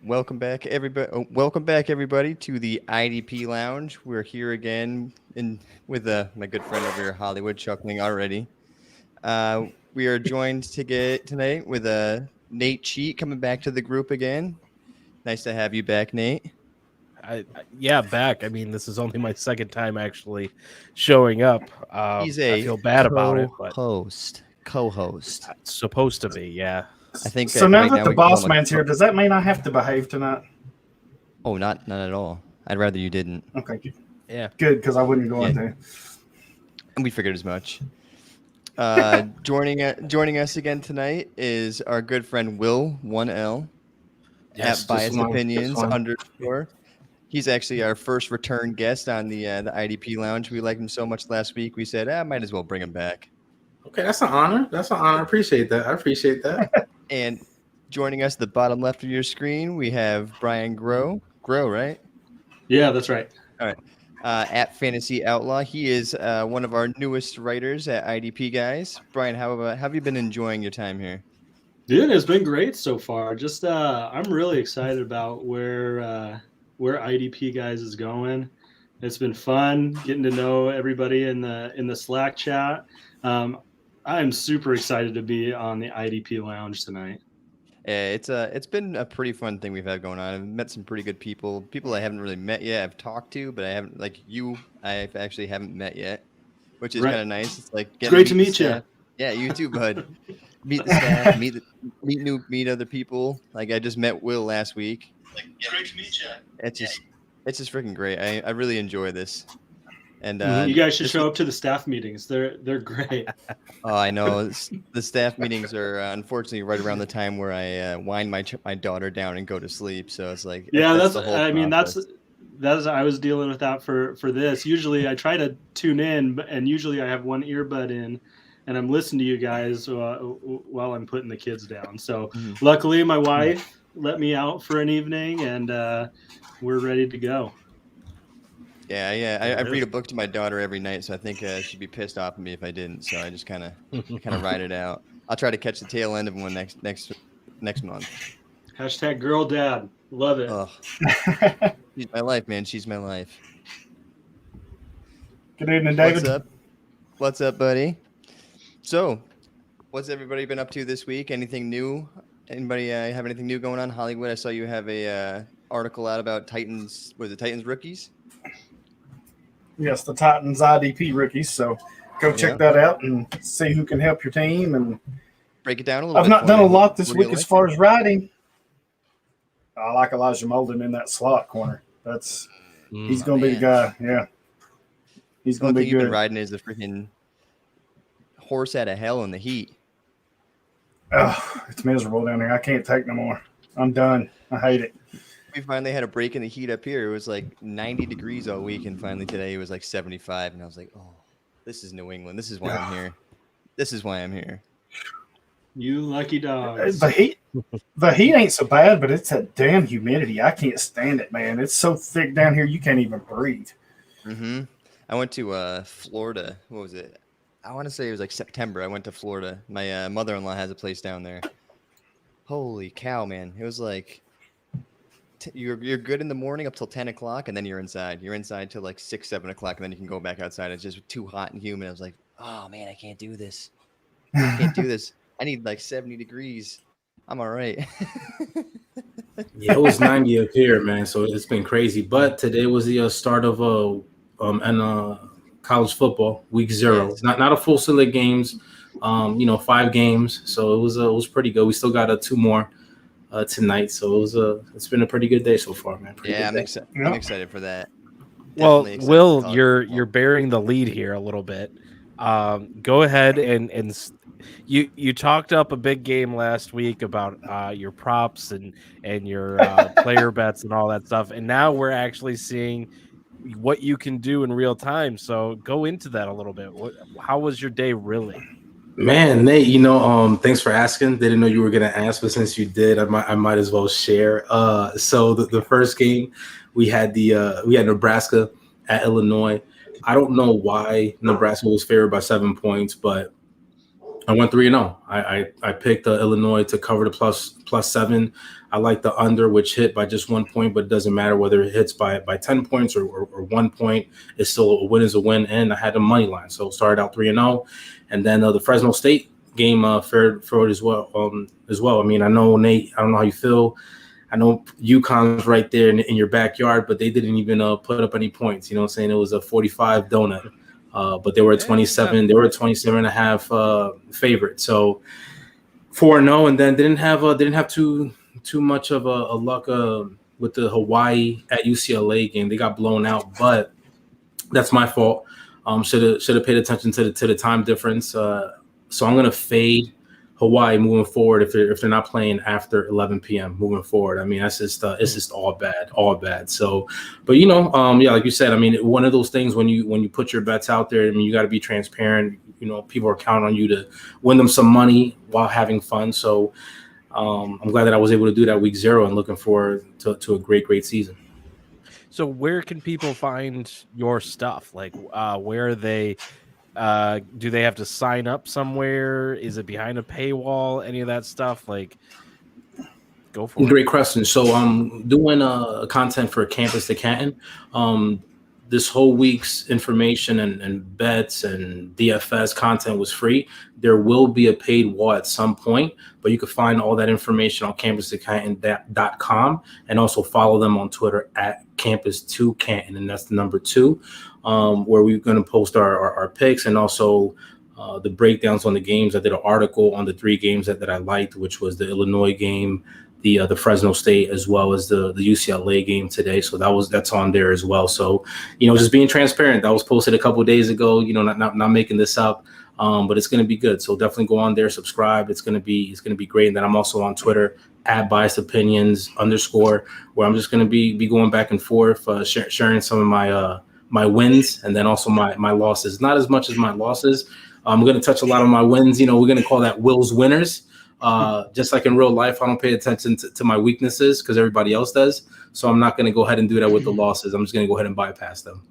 Welcome back, everybody. Welcome back, everybody, to the IDP Lounge. We're here again with my good friend over here, Hollywood, chuckling already. We are joined tonight with Nate Cheat coming back to the group again. Nice to have you back, Nate. Yeah, back. I mean, this is only my second time actually showing up. He's I a feel bad about it, but co-host. it's supposed to be. Yeah. I think So now right that now the we can call boss him man's here, does that mean I have to behave tonight? Oh, not at all. I'd rather you didn't. Okay, Yeah. good, because I wouldn't go Yeah. into. And we figured as much. Joining us again tonight is our good friend Will 1L Yes, at Biased just one, Opinions just one. _. He's actually our first return guest on the IDP Lounge. We liked him so much last week. We said, might as well bring him back. Okay, that's an honor. That's an honor. I appreciate that. And joining us at the bottom left of your screen, we have Brian Grow. Grow, right? Yeah, that's right. All right. At Fantasy Outlaw. He is one of our newest writers at IDP Guys. Brian, how have you been enjoying your time here? Dude, it's been great so far. Just I'm really excited about where IDP Guys is going. It's been fun getting to know everybody in the Slack chat. I'm super excited to be on the IDP Lounge tonight. It's been a pretty fun thing we've had going on. I've met some pretty good people I haven't really met yet. I've talked to, but I haven't I actually haven't met yet, which is Right. kind of nice. It's like It's great to the meet you. staff. Yeah, you too, bud. Meet the staff, meet other people. Like I just met Will last week. It's great to meet you. It's just freaking great. I really enjoy this. And You guys should show up to the staff meetings. They're great. Oh, I know. The staff meetings are unfortunately right around the time where I wind my daughter down and go to sleep. So it's like Yeah, that's the whole that's process. I was dealing with that for this. Usually I try to tune in, and usually I have one earbud in, and I'm listening to you guys while I'm putting the kids down. So luckily my wife let me out for an evening, and we're ready to go. Yeah. I read a book to my daughter every night, so I think she'd be pissed off at me if I didn't. So I just kind of ride it out. I'll try to catch the tail end of one next month. Hashtag girl dad. Love it. Oh, she's my life, man. She's my life. Good evening, David. What's up, buddy? So, what's everybody been up to this week? Anything new? Anybody have anything new going on? Hollywood, I saw you have a article out about Titans. Was it Titans rookies? Yes, the Titans IDP rookies. So go check that out and see who can help your team. And break it down a little bit. I've not done a lot this week as far it. as writing. I like Elijah Molden in that slot corner. He's going to be the guy. Yeah, he's going to be you've been good. riding is the freaking horse out of hell in the heat. Oh, it's miserable down here. I can't take no more. I'm done. I hate it. We finally had a break in the heat up here. It was like 90 degrees all week, and finally today it was like 75. And I was like, oh, this is New England. This is why I'm here. This is why I'm here. You lucky dogs. The heat ain't so bad, but it's that damn humidity. I can't stand it, man. It's so thick down here you can't even breathe. Mm-hmm. I went to Florida. What was it? I want to say it was like September. I went to Florida. My mother-in-law has a place down there. Holy cow, man! It was like you're good in the morning up till 10 o'clock, and then you're inside. You're inside till like 6, 7 o'clock, and then you can go back outside. It's just too hot and humid. I was like, oh man, I can't do this. I can't do this. I need like 70 degrees. I'm all right. Yeah, it was 90 up here, man. So it's been crazy. But today was the start of college football, week 0. Yes. Not a full slate of games. 5 games. So it was pretty good. We still got 2 more tonight. So it's been a pretty good day so far, man. I'm excited for that. Well, Definitely excited Will, for college you're football. you're bearing the lead here a little bit. Go ahead and you talked up a big game last week about your props and your player bets and all that stuff, and now we're actually seeing what you can do in real time. So go into that a little bit. How was your day really? Man, Nate, thanks for asking. Didn't know you were gonna ask, but since you did, I might as well share. So the first game we had Nebraska at Illinois. I don't know why Nebraska was favored by 7 points, but I went 3-0. I picked Illinois to cover the +7. I like the under, which hit by just 1 point, but it doesn't matter whether it hits by 10 points or 1 point. It's still a win is a win, and I had a money line, so started out 3-0, and then the Fresno State game fared as well. I mean, I know Nate. I don't know how you feel. I know UConn's right there in your backyard, but they didn't even put up any points. You know what I'm saying? It was a 45 donut. But they were 27. They were a 27 and a half favorite. So 4-0, and then didn't have too much of a luck with the Hawaii at UCLA game. They got blown out, but that's my fault. Should have paid attention to the time difference. So I'm gonna fade Hawaii moving forward if they're not playing after 11 p.m. moving forward. I mean, that's just it's just all bad. So, but yeah, like you said, I mean, one of those things when you put your bets out there, I mean, you got to be transparent. People are counting on you to win them some money while having fun. So, I'm glad that I was able to do that week 0 and looking forward to a great season. So, where can people find your stuff? Like, where are they? Do they have to sign up somewhere? Is it behind a paywall? Any of that stuff? Like, go for it. Great question. So I'm doing content for Campus to Canton. This whole week's information and bets and DFS content was free. There will be a paid wall at some point, but you can find all that information on campus2canton.com and also follow them on Twitter at campus2canton, and that's the number 2. Where we're going to post our picks and also the breakdowns on the games. I did an article on the 3 games that I liked, which was the Illinois game, the Fresno State, as well as the UCLA game today. So that's on there as well. So, just being transparent. That was posted a couple of days ago, not making this up. But it's going to be good. So definitely go on there, subscribe. It's going to be great. And then I'm also on Twitter at @biasedopinions_, where I'm just going to be going back and forth, sharing some of my wins and then also my losses. Not as much as my losses. I'm going to touch a lot of my wins. We're going to call that Will's winners. Just like in real life, I don't pay attention to my weaknesses because everybody else does. So I'm not going to go ahead and do that with the losses. I'm just going to go ahead and bypass them.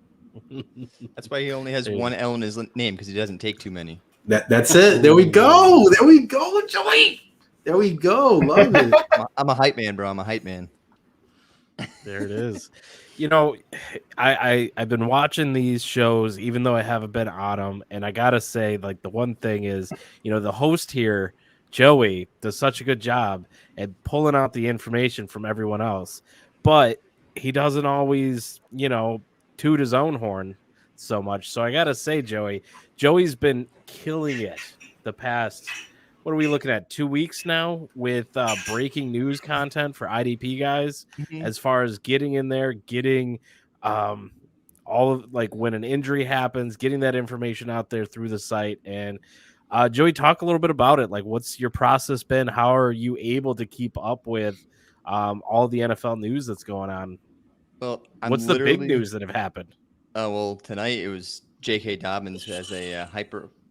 That's why he only has one L in his name, because he doesn't take too many. That's it. There we go, Joey. There we go. Love it. I'm a hype man, bro. I'm a hype man. There it is. I've been watching these shows, even though I haven't been on them, and I gotta say, like, the one thing is, the host here, Joey, does such a good job at pulling out the information from everyone else, but he doesn't always, toot his own horn so much. So I gotta say, Joey's been killing it the past, what are we looking at, 2 weeks now with breaking news content for IDP guys, as far as getting in there, getting all of, like, when an injury happens, getting that information out there through the site. And Joey, talk a little bit about it. Like, what's your process been? How are you able to keep up with all the NFL news that's going on? Well, what's the big news that have happened? Well, tonight it was J.K. Dobbins has a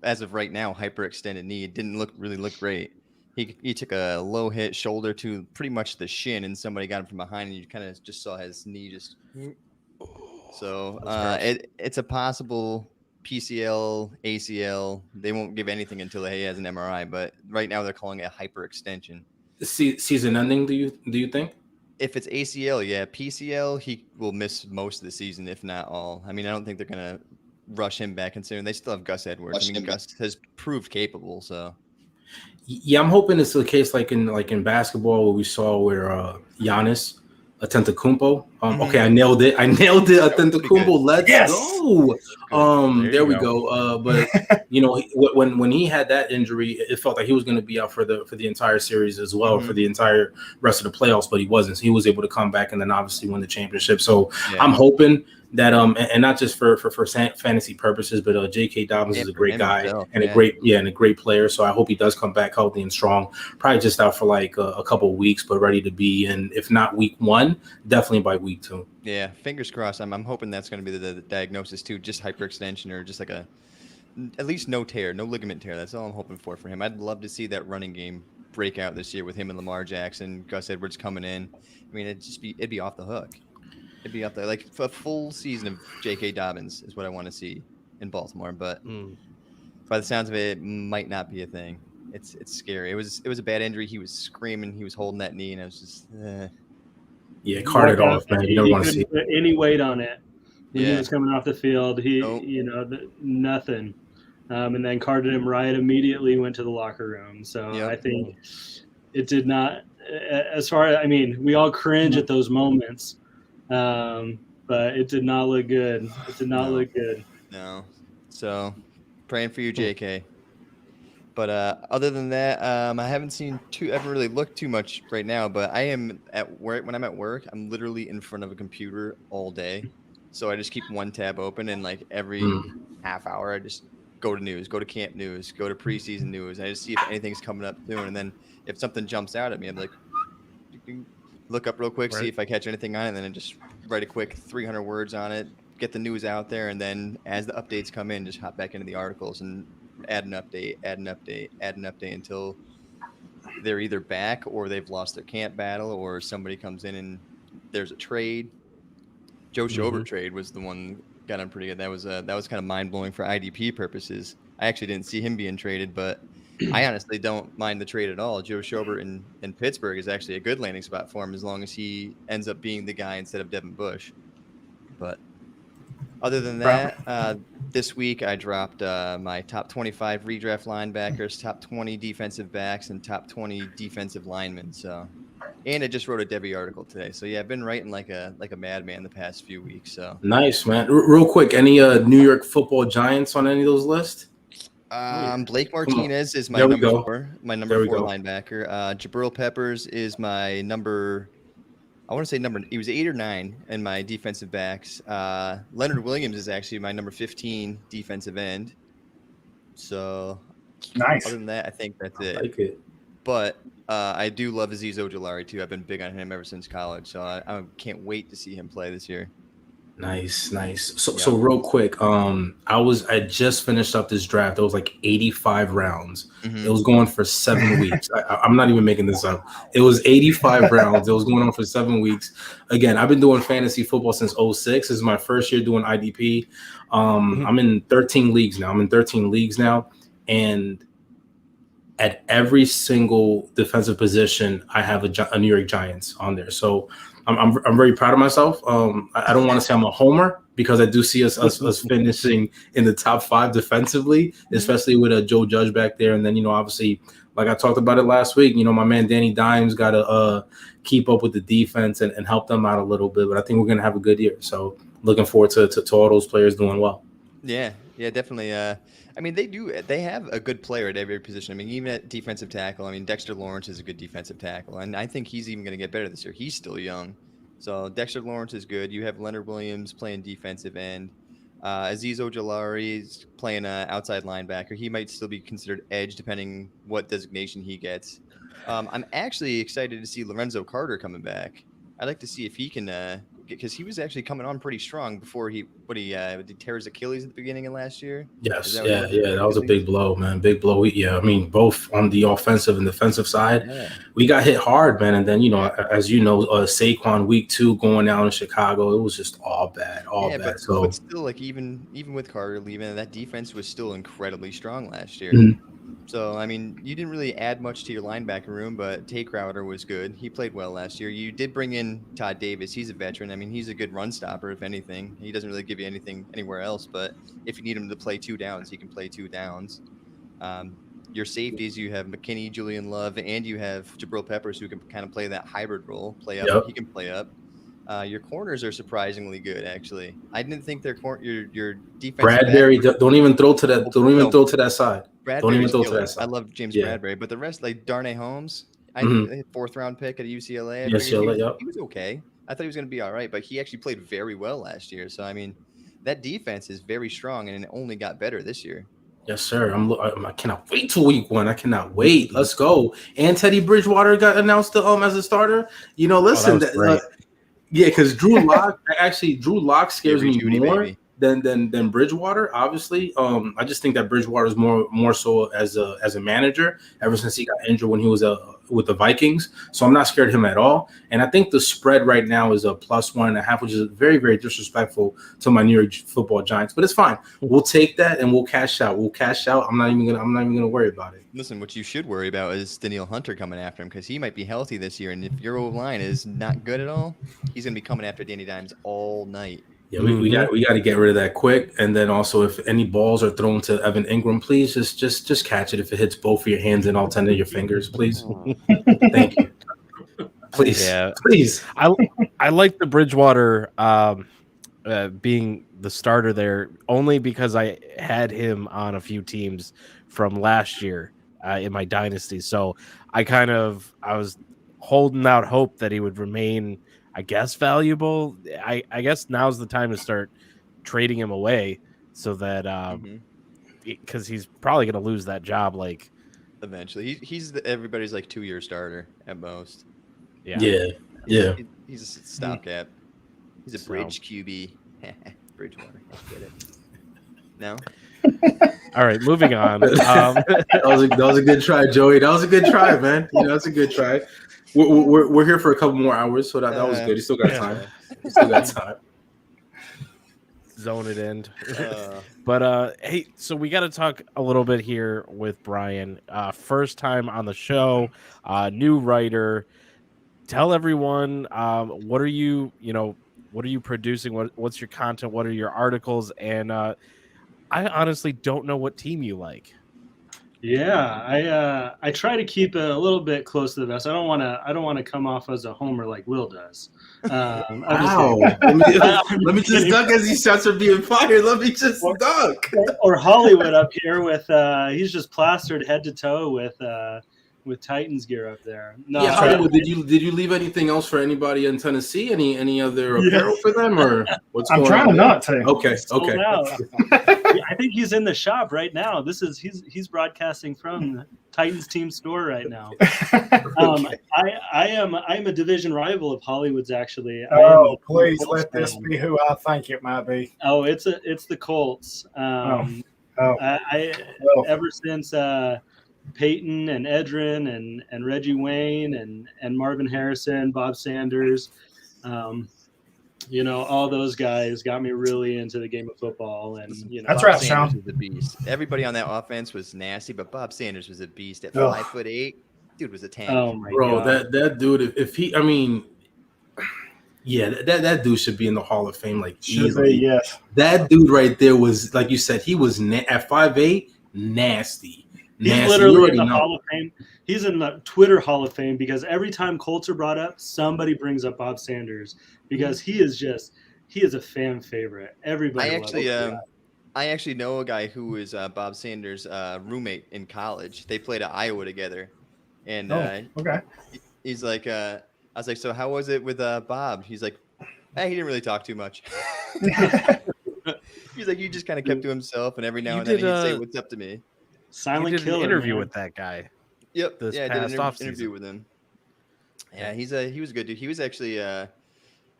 as of right now, hyperextended knee. It didn't really look great. He took a low hit shoulder to pretty much the shin, and somebody got him from behind, and you kind of just saw his knee just. So it's a possible PCL, ACL. They won't give anything until he has an MRI, but right now they're calling it hyperextension. Season ending? Do you think? If it's ACL, yeah. PCL, he will miss most of the season, if not all. I mean, I don't think they're gonna rush him back, considering they still have Gus Edwards. I mean, Gus has proved capable. So, yeah, I'm hoping it's the case like in basketball where we saw where Giannis Antetokounmpo. Okay, I nailed it. Antetokounmpo. Let's go. There we go. But when he had that injury, it felt like he was going to be out for the entire series as well, for the entire rest of the playoffs. But he wasn't. So he was able to come back and then obviously win the championship. So yeah. I'm hoping that and not just for fantasy purposes, but J.K. Dobbins is a great guy himself, and a great player. So I hope he does come back healthy and strong. Probably just out for like a couple of weeks, but ready to be in. If not week 1, definitely by week 2. Yeah, fingers crossed. I'm hoping that's going to be the diagnosis too, just hyperextension or just like at least no tear, no ligament tear. That's all I'm hoping for him. I'd love to see that running game break out this year with him and Lamar Jackson, Gus Edwards coming in. I mean, it'd be off the hook. It'd be up there, like a full season of J.K. Dobbins is what I want to see in Baltimore. But by the sounds of it, it might not be a thing. It's scary. It was a bad injury. He was screaming. He was holding that knee, and I was just. Yeah, carted off, man. You never He want to see couldn't put any weight on it when he Yeah. was coming off the field. Nope. Nothing. And then carted him right immediately, went to the locker room. So Yep. I think it did not, as far as, I mean, we all cringe at those moments, but it did not look good. It did not look good. No. So praying for you, JK. But other than that, I haven't really looked too much right now, but I am at work. When I'm at work, I'm literally in front of a computer all day. So I just keep one tab open, and like every half hour, I just go to news, go to camp news, go to preseason news. I just see if anything's coming up soon. And then if something jumps out at me, I'm like, look up real quick, see if I catch anything on it, and then I just write a quick 300 words on it, get the news out there, and then as the updates come in, just hop back into the articles and add an update until they're either back or they've lost their camp battle or somebody comes in and there's a trade. Joe Schobert trade was the one got him pretty good. That was kind of mind blowing for IDP purposes. I actually didn't see him being traded, but I honestly don't mind the trade at all. Joe Schobert in Pittsburgh is actually a good landing spot for him as long as he ends up being the guy instead of Devin Bush. But other than that, this week I dropped my top 25 redraft linebackers, top 20 defensive backs, and top 20 defensive linemen. So, and I just wrote a Debbie article today. So yeah, I've been writing like a madman the past few weeks. So nice, man. Real quick, any New York Football Giants on any of those lists? Blake Martinez is my number 4. My number 4 linebacker. Jabril Peppers is my number. I want to say he was 8 or 9 in my defensive backs. Leonard Williams is actually my number 15 defensive end. So nice. Other than that, I think that's it. I like it. But I do love Azeez Ojulari too. I've been big on him ever since college. So I can't wait to see him play this year. Nice. So real quick, I just finished up this draft. It was like 85 rounds. It was going for 7 weeks. I'm not even making this up. It was 85 rounds. It was going on for 7 weeks. Again, I've been doing fantasy football since 2006. This is my first year doing IDP. I'm in 13 leagues now. And at every single defensive position, I have a New York Giants on there. So I'm very proud of myself. I don't want to say I'm a homer because I do see us finishing in the top 5 defensively, especially with Joe Judge back there. And then, obviously, like I talked about it last week, my man Danny Dimes got to keep up with the defense and help them out a little bit. But I think we're going to have a good year. So looking forward to all those players doing well. Yeah, definitely. I mean, they have a good player at every position. I mean, even at defensive tackle, I mean, Dexter Lawrence is a good defensive tackle, and I think he's even going to get better this year. He's still young. So Dexter Lawrence is good. You have Leonard Williams playing defensive end. Azeez Ojulari is playing outside linebacker. He might still be considered edge depending what designation he gets. I'm actually excited to see Lorenzo Carter coming back. I'd like to see if he can because he was actually coming on pretty strong before he tear his Achilles at the beginning of last year. Yes, that was a big blow, man. Big blow. I mean, both on the offensive and defensive side, we got hit hard, man. And then, as Saquon week 2 going down in Chicago, it was just all bad. But still, like even with Carter leaving, that defense was still incredibly strong last year. So, I mean, you didn't really add much to your linebacker room, but Tay Crowder was good. He played well last year. You did bring in Todd Davis. He's a veteran. I mean, he's a good run stopper, if anything. He doesn't really give you anything anywhere else, but if you need him to play 2 downs, he can play 2 downs. Your safeties, you have McKinney, Julian Love, and you have Jabril Peppers, who can kind of play that hybrid role, play up. He can play up. Your corners are surprisingly good, actually. I didn't think your defense. Bradbury, don't even throw to that. Don't even throw to that side. Don't even throw to that side. I love James Bradbury, but the rest, like Darnay Holmes, I think 4th round pick at UCLA. He was okay. I thought he was going to be all right, but he actually played very well last year. So I mean, that defense is very strong, and it only got better this year. Yes, sir. I cannot wait till week 1. I cannot wait. Let's go. And Teddy Bridgewater got announced as a starter. Listen, because Drew Lock scares me more. than Bridgewater. Obviously, I just think that Bridgewater is more so as a manager ever since he got injured when he was with the Vikings. So I'm not scared of him at all. And I think the spread right now is a +1.5, which is very, very disrespectful to my New York Football Giants. But it's fine. We'll take that and we'll cash out. I'm not even gonna worry about it. Listen, what you should worry about is Danielle Hunter coming after him because he might be healthy this year. And if your O-line is not good at all, he's gonna be coming after Danny Dimes all night. Yeah, we got to get rid of that quick. And then also, if any balls are thrown to Evan Ingram, please just catch it. If it hits both of your hands and all 10 of your fingers, please. Thank you. Please, please. I like the Bridgewater being the starter there only because I had him on a few teams from last year in my dynasty. So I was holding out hope that he would remain, I guess, valuable. I guess now's the time to start trading him away so that because he's probably going to lose that job like eventually. He's everybody's like 2-year starter at most. Yeah. He's a stopgap. He's a bridge QB. Bridgewater. Let's get it. No. All right, moving on. That was a good try, Joey. That was a good try, man. That's a good try. We're here for a couple more hours, so that was good. You still got time. Zone it in. But hey, so we got to talk a little bit here with Brian. First time on the show, new writer. Tell everyone what are you producing? What's your content? What are your articles? And I honestly don't know what team you like. Yeah, I try to keep it a little bit close to the vest. I don't want to come off as a homer like Will does. Let me just duck as these shots are being fired. Let me just duck. Or Hollywood up here with he's just plastered head to toe with Titans gear up there. No, yeah, Hollywood. Did you leave anything else for anybody in Tennessee? Any other apparel for them, or what's going on? I'm trying not to. Okay. I think he's in the shop right now. He's broadcasting from Titans team store right now. I am a division rival of Hollywood's actually. Please let this be who I think it might be. Oh, it's the Colts. Ever since Peyton and Edrin and Reggie Wayne and Marvin Harrison, Bob Sanders, all those guys got me really into the game of football. And that's Bob right, Sanders Sean. was a beast. Everybody on that offense was nasty, but Bob Sanders was a beast at 5'8". Dude was a tank. Oh my God. That dude, that dude should be in the Hall of Fame easily. Yes. That dude right there was, like you said, he was at 5'8", nasty. He's literally in the Hall of Fame. He's in the Twitter Hall of Fame because every time Colts are brought up, somebody brings up Bob Sanders because he is a fan favorite. Everybody. I actually know a guy who is Bob Sanders' roommate in college. They played at Iowa together, and okay. He's like, I was like, so how was it with Bob? He's like, he didn't really talk too much. He's like, he just kind of kept to himself, and every now and then he'd say, "What's up" to me. Silent killer. An interview with that guy. Yep. I did an interview with him. Yeah, he was a good dude. He was actually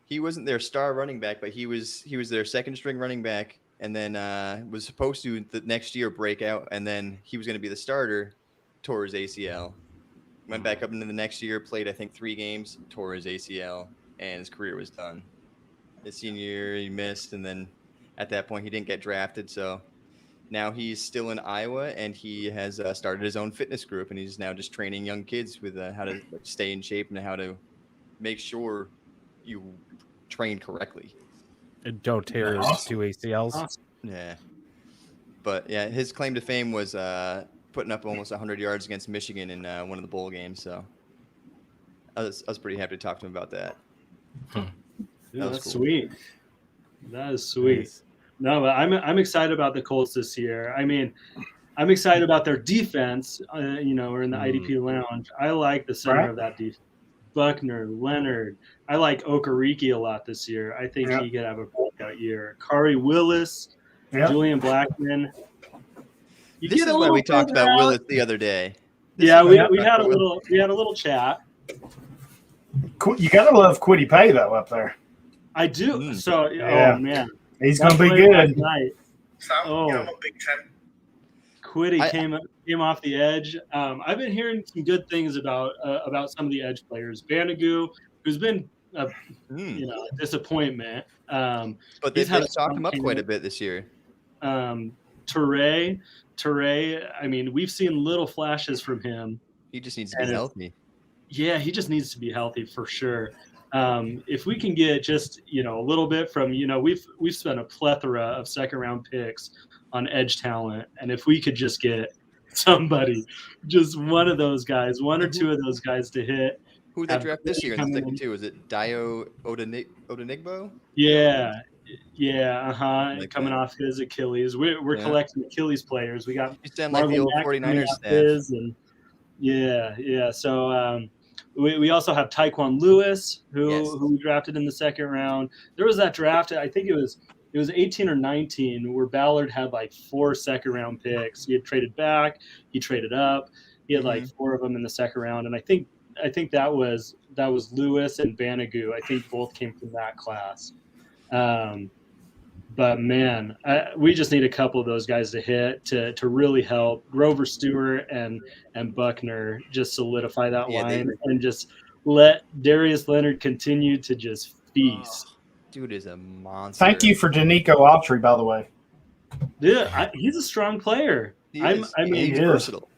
he wasn't their star running back, but he was their second string running back, and then was supposed to the next year break out, and then he was going to be the starter. Tore his ACL. Went back up into the next year, played I think 3 games, tore his ACL, and his career was done. His senior year he missed, and then at that point he didn't get drafted, so. Now he's still in Iowa, and he has started his own fitness group, and he's now just training young kids with how to stay in shape and how to make sure you train correctly. And don't tear his 2 ACLs. Yeah. But, yeah, his claim to fame was putting up almost 100 yards against Michigan in one of the bowl games, so I was pretty happy to talk to him about that. Dude, that's cool. sweet. That is sweet. Nice. No, but I'm excited about the Colts this year. I mean, I'm excited about their defense. We're in the IDP Lounge. I like the center of that defense. Buckner, Leonard. I like Okereke a lot this year. I think he could have a breakout year. Kari Willis, Julian Blackman. This is why we talked about Willis the other day. We had a little chat. You gotta love Quiddy Pay though up there. I do. So, oh man. He's going to be play last good. night. So I'm a big fan. Quiddy came off the edge. I've been hearing some good things about some of the edge players. Banagoo, who's been a disappointment. But they've talked him up quite a bit this year. Toure, I mean, we've seen little flashes from him. He just needs to be healthy. Yeah, he just needs to be healthy for sure. If we can get just a little bit from we've spent a plethora of second round picks on edge talent, and if we could just get somebody, just one of those guys, one or two of those guys to hit. Who they draft this year in the second two? Is it Dio Odenigbo? Yeah. Like coming that. off his Achilles. We're collecting Achilles players. We got You sound like the old 49ers staff. So we also have Tyquan Lewis, who we drafted in the second round. There was that draft. I think it was 18 or 19, where Ballard had like 4 second round picks. He had traded back, he traded up. He had like 4 of them in the second round, and I think that was Lewis and Banagoo. I think both came from that class. But man, we just need a couple of those guys to hit to really help Grover Stewart and Buckner just solidify that line and just let Darius Leonard continue to just feast. Dude is a monster. Thank you for Danico Autry, by the way. Dude, he's a strong player. He's is. versatile.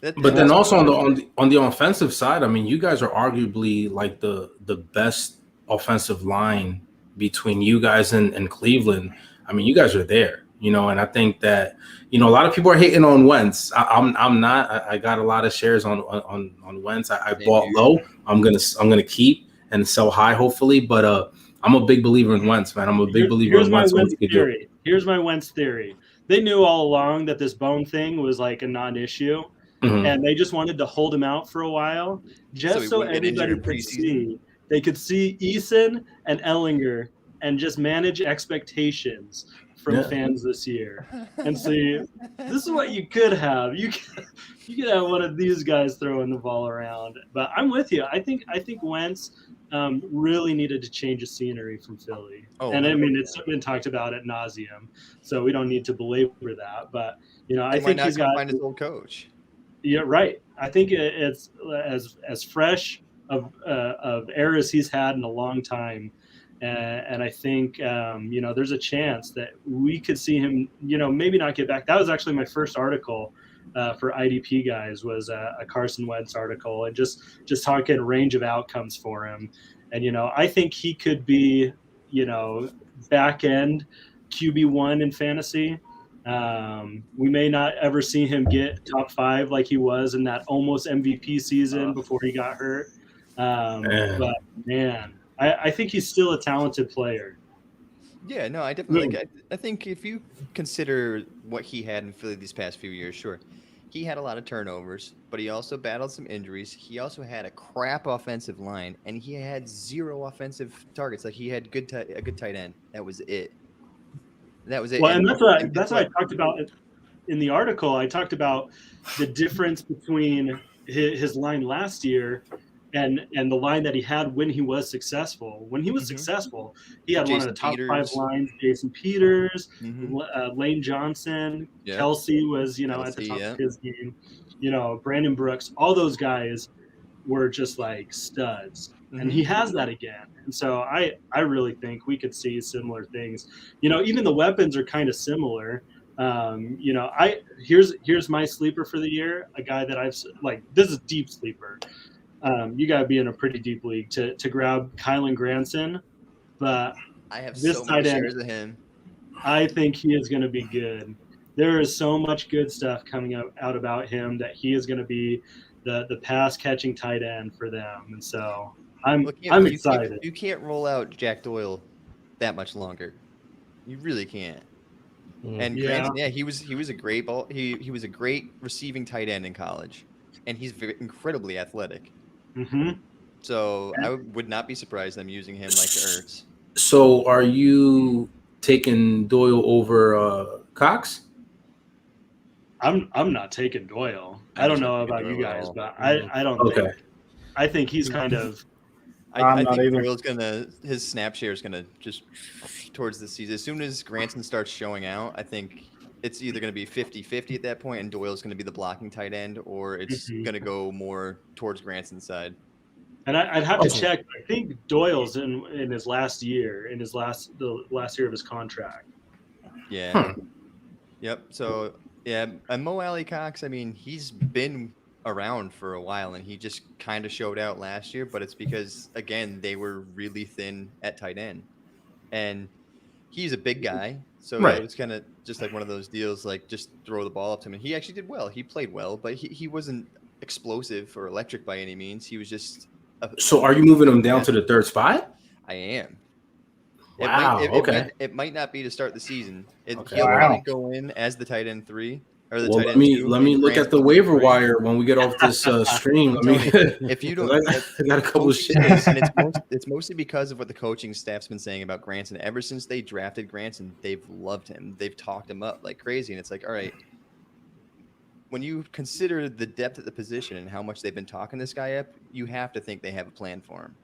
But then also on the offensive side, I mean, you guys are arguably like the best offensive line between you guys and Cleveland. I mean, you guys are there, and I think that, a lot of people are hating on Wentz. I'm not. I got a lot of shares on Wentz. I bought low. I'm gonna keep and sell high, hopefully. But I'm a big believer in Wentz, man. I'm a big believer in Wentz. Here's my Wentz theory. They knew all along that this bone thing was like a non-issue. And they just wanted to hold him out for a while, just so everybody could see. They could see Eason and Ellinger and just manage expectations from fans this year. And see, this is what you could have. You could have one of these guys throwing the ball around. But I'm with you. I think Wentz really needed to change the scenery from Philly. And I mean, it's been talked about ad nauseum, so we don't need to belabor that. But I think he's got find his old coach. Yeah, right. I think it's as fresh of air as he's had in a long time, and I think there's a chance that we could see him. Maybe not get back. That was actually my first article for IDP Guys, was a Carson Wentz article, and just talking range of outcomes for him. And I think he could be back end QB1 in fantasy. We may not ever see him get top 5 like he was in that almost MVP season before he got hurt. But man, I think he's still a talented player. Yeah, no, I definitely. I think if you consider what he had in Philly these past few years, sure, he had a lot of turnovers, but he also battled some injuries. He also had a crap offensive line, and he had 0 offensive targets. Like, he had a good tight end. That was it. That was it. Well, and that's what I talked about in the article. I talked about the difference between his line last year and the line that he had when he was successful. When he was successful, he had one of the top 5 lines. Jason Peters, Lane Johnson, Kelsey was at the top of his game. Brandon Brooks, all those guys were just like studs. And he has that again. And so I really think we could see similar things. Even the weapons are kind of similar. Here's my sleeper for the year, a guy that this is deep sleeper. You got to be in a pretty deep league to grab Kylan Granson. But I have this so tight many end, shares of him. I think he is going to be good. There is so much good stuff coming out about him that he is going to be the pass catching tight end for them. And so I'm excited. You can't roll out Jack Doyle that much longer. You really can't. And Granson, he was a great ball. He was a great receiving tight end in college, and he's incredibly athletic. So I would not be surprised them using him like Ertz. So are you taking Doyle over Cox? I'm not taking Doyle. I don't know about you guys, but I don't think. I think he's kind of I not think either. Doyle's his snap share is gonna just towards the season. As soon as Granson starts showing out, I think it's either gonna be 50-50 at that point, and Doyle's gonna be the blocking tight end, or it's gonna go more towards Granson's side. And I'd have to check. I think Doyle's in his last year, the last year of his contract. Yeah. Yep. So yeah, and Mo Alley Cox. I mean, he's been around for a while, and he just kind of showed out last year. But it's because again they were really thin at tight end, and he's a big guy, so Right. it was kind of just like one of those deals. Like just throw the ball up to him, and he actually did well. He played well, but he wasn't explosive or electric by any means. He was just. So are you moving him down to the third spot? I am. Wow. It might not be to start the season. Okay. He'll Wow. probably go in as the tight end 3 or the Well, tight let end me 2. let me and look at the Granson's waiver 3. wire when we get off this stream. Let me. If you don't, I got a couple of shit. and it's mostly because of what the coaching staff's been saying about Granson. Ever since they drafted Granson, they've loved him. They've talked him up like crazy, and it's like, all right. When you consider the depth at the position and how much they've been talking this guy up, you have to think they have a plan for him.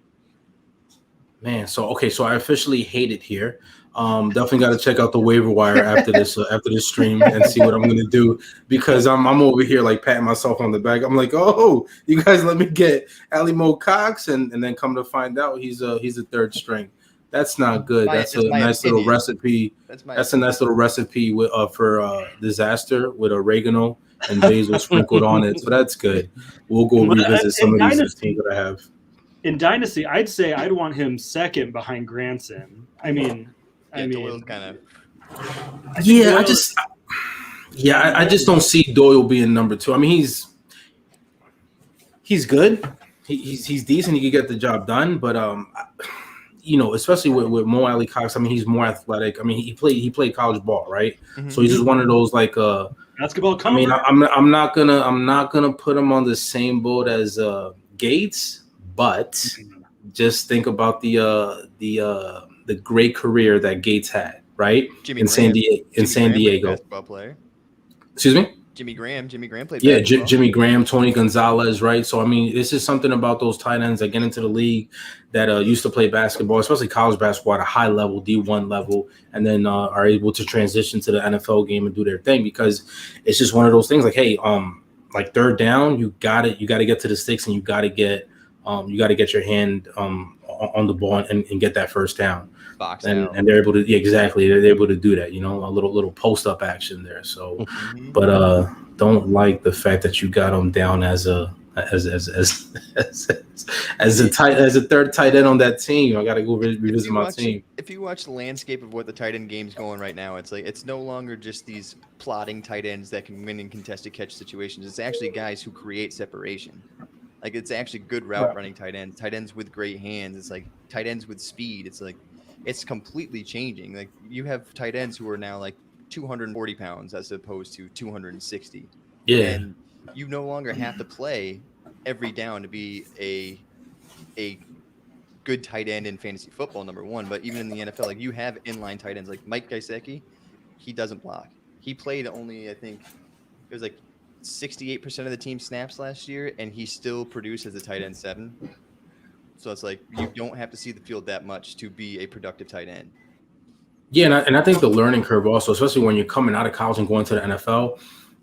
Man, so I officially hate it here. Definitely got to check out the waiver wire after this stream and see what I'm gonna do, because I'm over here like patting myself on the back. I'm like, oh, you guys let me get Ali Mo Cox, and then come to find out he's a third string. That's not good. That's a nice little recipe. That's a nice little recipe with for disaster with oregano and basil sprinkled on it. So that's good. We'll go revisit some of these teams that I have. In Dynasty, I'd say I'd want him second behind Granson. I mean, Doyle's kind of. Yeah, I just don't see Doyle being number 2. I mean, he's good. He's decent. He can get the job done, but especially with Mo Alley Cox. I mean, he's more athletic. I mean, he played college ball, right? Mm-hmm. So he's just one of those like basketball. I mean, I'm not gonna put him on the same boat as Gates, but just think about the great career that Gates had, right? In San Diego. Basketball player. Excuse me? Jimmy Graham played. Yeah, basketball. Jimmy Graham, Tony Gonzalez, right? So, I mean, this is something about those tight ends that get into the league that used to play basketball, especially college basketball at a high level, D1 level, and then are able to transition to the NFL game and do their thing, because it's just one of those things like, hey, like third down, you got to get to the sticks, and you got to get your hand on the ball and get that first down. And they're able to they're able to do that, a little post up action there. So, but don't like the fact that you got them down as a third tight end on that team. I got to go revisit my team. If you watch the landscape of what the tight end game's going right now, it's like it's no longer just these plotting tight ends that can win in contested catch situations. It's actually guys who create separation. Like it's actually good route running tight ends with great hands. It's like tight ends with speed. It's like it's completely changing. Like you have tight ends who are now like 240 pounds as opposed to 260. Yeah. And you no longer have to play every down to be a good tight end in fantasy football, number one. But even in the NFL, like you have inline tight ends like Mike Gesicki. He doesn't block. He played only, I think it was like 68% of the team snaps last year, and he still produced as a tight end 7. So it's like you don't have to see the field that much to be a productive tight end. Yeah, and I think the learning curve also, especially when you're coming out of college and going to the NFL,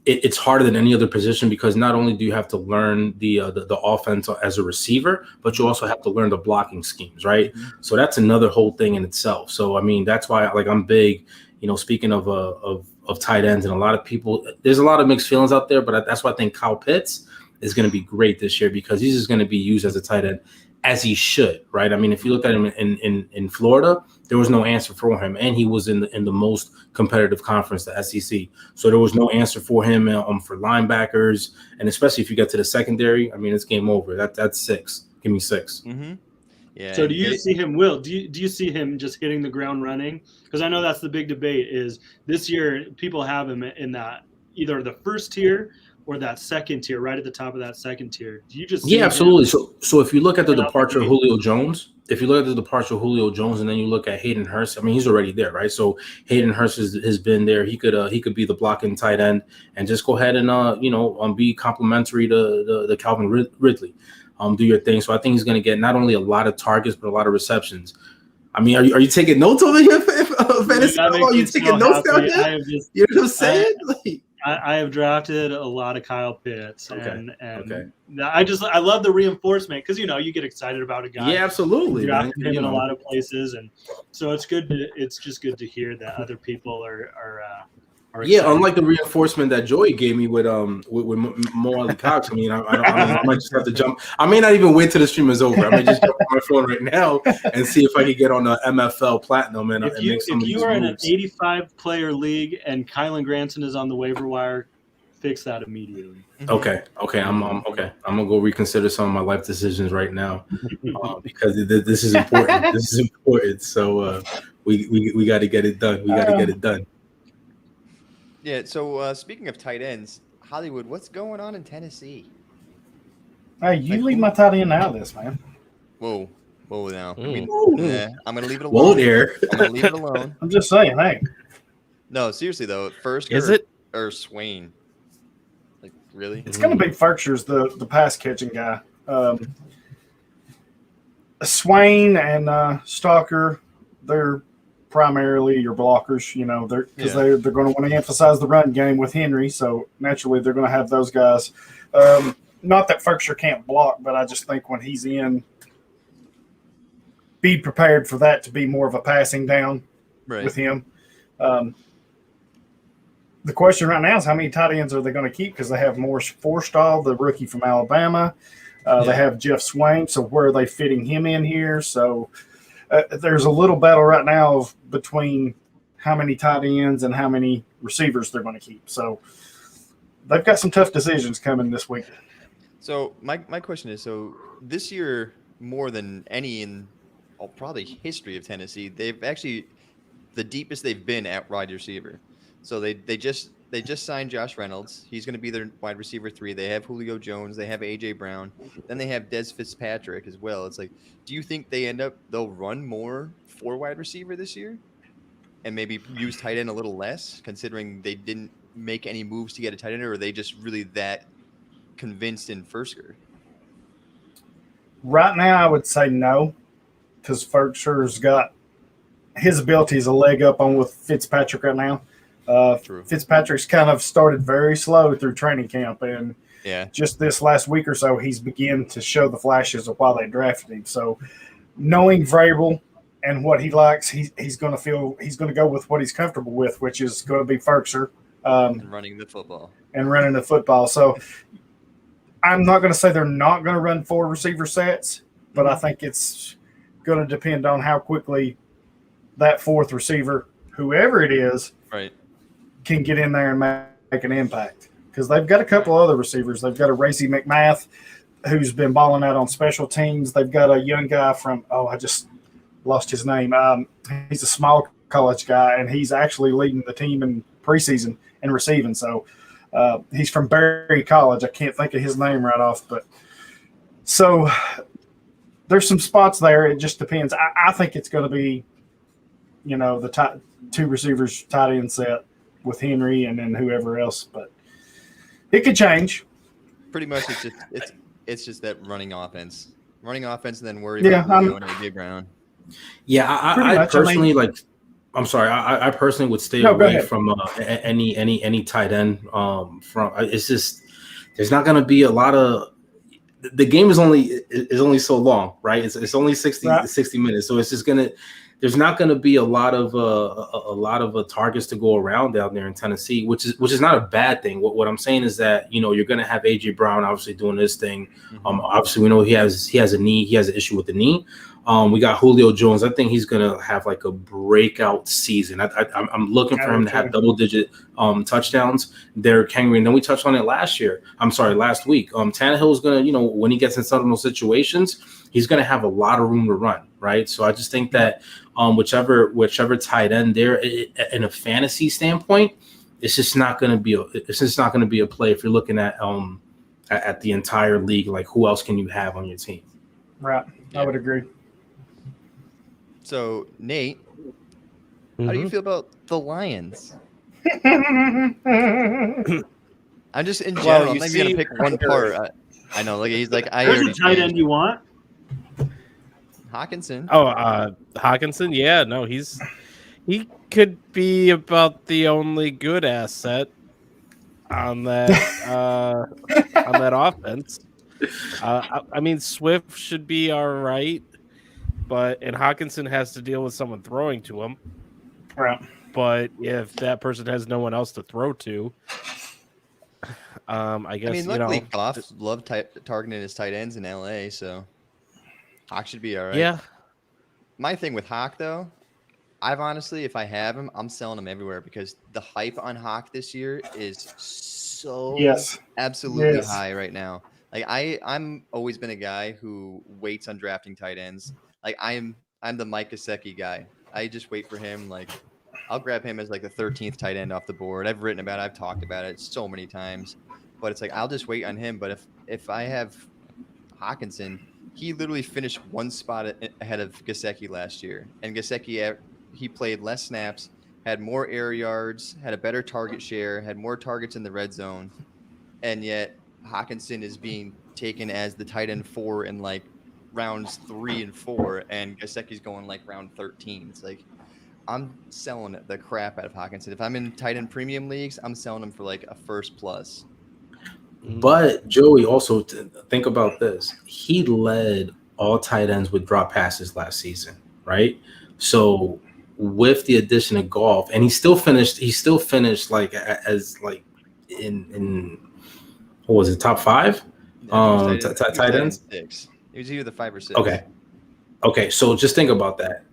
it's harder than any other position, because not only do you have to learn the offense as a receiver, but you also have to learn the blocking schemes, right? Mm-hmm. So that's another whole thing in itself. So I mean, that's why like I'm big, speaking of tight ends, and a lot of people, there's a lot of mixed feelings out there, but that's why I think Kyle Pitts is going to be great this year, because he's just going to be used as a tight end as he should, right? I mean, if you look at him in Florida, there was no answer for him, and he was in the most competitive conference, the SEC. So there was no answer for him for linebackers, and especially if you get to the secondary, I mean, it's game over. That's 6. Give me 6. Mm-hmm. Yeah. So do you see him, Will? Do you see him just hitting the ground running? Because I know that's the big debate is this year people have him in that either the first tier or that second tier, right at the top of that second tier. Do you just see absolutely. So if you look at the departure of Julio Jones, and then you look at Hayden Hurst, I mean, he's already there, right? So Hayden Hurst has been there. He could be the blocking tight end and just go ahead and be complimentary to the Calvin Ridley. do your thing. So I think he's going to get not only a lot of targets, but a lot of receptions. I mean, are you taking notes over here, fantasy? Are you taking notes down here? You know what I'm saying? I have drafted a lot of Kyle Pitts, and okay. I love the reinforcement because you get excited about a guy. Yeah, absolutely. Drafted him in a lot of places, and so it's just good to hear that other people are yeah, unlike the reinforcement that Joey gave me with Mo Ali Cox. I mean, I might just have to jump. I may not even wait till the stream is over. I may just jump on my phone right now and see if I can get on the MFL Platinum and make some of these moves. If you are in an 85-player league and Kylan Granson is on the waiver wire, fix that immediately. Okay. I'm gonna go reconsider some of my life decisions right now because this is important. This is important. So we got to get it done. We got to get it done. Yeah, so speaking of tight ends, Hollywood, what's going on in Tennessee? Hey, you leave my tight end out of this, man. Whoa now. I mean, I'm going to leave it alone. Whoa there. I'm going to leave it alone. I'm just saying, hey. No, seriously, though. First, or Swain? Like, really? It's going to be Ferkshur's the pass-catching guy. Swain and Stalker, they're primarily your blockers, because they're going to want to emphasize the run game with Henry, so naturally they're going to have those guys. Not that Ferkshire can't block, but I just think when he's in, be prepared for that to be more of a passing down with him. The question right now is how many tight ends are they going to keep, because they have Morris Forstall, the rookie from Alabama. They have Jeff Swain, so where are they fitting him in here? So there's a little battle right now between how many tight ends and how many receivers they're going to keep. So they've got some tough decisions coming this week. So my question is, so this year, more than any in probably history of Tennessee, they've actually the deepest they've been at wide receiver. So they just signed Josh Reynolds. He's going to be their wide receiver 3. They have Julio Jones. They have AJ Brown. Then they have Des Fitzpatrick as well. It's like, do you think they'll run more for wide receiver this year, and maybe use tight end a little less, considering they didn't make any moves to get a tight end, or are they just really that convinced in Ferkshire? Right now, I would say no, because Ferkshire's got his abilities a leg up on with Fitzpatrick right now. True. Fitzpatrick's kind of started very slow through training camp, and just this last week or so, he's begun to show the flashes of why they drafted him. So, knowing Vrabel and what he likes, he's going to go with what he's comfortable with, which is going to be Ferkshire and running the football. So, I'm not going to say they're not going to run 4 receiver sets, but I think it's going to depend on how quickly that 4th receiver, whoever it is, can get in there and make an impact. Because they've got a couple other receivers. They've got a Racy McMath who's been balling out on special teams. They've got a young guy from, I just lost his name. He's a small college guy, and he's actually leading the team in preseason and receiving. So he's from Berry College. I can't think of his name right off. But so there's some spots there. It just depends. I think it's going to be, the 2 receivers tight end set with Henry and then whoever else, but it could change. Pretty much, it's just that running offense, and then worry about Julio and AJ Brown. Yeah, I personally I'm sorry, I personally would stay away from any tight end. It's just there's not going to be a lot of. The game is only so long, right? It's only 60 minutes, so it's just there's not going to be a lot of targets to go around down there in Tennessee, which is not a bad thing. What I'm saying is that you're going to have AJ Brown obviously doing this thing. Obviously we know he has an issue with the knee. We got Julio Jones. I think he's going to have like a breakout season. I'm looking for him to have double-digit touchdowns. Derrick Henry, and then we touched on it last week. Tannehill is going to, when he gets in some of those situations, he's going to have a lot of room to run, right? So I just think that whichever tight end there, in a fantasy standpoint, it's just not going to be a play if you're looking at the entire league. Like, who else can you have on your team? Right, I would agree. So, Nate, how do you feel about the Lions? I'm just in general. I'm not going to pick one part. I know. Like he's like I There's already a tight changed end you want. Hawkinson. Oh, Hawkinson. Yeah, no, he could be about the only good asset on that offense. I mean, Swift should be all right, and Hawkinson has to deal with someone throwing to him. Right. But if that person has no one else to throw to, I guess I mean, luckily Goff loved targeting his tight ends in LA, so Hawk should be all right. Yeah. My thing with Hawk though, I've honestly, if I have him, I'm selling him everywhere because the hype on Hawk this year is so absolutely high right now. Like I'm always been a guy who waits on drafting tight ends. Like I'm the Mike Gesicki guy. I just wait for him. Like I'll grab him as like the 13th tight end off the board. I've written about it. I've talked about it so many times. But it's like I'll just wait on him. But if I have Hawkinson, he literally finished one spot ahead of Gesicki last year. And Gesicki, he played less snaps, had more air yards, had a better target share, had more targets in the red zone. And yet Hawkinson is being taken as the tight end 4 in like rounds 3 and 4. And Gesicki's going like round 13. It's like, I'm selling the crap out of Hawkinson. If I'm in tight end premium leagues, I'm selling him for like a first plus. But Joey, also think about this. He led all tight ends with drop passes last season, right? So with the addition of Goff, and he still finished like as like in what was it, top 5? Tight ends? 6. It was either the 5 or 6. Okay. So just think about that.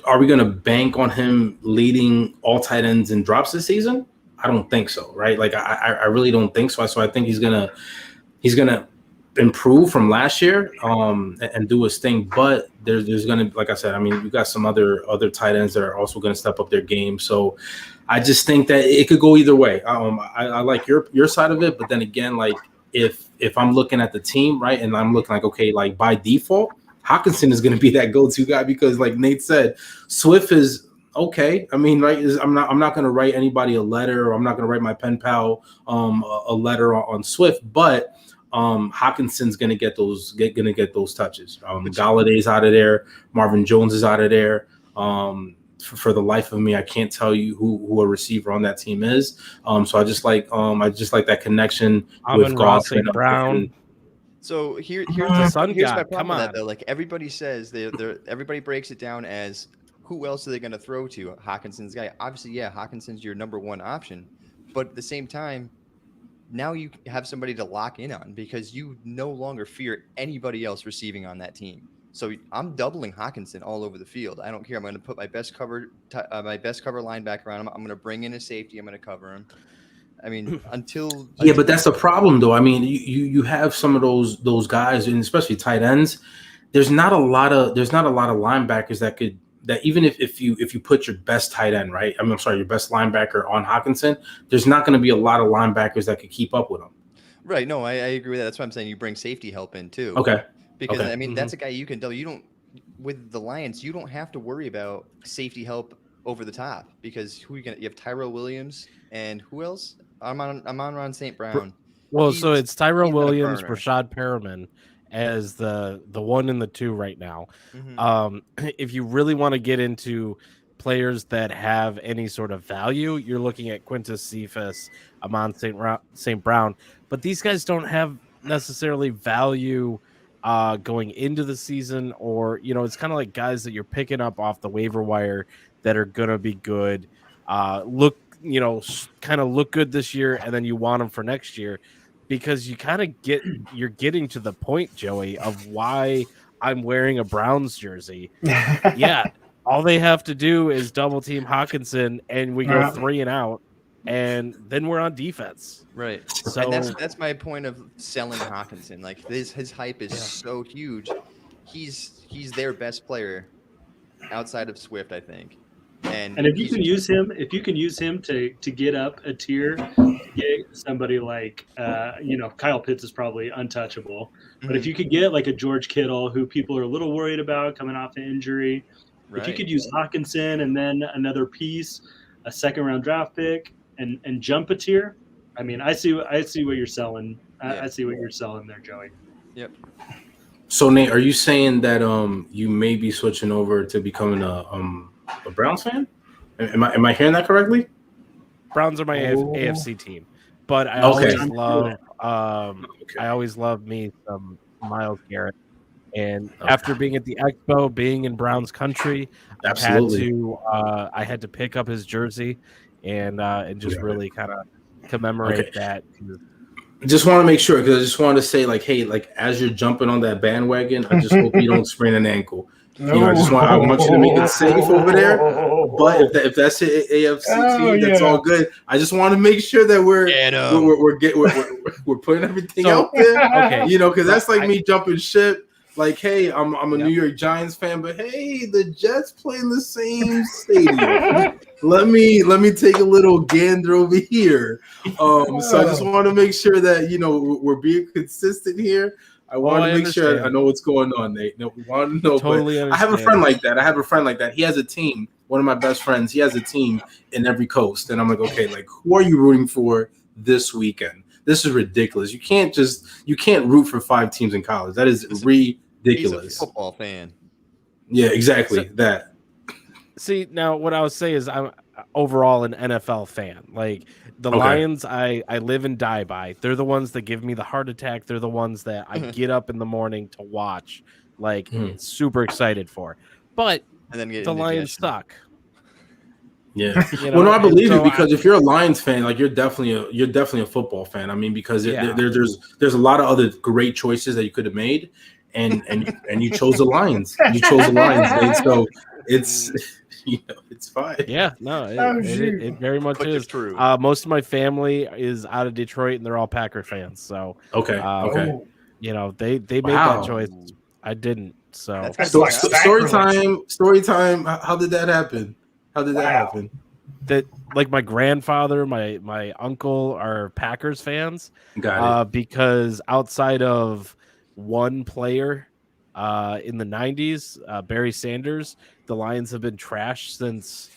Are we going to bank on him leading all tight ends in drops this season? I don't think so, right? Like I really don't think so. So I think he's gonna improve from last year and do his thing. But there's gonna, like I said, I mean, you got some other tight ends that are also gonna step up their game. So I just think that it could go either way. I like your side of it, but then again, like if I'm looking at the team, right, and I'm looking like, okay, like by default, Hawkinson is going to be that go-to guy because, like Nate said, Swift is okay. I mean, right? I'm not going to write anybody a letter, or I'm not going to write my pen pal a letter on Swift, but Hawkinson's going to get those touches. Galladay's out of there. Marvin Jones is out of there. For the life of me, I can't tell you who a receiver on that team is. So I just like that connection with Goff and Brown. So here's the sun here's god. my problem Come with on. that though. Like everybody says, everybody breaks it down as who else are they going to throw to? Hawkinson's guy. Obviously, yeah, Hawkinson's your number one option, but at the same time, now you have somebody to lock in on because you no longer fear anybody else receiving on that team. So I'm doubling Hawkinson all over the field. I don't care. I'm going to put my best cover linebacker on him. I'm going to bring in a safety. I'm going to cover him. I mean, but that's the problem, though. I mean, you have some of those guys, and especially tight ends. There's not a lot of linebackers that even if you put your best tight end, right? Your best linebacker on Hawkinson, there's not going to be a lot of linebackers that could keep up with him. Right. No, I agree with that. That's why I'm saying you bring safety help in too. Okay. Because I mean, that's a guy you can double. You don't with the Lions. You don't have to worry about safety help over the top because you have Tyrell Williams and who else? I'm on Ron St. Brown. Well, so it's Tyrell Williams, Rashad Perriman as the 1 and the 2 right now. Mm-hmm. If you really want to get into players that have any sort of value, you're looking at Quintus Cephas, Amon St. Brown, but these guys don't have necessarily value going into the season, or it's kind of like guys that you're picking up off the waiver wire that are gonna be good. Look good this year, and then you want them for next year, because you're getting to the point, Joey, of why I'm wearing a Browns jersey. Yeah, all they have to do is double team Hawkinson, and we go 3 and out, and then we're on defense. Right. So and that's my point of selling Hawkinson. Like his hype is so huge. He's their best player outside of Swift, I think. And if you can use him to get up a tier, get somebody like Kyle Pitts is probably untouchable. Mm-hmm. But if you could get like a George Kittle, who people are a little worried about coming off an injury, if you could use Hawkinson and then another piece, a 2nd-round draft pick, and jump a tier, I mean, I see what you're selling. I see what you're selling there, Joey. Yep. So Nate, are you saying that you may be switching over to becoming a Browns fan? Am I hearing that correctly? Browns are my AFC team, but I Okay. always love me some Myles Garrett. And after being at the Expo, being in Browns country, Absolutely. I had to pick up his jersey and just really kind of commemorate that. Just want to make sure, because I just wanted to say, like, hey, like, as you're jumping on that bandwagon, I just hope you don't sprain an ankle. You know, I want you to make it safe over there. But if that's the AFC team, that's all good. I just want to make sure that we're putting everything out there. Okay, you know, because that's like me jumping ship. Like, hey, I'm a New York Giants fan, but hey, the Jets play in the same stadium. let me take a little gander over here. So I just want to make sure that we're being consistent here. I want to make sure I know what's going on, Nate. No, we want to know. Totally I have a friend like that. He has a team. One of my best friends. He has a team in every coast, and I'm like, okay, like, who are you rooting for this weekend? This is ridiculous. You can't root for 5 teams in college. That is ridiculous. He's a football fan. Yeah, exactly. That. See, now what I would say is I'm overall an NFL fan. Like the Lions, I live and die by. They're the ones that give me the heart attack. They're the ones that I get up in the morning to watch. Like super excited for. But and then the Lions suck. Yeah. Well, no, I believe you, because if you're a Lions fan, like you're definitely a football fan. I mean, because there's a lot of other great choices that you could have made. And you chose the Lions. You chose the Lions, and so it's it's fine. Yeah, no, it very much is true. Most of my family is out of Detroit, and they're all Packer fans. So okay. They made that choice. I didn't. So story time. How did that happen? That like my grandfather, my uncle are Packers fans. Got it. Because outside of one player in the 90s, Barry Sanders, the Lions have been trash since.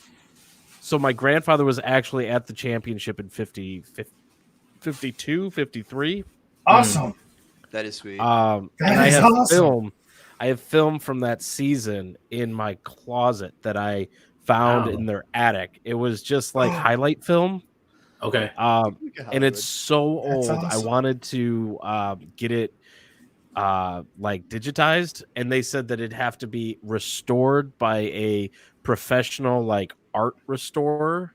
So my grandfather was actually at the championship in 52, 53. Awesome. That is sweet. And I have awesome. I have film from that season in my closet that I found in their attic. It was just like highlight film. Okay. And it's so old. Awesome. I wanted to get it like digitized, and they said that it'd have to be restored by a professional like art restorer,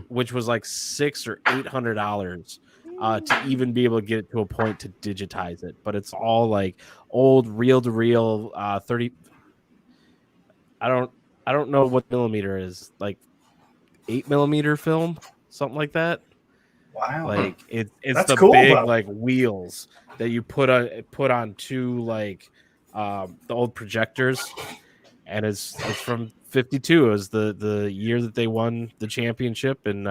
which was like $600 or $800 to even be able to get it to a point to digitize it. But it's all like old reel-to-reel 30. I don't know what millimeter is, like 8mm film, something like that. Wow. Like it's That's the cool, big though. like wheels that you put on two like the old projectors, and it's from 52. It was the year that they won the championship, and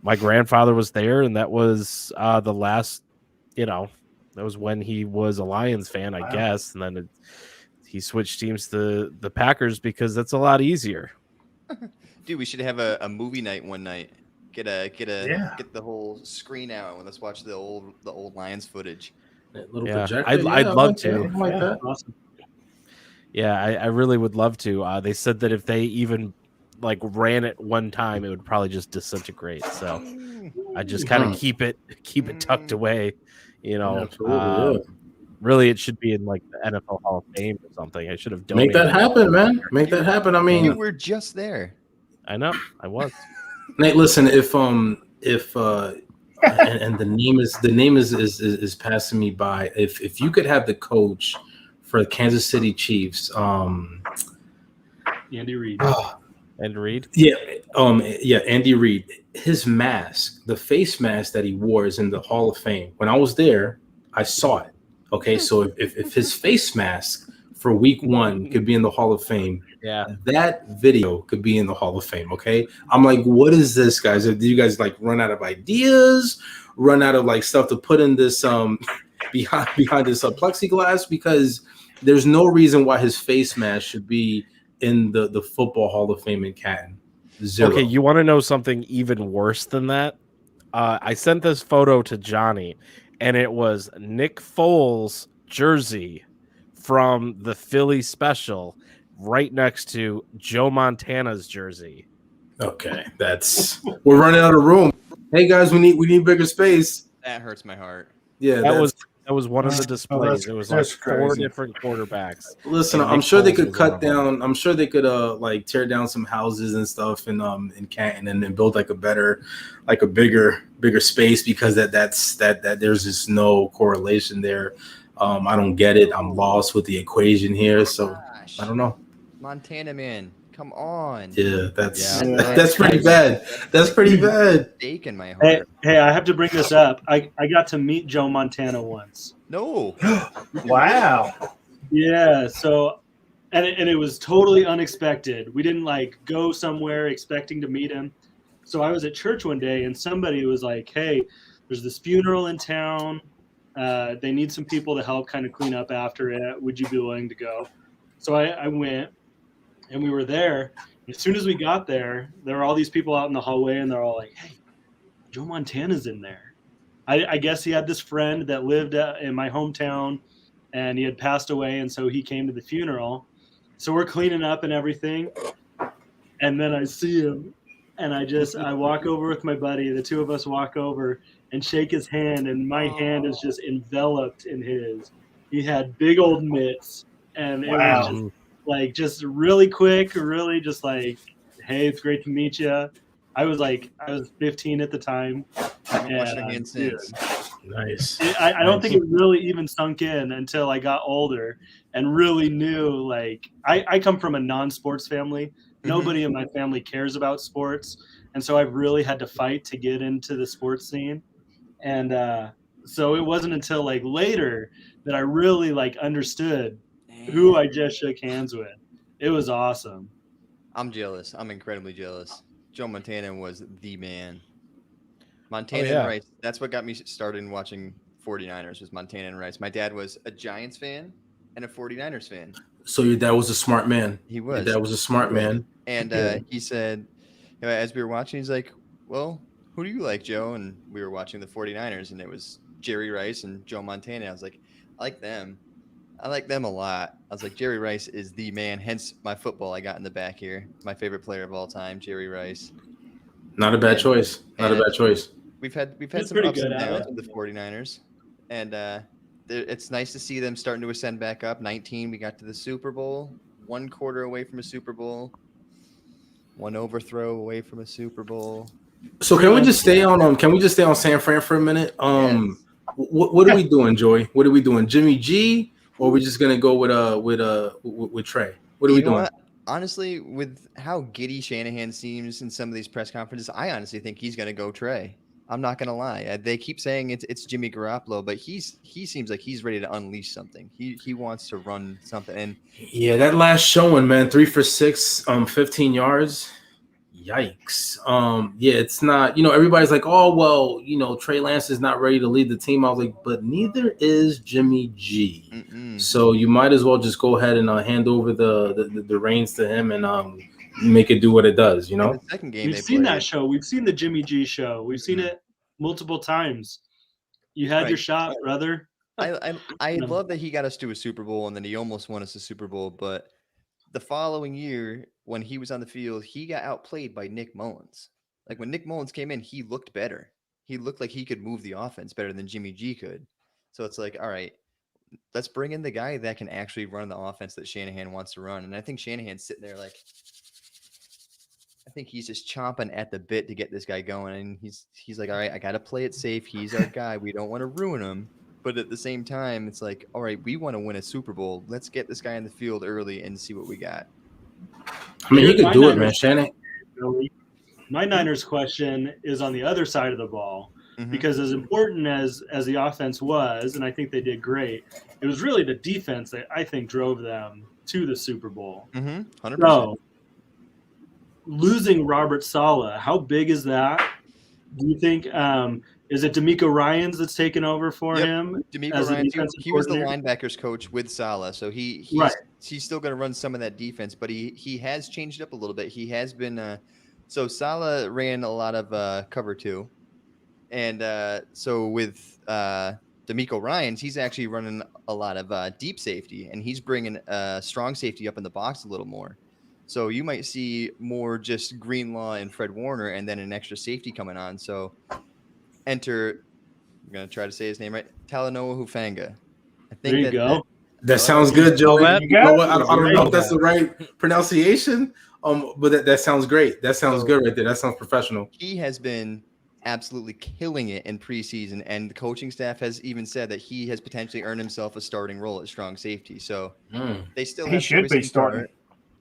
my grandfather was there, and that was the last, that was when he was a Lions fan, I guess, and then he switched teams to the Packers because that's a lot easier. Dude, we should have a movie night one night. Get the whole screen out and let's watch the old Lions footage. That little projector. projector. I'd love to. Like that. Awesome. Yeah, I really would love to. They said that if they even like ran it one time, it would probably just disintegrate. So I just kind of keep it tucked away. Absolutely, Really, it should be in like the NFL Hall of Fame or something. I should have donated. Make that happen, man. Make that happen. I mean, you were just there. I know. I was. Nate, listen. If and the name is passing me by. If you could have the coach for the Kansas City Chiefs, Andy Reid. And Reid. Yeah, Andy Reid. His mask, the face mask that he wore, is in the Hall of Fame. When I was there, I saw it. Okay, so if his face mask for week 1 could be in the Hall of Fame, that video could be in the Hall of Fame. Okay, I'm like, what is this, guys? Do you guys like run out of ideas, run out of like stuff to put in this behind this plexiglass? Because there's no reason why his face mask should be in the Football Hall of Fame in Canton. Zero. Okay, you want to know something even worse than that? I sent this photo to Johnny, and it was Nick Foles' jersey from the Philly special right next to Joe Montana's jersey. Okay, we're running out of room. Hey guys, we need bigger space. That hurts my heart. Yeah, that was one of the displays. It was like that's 4 crazy. different quarterbacks. Listen, And I'm Nick sure they Foles could was one cut of them. down. I'm sure they could like tear down some houses and stuff in Canton and then build like a bigger space because that there's just no correlation there. I don't get it. I'm lost with the equation here, so Gosh. I don't know. Montana man, come on. Yeah, that's Yeah. that's pretty bad. That's pretty bad. Stake in my heart. Hey, I have to bring this up. I got to meet Joe Montana once. No. Wow. Yeah, so and it was totally unexpected. We didn't like go somewhere expecting to meet him. So I was at church one day and somebody was like, "Hey, there's this funeral in town. They need some people to help kind of clean up after it. Would you be willing to go?" So I went and we were there. As soon as we got there were all these people out in the hallway and they're all like, "Hey, Joe Montana's in there." I guess he had this friend that lived in my hometown and he had passed away. And so he came to the funeral. So we're cleaning up and everything. And then I see him and I walk over with my buddy. The two of us walk over and shake his hand. And my hand is just enveloped in his. He had big old mitts and it was just like, just really quick, really just like, "Hey, it's great to meet you." I was 15 at the time. I'm watching again since. Nice. I don't think it really even sunk in until I got older and really knew, like, I come from a non-sports family. Nobody in my family cares about sports. And so I've really had to fight to get into the sports scene. And so it wasn't until like later that I really like understood who I just shook hands with. It was awesome. I'm jealous. I'm incredibly jealous. Joe Montana was the man. Montana yeah. and Rice. That's what got me started in watching 49ers was Montana and Rice. My dad was a Giants fan and a 49ers fan. So your dad was a smart man. He was. Your dad was a smart man. And he said, as we were watching, he's like, "Well, who do you like, Joe?" And we were watching the 49ers, and it was Jerry Rice and Joe Montana. I was like, I like them. I like them a lot. I was like, Jerry Rice is the man. Hence my football I got in the back here. My favorite player of all time, Jerry Rice. Not a bad choice. Not a bad choice. We've had He's some pretty ups good and at downs it. with the 49ers. And it's nice to see them starting to ascend back up. 19, we got to the Super Bowl. 1 quarter away from a Super Bowl. 1 overthrow away from a Super Bowl. So can we just stay on San Fran for a minute? Yes. What are we doing, Joey? What are we doing? Jimmy G, or are we just gonna go with Trey? What are we doing? Honestly, with how giddy Shanahan seems in some of these press conferences, I honestly think he's gonna go Trey. I'm not gonna lie. They keep saying it's Jimmy Garoppolo, but he seems like he's ready to unleash something. He wants to run something. And yeah, that last showing, man, 3 for 6, 15 yards. Yikes. Yeah, it's not, everybody's like, "Oh, well, Trey Lance is not ready to lead the team." I was like, but neither is Jimmy G. So you might as well just go ahead and hand over the reins to him and make it do what it does, In the second game, We've seen that show. We've seen the Jimmy G show. We've seen it multiple times. You had your shot, brother. I love that he got us to a Super Bowl and then he almost won us a Super Bowl, but the following year, when he was on the field, he got outplayed by Nick Mullins. Like when Nick Mullins came in, he looked better. He looked like he could move the offense better than Jimmy G could. So it's like, all right, let's bring in the guy that can actually run the offense that Shanahan wants to run. And I think Shanahan's sitting there like, I think he's just chomping at the bit to get this guy going. And he's like, all right, I got to play it safe. He's our guy. We don't want to ruin him. But at the same time, it's like, all right, we want to win a Super Bowl. Let's get this guy in the field early and see what we got. I mean, he could do it, man. Shannon. My Niners question is on the other side of the ball, because as important as the offense was, and I think they did great, it was really the defense that I think drove them to the Super Bowl. 100%. So losing Robert Saleh, how big is that? Do you think is it D'Amico Ryans that's taken over for him? D'Amico Ryans, he was the linebackers coach with Saleh, so he's still going to run some of that defense, but he has changed up a little bit. He has been so Saleh ran a lot of cover 2, and so with D'Amico Ryans, he's actually running a lot of deep safety, and he's bringing strong safety up in the box a little more. So you might see more just Greenlaw and Fred Warner, and then an extra safety coming on. So enter, I'm going to try to say his name right, Talanoa Hufanga. I There you go. That sounds good, Joe. Joey. You You know what? I got don't it. know if that's the right pronunciation, but that sounds great. That sounds good right there. That sounds professional. He has been absolutely killing it in preseason, and the coaching staff has even said that he has potentially earned himself a starting role at strong safety. So they still He have should be Joyce starting. Dart,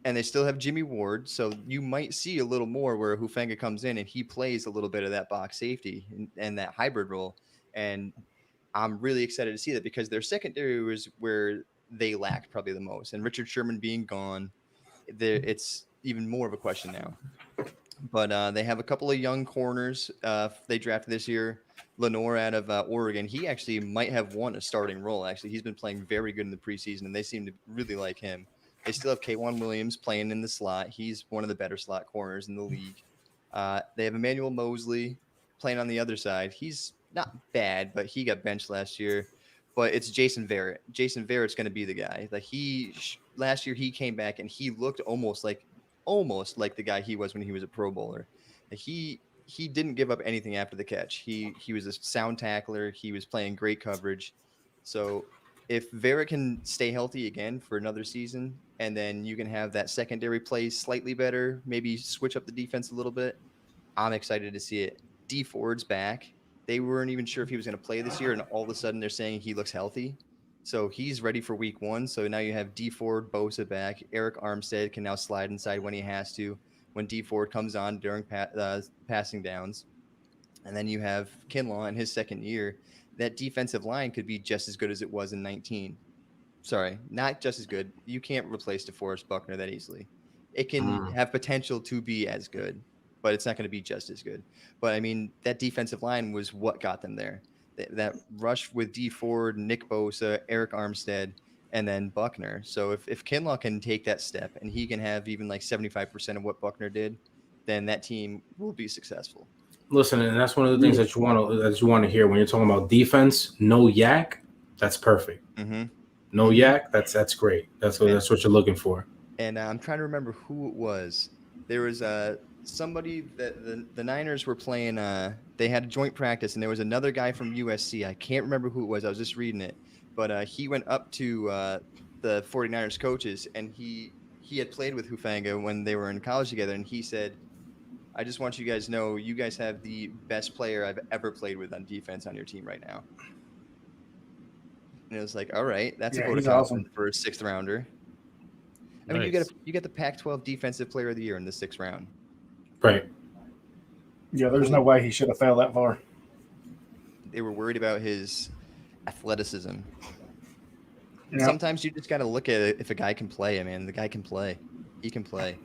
and they still have Jimmy Ward. So you might see a little more where Hufanga comes in and he plays a little bit of that box safety and that hybrid role. And I'm really excited to see that because their secondary was where they lacked probably the most. And Richard Sherman being gone, it's even more of a question now. But they have a couple of young corners they drafted this year. Lenore out of Oregon, he actually might have won a starting role. Actually, he's been playing very good in the preseason, and they seem to really like him. They still have K'Wan Williams playing in the slot. He's one of the better slot corners in the league. They have Emmanuel Mosley playing on the other side. He's not bad, but he got benched last year. But it's Jason Verrett. Jason Verrett's going to be the guy. Like last year, he came back and he looked almost like the guy he was when he was a Pro Bowler. He didn't give up anything after the catch. He was a sound tackler. He was playing great coverage. So if Verrett can stay healthy again for another season, and then you can have that secondary play slightly better, maybe switch up the defense a little bit, I'm excited to see it. D Ford's back. They weren't even sure if he was going to play this year, and all of a sudden they're saying he looks healthy. So he's ready for week 1. So now you have D Ford, Bosa back. Eric Armstead can now slide inside when he has to, when D Ford comes on during passing downs. And then you have Kinlaw in his second year. That defensive line could be just as good as it was in 19. Sorry, not just as good. You can't replace DeForest Buckner that easily. It can have potential to be as good, but it's not going to be just as good. But, I mean, that defensive line was what got them there. That rush with D Ford, Nick Bosa, Eric Armstead, and then Buckner. So if Kinlaw can take that step and he can have even like 75% of what Buckner did, then that team will be successful. Listen, and that's one of the things that you want to hear when you're talking about defense. No yak, that's perfect. Mm-hmm. No yak, that's great. That's what you're looking for. And I'm trying to remember who it was. There was somebody that the Niners were playing. They had a joint practice, and there was another guy from USC. I can't remember who it was. I was just reading it. But he went up to the 49ers coaches, and he had played with Hufanga when they were in college together, and he said, I just want you guys to know you guys have the best player I've ever played with on defense on your team right now. And it was like, all right, that's a vote of confidence for a 6th rounder. I mean, you get the Pac-12 Defensive Player of the Year in the 6th round. Right. Yeah, there's no way he should have fell that far. They were worried about his athleticism. Yep. Sometimes you just got to look at it if a guy can play. I mean, the guy can play. He can play.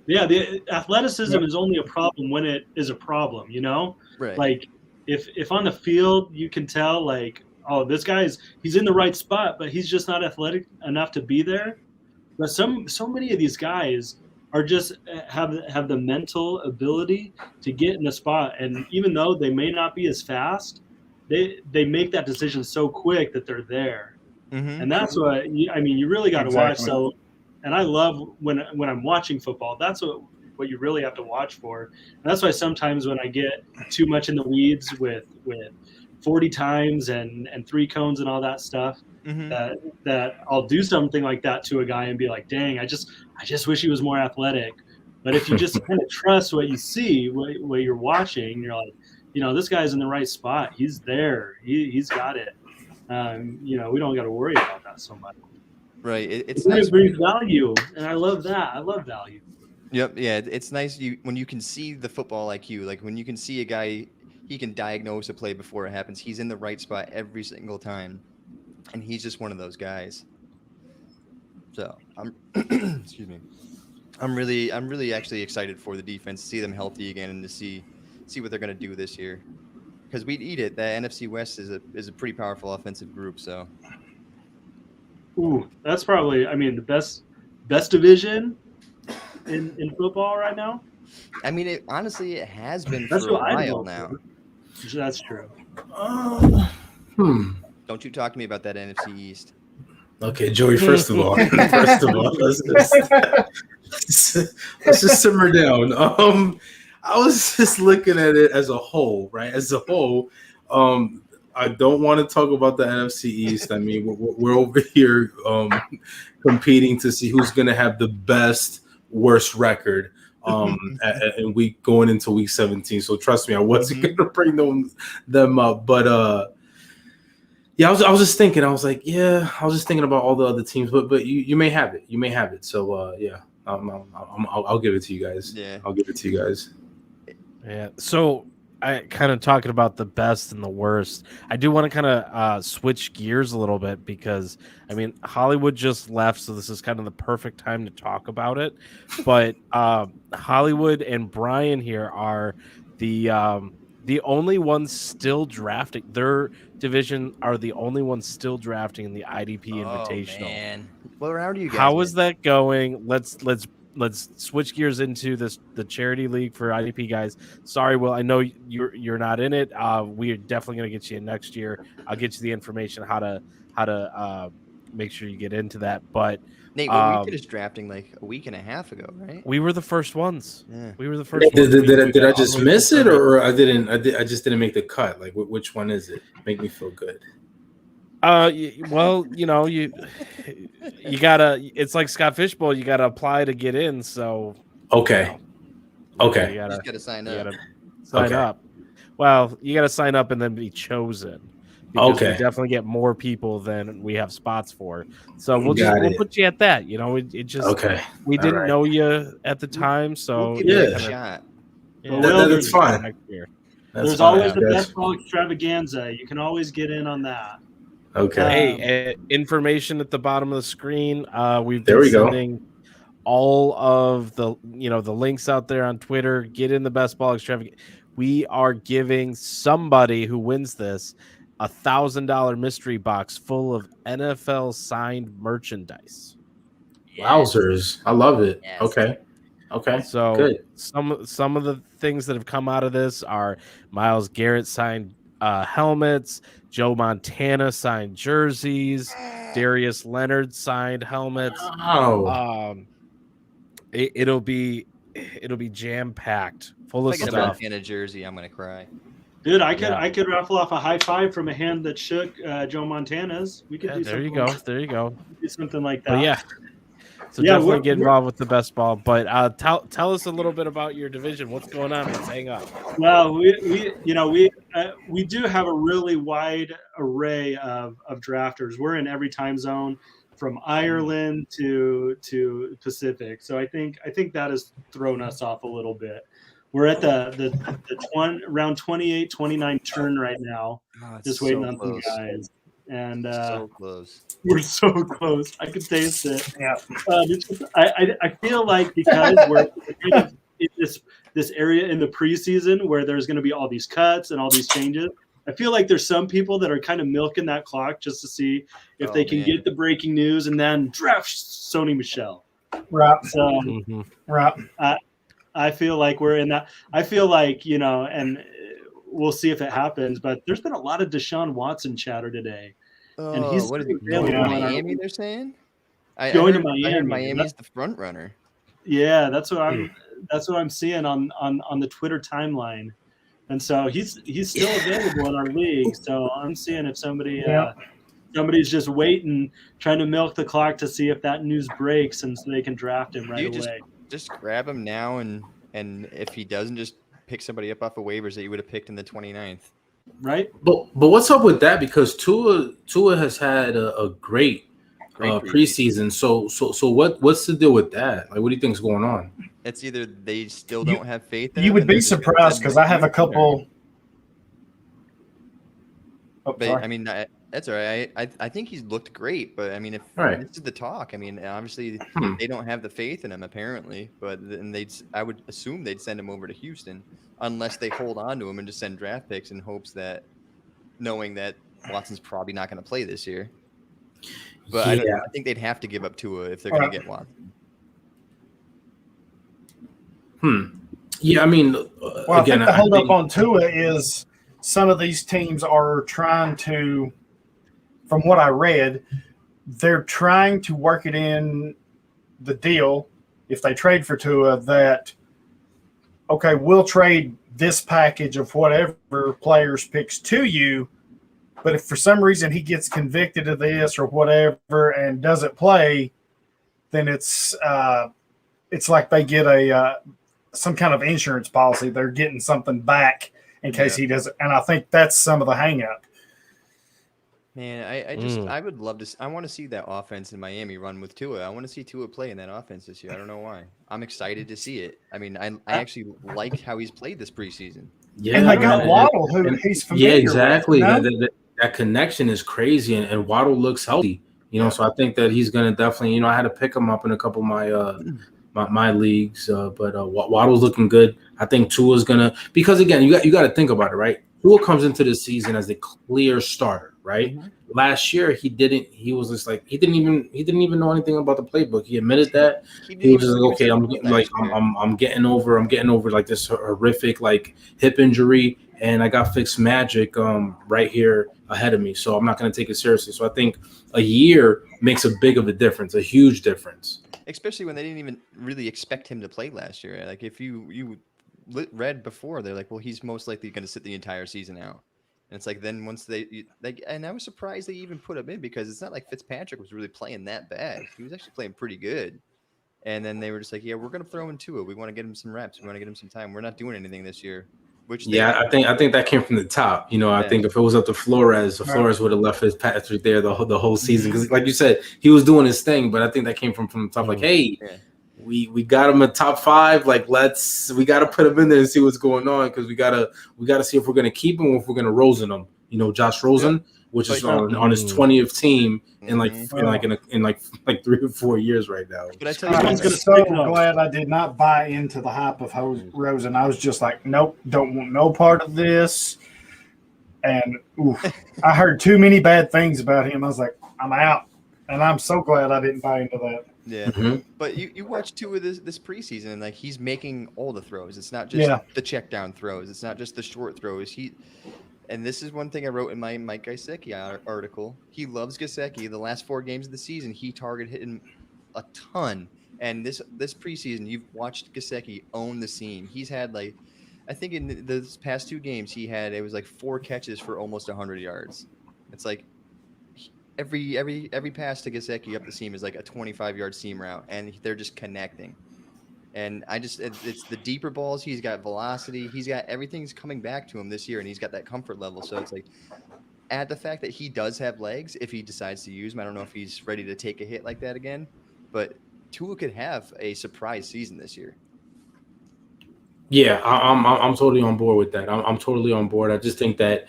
Yeah, the athleticism is only a problem when it is a problem, you know? Right. Like, if on the field you can tell, like, oh, this guy's he's in the right spot, but he's just not athletic enough to be there. But so many of these guys are just have the mental ability to get in the spot, and even though they may not be as fast, they make that decision so quick that they're there. Mm-hmm. And that's what you really got to watch. So, and I love when I'm watching football. That's what you really have to watch for. And that's why sometimes when I get too much in the weeds with 40 times and 3 cones and all that stuff, that I'll do something like that to a guy and be like, dang, I just wish he was more athletic. But if you just kind of trust what you see, what you're watching, you're like, this guy's in the right spot. He's there. He's got it. We don't got to worry about that so much. Right. It's nice. nice. It brings value, and I love that. I love value. Yep. Yeah. It's nice when you can see the football IQ, like when you can see a guy, he can diagnose a play before it happens. He's in the right spot every single time, and he's just one of those guys. So excuse me. I'm really actually excited for the defense to see them healthy again and to see what they're going to do this year, because we'd eat it. The NFC West is a pretty powerful offensive group. So. Ooh, that's probably, the best division in football right now. I mean, honestly, it has been That's for a what I while know now. That's true. Don't you talk to me about that NFC East. Okay, Joey. First of all, let's just simmer down. I was just looking at it as a whole, right? As a whole, I don't want to talk about the NFC East. I mean, we're over here competing to see who's going to have the worst record and going into week 17. So trust me, I wasn't going to bring them up, but yeah, I was just thinking. I was thinking about all the other teams, but you may have it. You may have it. So yeah, I'll give it to you guys. Yeah, I'll give it to you guys. Yeah. So I kind of talking about the best and the worst. I do want to kind of switch gears a little bit because I mean Hollywood just left, so this is kind of the perfect time to talk about it. But Hollywood and Brian here are the only ones still drafting. Their division are the only ones still drafting in the IDP Invitational. Man. What round are you guys? How is that going? Let's switch gears into the charity league for IDP guys. Sorry, Will, I know you're not in it. We are definitely going to get you in next year. I'll get you the information how to make sure you get into that. But Nate, we finished drafting like a week and a half ago, right? we were the first ones. Yeah. We were the first. Did I just miss it, or I didn't? I just didn't make the cut. Like, which one is it? Make me feel good. Well, you know, you gotta. It's like Scott Fishbowl. You gotta apply to get in. So okay, okay. You Just gotta sign up. gotta sign up. Well, you gotta sign up and then be chosen. Because we definitely get more people than we have spots for. So we'll put you at that. You know, it just we didn't know you at the time, so We'll give you a shot. That's fine. Next year. There's always the best ball extravaganza. You can always get in on that. Okay. Hey, information at the bottom of the screen. We've There been we go. sending all of the the links out there on Twitter. Get in the best ball extravaganza. We are giving somebody who wins this $1,000 mystery box full of NFL signed merchandise. Wowzers! I love it. Yes. Okay. So good. Some of the things that have come out of this are Myles Garrett signed helmets, Joe Montana signed jerseys, Darius Leonard signed helmets. Wow. It'll be jam packed, full of If I get a stuff. Montana jersey, I'm gonna cry. Dude, I could raffle off a high five from a hand that shook Joe Montana's. We could do There something. There you go. Do something like that. But yeah. So Yeah, definitely we're- get involved with the best ball. But tell us a little bit about your division. What's going on? Let's hang up. Well, we do have a really wide array of drafters. We're in every time zone, from Ireland to Pacific. So I think that has thrown us off a little bit. We're at the round 28, 29 turn right now, Oh, it's just waiting so on close. some guys. And So close. we're so close. I could taste it. Yeah. I feel like because we're kind of in this area in the preseason where there's going to be all these cuts and all these changes, I feel like there's some people that are kind of milking that clock just to see if they can get the breaking news and then draft Sony Michel. Right. So Right. I feel like we're in that. I feel like, and we'll see if it happens, but there's been a lot of Deshaun Watson chatter today. And he's what is available going on to our- Miami? They're saying Going to I Miami. heard Miami's the front runner. Yeah, that's what I'm seeing on the Twitter timeline. And so he's still available in our league. So I'm seeing if somebody's just waiting, trying to milk the clock to see if that news breaks and so they can draft him right away. Just grab him now, and if he doesn't, just pick somebody up off of waivers that you would have picked in the 29th. Right? But what's up with that? Because Tua has had a great preseason. So what's the deal with that? Like, what do you think is going on? It's either they still don't have faith in You him, would and they're be just gonna surprised send because him I have a couple. Oh, But sorry. I mean, that's all right. I think he's looked great, but I mean, if Right. this is the talk, I mean, obviously they don't have the faith in him apparently. But then I would assume they'd send him over to Houston unless they hold on to him and just send draft picks in hopes that, knowing that Watson's probably not going to play this year. But I think they'd have to give up Tua if they're going to get Watson. Yeah, I mean, Well, I think the holdup on Tua is some of these teams are trying to, from what I read, they're trying to work it in the deal if they trade for Tua that, okay, we'll trade this package of whatever players picks to you, but if for some reason he gets convicted of this or whatever and doesn't play, then it's like they get a some kind of insurance policy. They're getting something back in case he doesn't. And I think that's some of the hang up. Man, I would love to. I want to see that offense in Miami run with Tua. I want to see Tua play in that offense this year. I don't know why. I'm excited to see it. I mean, I actually like how he's played this preseason. Yeah, and they got Waddle, who he's familiar yeah, exactly. with. You know? That connection is crazy, and Waddle looks healthy. So I think that he's going to definitely. I had to pick him up in a couple of my leagues, but Waddle's looking good. I think Tua's gonna, because again, you got to think about it, right? Tua comes into the season as the clear starter, right? Mm-hmm. Last year he didn't. He was just like he didn't even know anything about the playbook. He admitted that. He was just like, okay, I'm getting over like this horrific like hip injury, and I got fixed magic right here ahead of me, so I'm not going to take it seriously. So I think a year makes a huge difference. Especially when they didn't even really expect him to play last year. Like if you read before, they're like, well, he's most likely going to sit the entire season out. And it's like then once and I was surprised they even put him in because it's not like Fitzpatrick was really playing that bad. He was actually playing pretty good. And then they were just like, yeah, we're going to throw in Tua. We want to get him some reps. We want to get him some time. We're not doing anything this year. I think that came from the top. I think if it was up to Flores would have left his Patrick there the whole season because, like you said, he was doing his thing. But I think that came from the top. Like, hey, we got him at top 5. Like, we got to put him in there and see what's going on because we gotta see if we're gonna keep him or if we're gonna Rosen him. Josh Rosen, which is on his 20th team in like 3 or 4 years right now. But I tell you, I'm so glad I did not buy into the hype of Rosen. I was just like, nope, don't want no part of this. And I heard too many bad things about him. I was like, I'm out. And I'm so glad I didn't buy into that. Yeah, but you watch Tua this preseason, and like he's making all the throws. It's not just the check down throws. It's not just the short throws. And this is one thing I wrote in my Mike Gesicki article. He loves Gesicki. The last 4 games of the season, he hit him a ton. And this preseason, you've watched Gesicki own the scene. He's had I think in the past 2 games, it was like 4 catches for almost 100 yards. It's like every pass to Gesicki up the seam is like a 25-yard seam route, and they're just connecting. And it's the deeper balls. He's got velocity. He's got everything's coming back to him this year, and he's got that comfort level. So it's like, add the fact that he does have legs if he decides to use them. I don't know if he's ready to take a hit like that again, but Tua could have a surprise season this year. Yeah, I'm totally on board with that. I'm totally on board. I just think that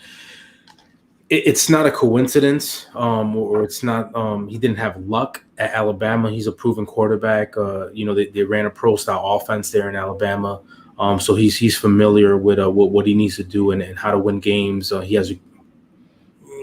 it's not a coincidence, or it's not. He didn't have luck at Alabama. He's a proven quarterback. They ran a pro style offense there in Alabama, so he's familiar with what he needs to do and how to win games. He has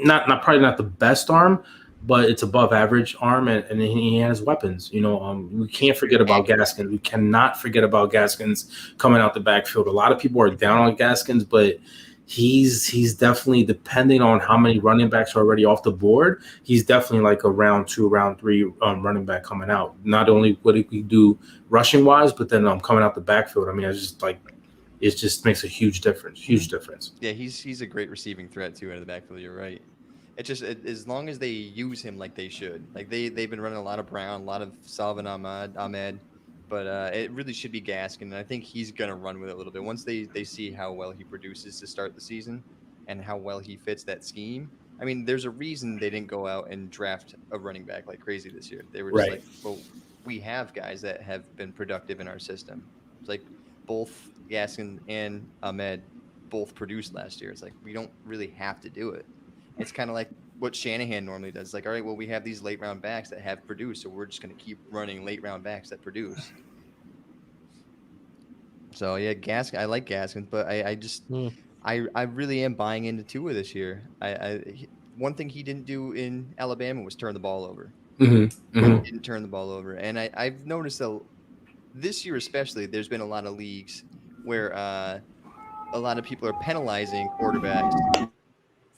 probably not the best arm, but it's above average arm, and he has weapons. We can't forget about Gaskins. We cannot forget about Gaskins coming out the backfield. A lot of people are down on Gaskins, but he's definitely, depending on how many running backs are already off the board, he's definitely like a round 2, round 3 running back coming out. Not only what he can do rushing wise, but then coming out the backfield. I mean, it just makes a huge difference. Yeah, he's a great receiving threat too out of the backfield. You're right. It's just as long as they use him like they should. Like they've been running a lot of Brown, a lot of Salvin Ahmed. But it really should be Gaskin, and I think he's going to run with it a little bit. Once they see how well he produces to start the season and how well he fits that scheme. I mean, there's a reason they didn't go out and draft a running back like crazy this year. They were just like, well, we have guys that have been productive in our system. It's like both Gaskin and Ahmed both produced last year. It's like we don't really have to do it. It's kind of like what Shanahan normally does. Like, all right, well, we have these late round backs that have produced, so we're just going to keep running late round backs that produce. So yeah, Gaskin. I like Gaskin, but I really am buying into Tua this year. One thing he didn't do in Alabama was turn the ball over. He didn't turn the ball over, and I've noticed that this year especially, there's been a lot of leagues where a lot of people are penalizing quarterbacks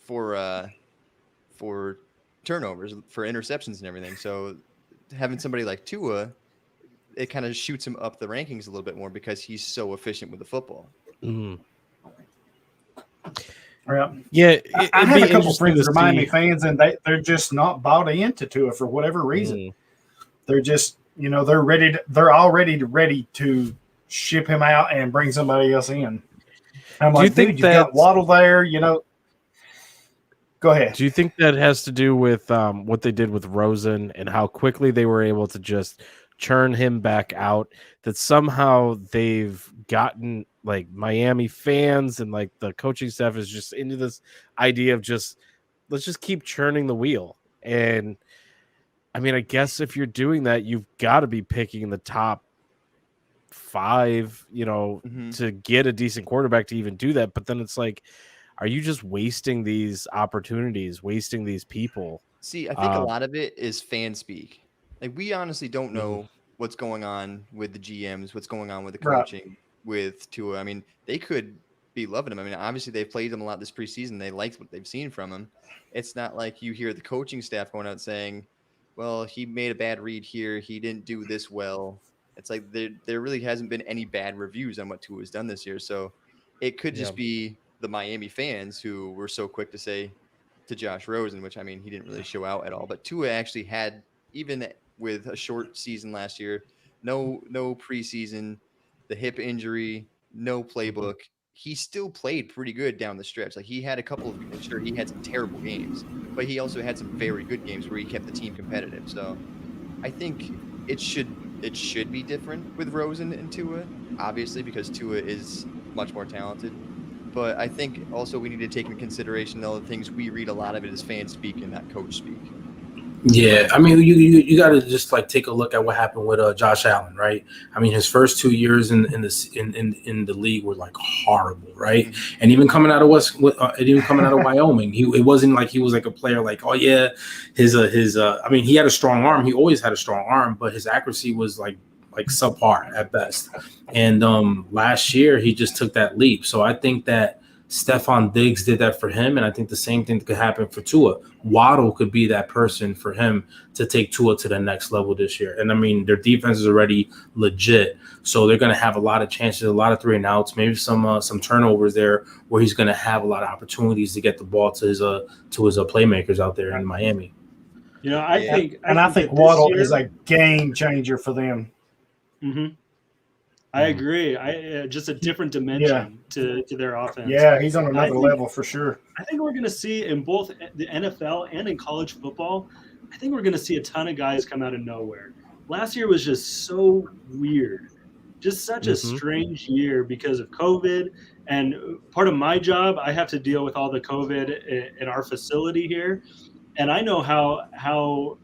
for turnovers, for interceptions and everything. So having somebody like Tua, it kind of shoots him up the rankings a little bit more because he's so efficient with the football. Mm. Yeah, I had a couple friends that are Miami Miami fans, and they're just not bought into Tua for whatever reason. They're just, they're already ready to ship him out and bring somebody else in. I'm like, dude, you've got Waddle there, Go ahead. Do you think that has to do with what they did with Rosen and how quickly they were able to just churn him back out? That somehow they've gotten like Miami fans and like the coaching staff is just into this idea of just let's just keep churning the wheel. And I mean, I guess if you're doing that, you've got to be picking in the top 5, to get a decent quarterback to even do that. But then it's like, are you just wasting these opportunities, wasting these people? See, I think a lot of it is fan speak. Like, we honestly don't know what's going on with the GMs, what's going on with the coaching with Tua. I mean, they could be loving him. I mean, obviously they've played him a lot this preseason. They liked what they've seen from him. It's not like you hear the coaching staff going out saying, well, he made a bad read here. He didn't do this well. It's like there really hasn't been any bad reviews on what Tua has done this year. So it could just be the Miami fans who were so quick to say to Josh Rosen, which, I mean, he didn't really show out at all. But Tua actually had, even with a short season last year, no preseason, the hip injury, no playbook. He still played pretty good down the stretch. Like, he had a couple of, sure, he had some terrible games, but he also had some very good games where he kept the team competitive. So I think it should be different with Rosen and Tua, obviously, because Tua is much more talented. But I think also we need to take into consideration the other things. We read a lot of it as fan speak and not coach speak. Yeah, I mean, you got to just like take a look at what happened with Josh Allen, right? I mean, his first 2 years in the league were like horrible, right? Mm-hmm. And even coming out of Wyoming, it wasn't like he was like a player like, oh yeah, his I mean, he had a strong arm. He always had a strong arm, but his accuracy was like subpar at best. And last year he just took that leap. So I think that Stephon Diggs did that for him, and I think the same thing could happen for Tua. Waddle could be that person for him to take Tua to the next level this year. And I mean, their defense is already legit, so they're going to have a lot of chances, a lot of 3-and-outs, maybe some turnovers there, where he's going to have a lot of opportunities to get the ball to his playmakers out there in Miami. I think Waddle is a game changer for them. Mm-hmm. I agree. Just a different dimension to their offense. Yeah, he's on another level for sure. I think we're going to see in both the NFL and in college football, I think we're going to see a ton of guys come out of nowhere. Last year was just so weird. Just such a strange year because of COVID. And part of my job, I have to deal with all the COVID in our facility here. And I know how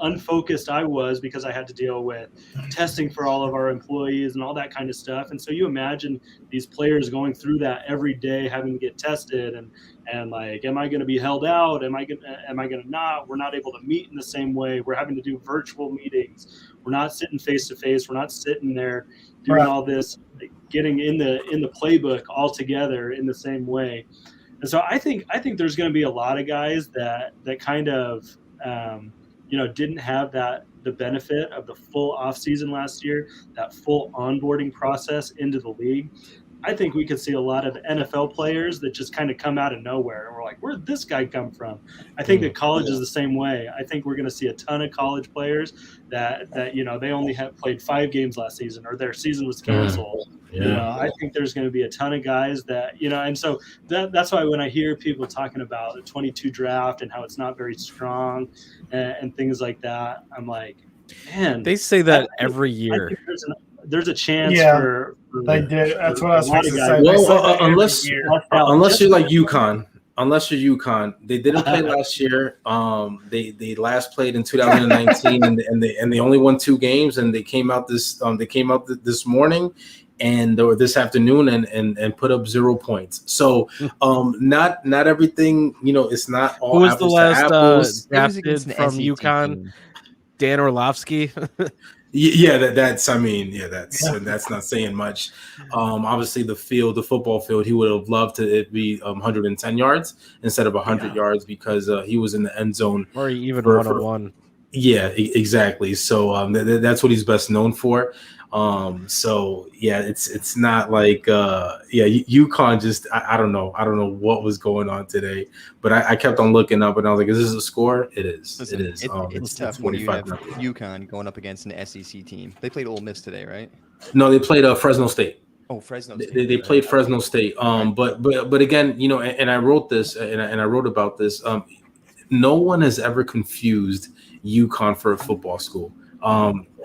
unfocused I was because I had to deal with testing for all of our employees and all that kind of stuff. And so you imagine these players going through that every day, having to get tested and like, am I going to be held out? Am I going to not? We're not able to meet in the same way. We're having to do virtual meetings. We're not sitting face to face. We're not sitting there doing all this, getting in the playbook all together in the same way. And so I think there's going to be a lot of guys that kind of, didn't have the benefit of the full offseason last year, that full onboarding process into the league. I think we could see a lot of NFL players that just kind of come out of nowhere. And we're like, where'd this guy come from? I think that college is the same way. I think we're going to see a ton of college players that they only played 5 games last season or their season was canceled. Yeah. I think there's going to be a ton of guys that, and so that's why when I hear people talking about the 22 draft and how it's not very strong and things like that, I'm like, man. They say that every year. There's a chance for they did. That's what I was going to say. Well, unless you're like UConn. Unless you're UConn, they didn't play last year. They last played in 2019, and they only won 2 games. And they came out this morning, or this afternoon, and put up 0 points. So not everything. It's not all. Who was apples the last to apples. drafted from UConn? Dan Orlovsky. That's not saying much. Obviously the football field, he would have loved to it be 110 yards instead of 100 yards because he was in the end zone or even 101. Yeah, exactly. So that's what he's best known for. So yeah, it's not like UConn just I don't know what was going on today, but I kept on looking up and I was like, is this a score? It is. Listen, it is. It's tough when you have 45. UConn going up against an SEC team. They played Ole Miss today, right? No, they played Fresno State. Oh, Fresno State. They played Fresno State. But again, and I wrote this and I wrote about this. No one has ever confused UConn for a football school.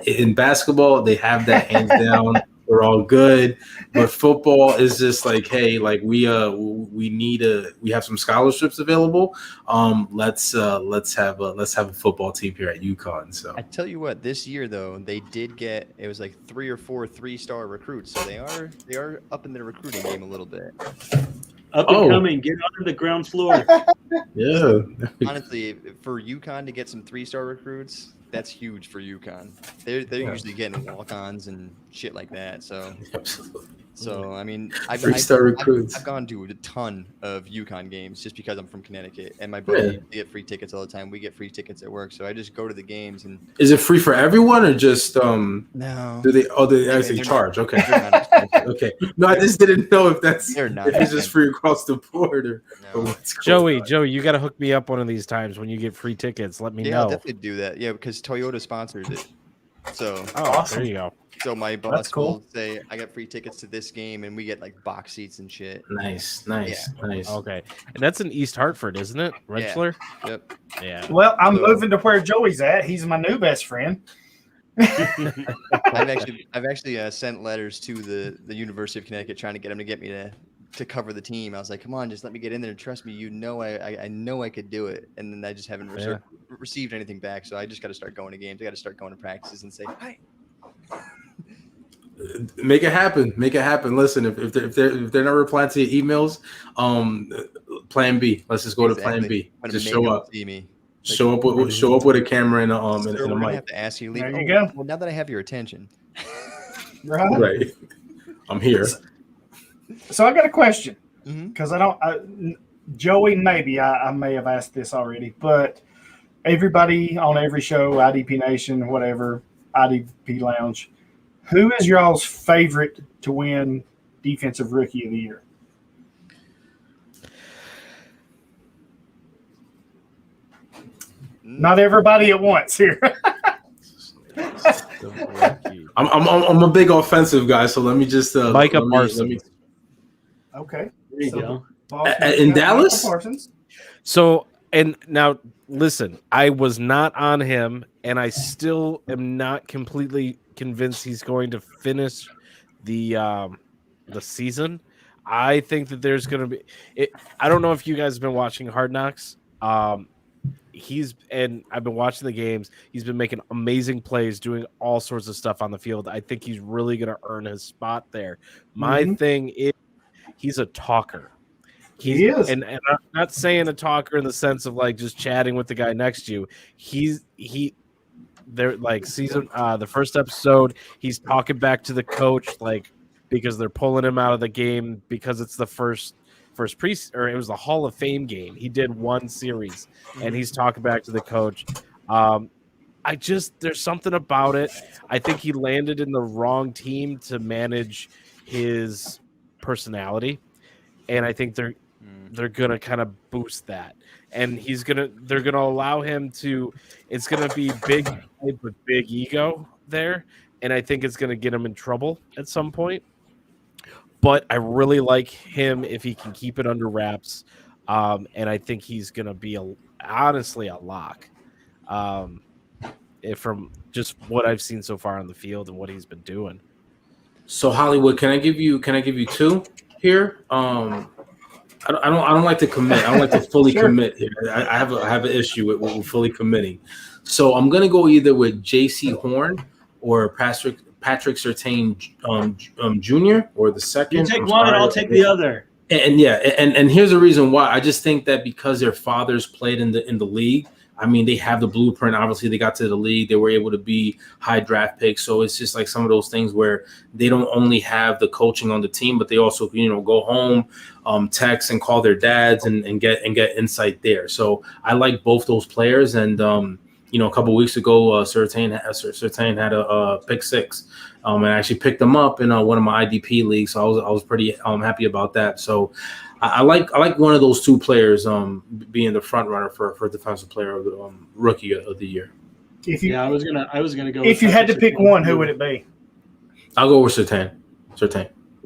In basketball, they have that hands down. We're all good, but football is just like, hey, like we have some scholarships available. Let's have a football team here at UConn. So I tell you what, this year though, they did get it was like 3 or 4 3-star recruits, so they are up in their recruiting game a little bit. Up and coming, get on the ground floor. Yeah. Honestly, for UConn to get some 3-star recruits, that's huge for UConn. They're usually getting walk-ons and shit like that. So Absolutely. So I mean, 3-star recruits. I've gone to a ton of UConn games just because I'm from Connecticut, and my buddy they get free tickets all the time. We get free tickets at work, so I just go to the games. And is it free for everyone or just No. Do they? Oh, they actually charge. Okay. Okay. No, I just didn't know if that's They're not if it's just free across the board or what's going on. Joey, you got to hook me up one of these times when you get free tickets. Let me know. I'll definitely do that. Yeah, because Toyota sponsors it. So awesome. There you go. So my boss will say, I got free tickets to this game, and we get like box seats and shit. Nice. Okay, and that's in East Hartford, isn't it? Rensselaer? Yep. Yeah. Well, I'm moving to where Joey's at. He's my new best friend. I've actually sent letters to the University of Connecticut trying to get them to get me to cover the team. I was like, come on, just let me get in there and trust me. You know, I know I could do it. And then I just haven't received anything back. So I just got to start going to games. I got to start going to practices and say, hi. Make it happen. Listen, if they're not replying to your emails, plan B. Let's just go to plan B. Just show up. See me. Show up with a camera and a Sir, and a we're gonna mic. have to ask you to leave. There you go. Well, now that I have your attention. Right. I'm here. So I got a question Mhm. because Joey, maybe I may have asked this already, but everybody on every show, IDP Nation, whatever, IDP Lounge, who is y'all's favorite to win Defensive Rookie of the Year? Not everybody at once here. I'm a big offensive guy, so let me just Micah Parsons. Okay. There you go. In Dallas? Parsons. So, and now listen, I was not on him, and I still am not completely convinced he's going to finish the season. I think that there's going to be. I don't know if you guys have been watching Hard Knocks. I've been watching the games. He's been making amazing plays, doing all sorts of stuff on the field. I think he's really going to earn his spot there. My thing is, he's a talker. He is, and I'm not saying a talker in the sense of like just chatting with the guy next to you. They're like the first episode, he's talking back to the coach, like, because they're pulling him out of the game because it's the first it was the Hall of Fame game. He did one series and he's talking back to the coach. There's something about it. I think he landed in the wrong team to manage his personality, and I think they're gonna kind of boost that, and they're gonna allow him to. It's gonna be big with big ego there, and I think it's gonna get him in trouble at some point. But I really like him if he can keep it under wraps, and I think he's gonna be honestly a lock. From just what I've seen so far on the field and what he's been doing. So Hollywood, can I give you two here? I don't like to commit. I don't like to fully commit here. I have an issue with fully committing. So I'm gonna go either with J.C. Horn or Patrick Surtain Jr. or the second. You take one, and I'll take the other. And here's the reason why. I just think that because their fathers played in the league, I mean, they have the blueprint. Obviously, they got to the league. They were able to be high draft picks. So it's just like some of those things where they don't only have the coaching on the team, but they also, go home, text and call their dads and get insight there. So I like both those players. And, a couple of weeks ago, Surtain had a pick 6. And I actually picked them up in one of my IDP leagues. So I was pretty happy about that. So I like one of those 2 players being the front runner for defensive player of the rookie of the year. I was gonna go. If you had to pick one, who would it be? I'll go with Surtain.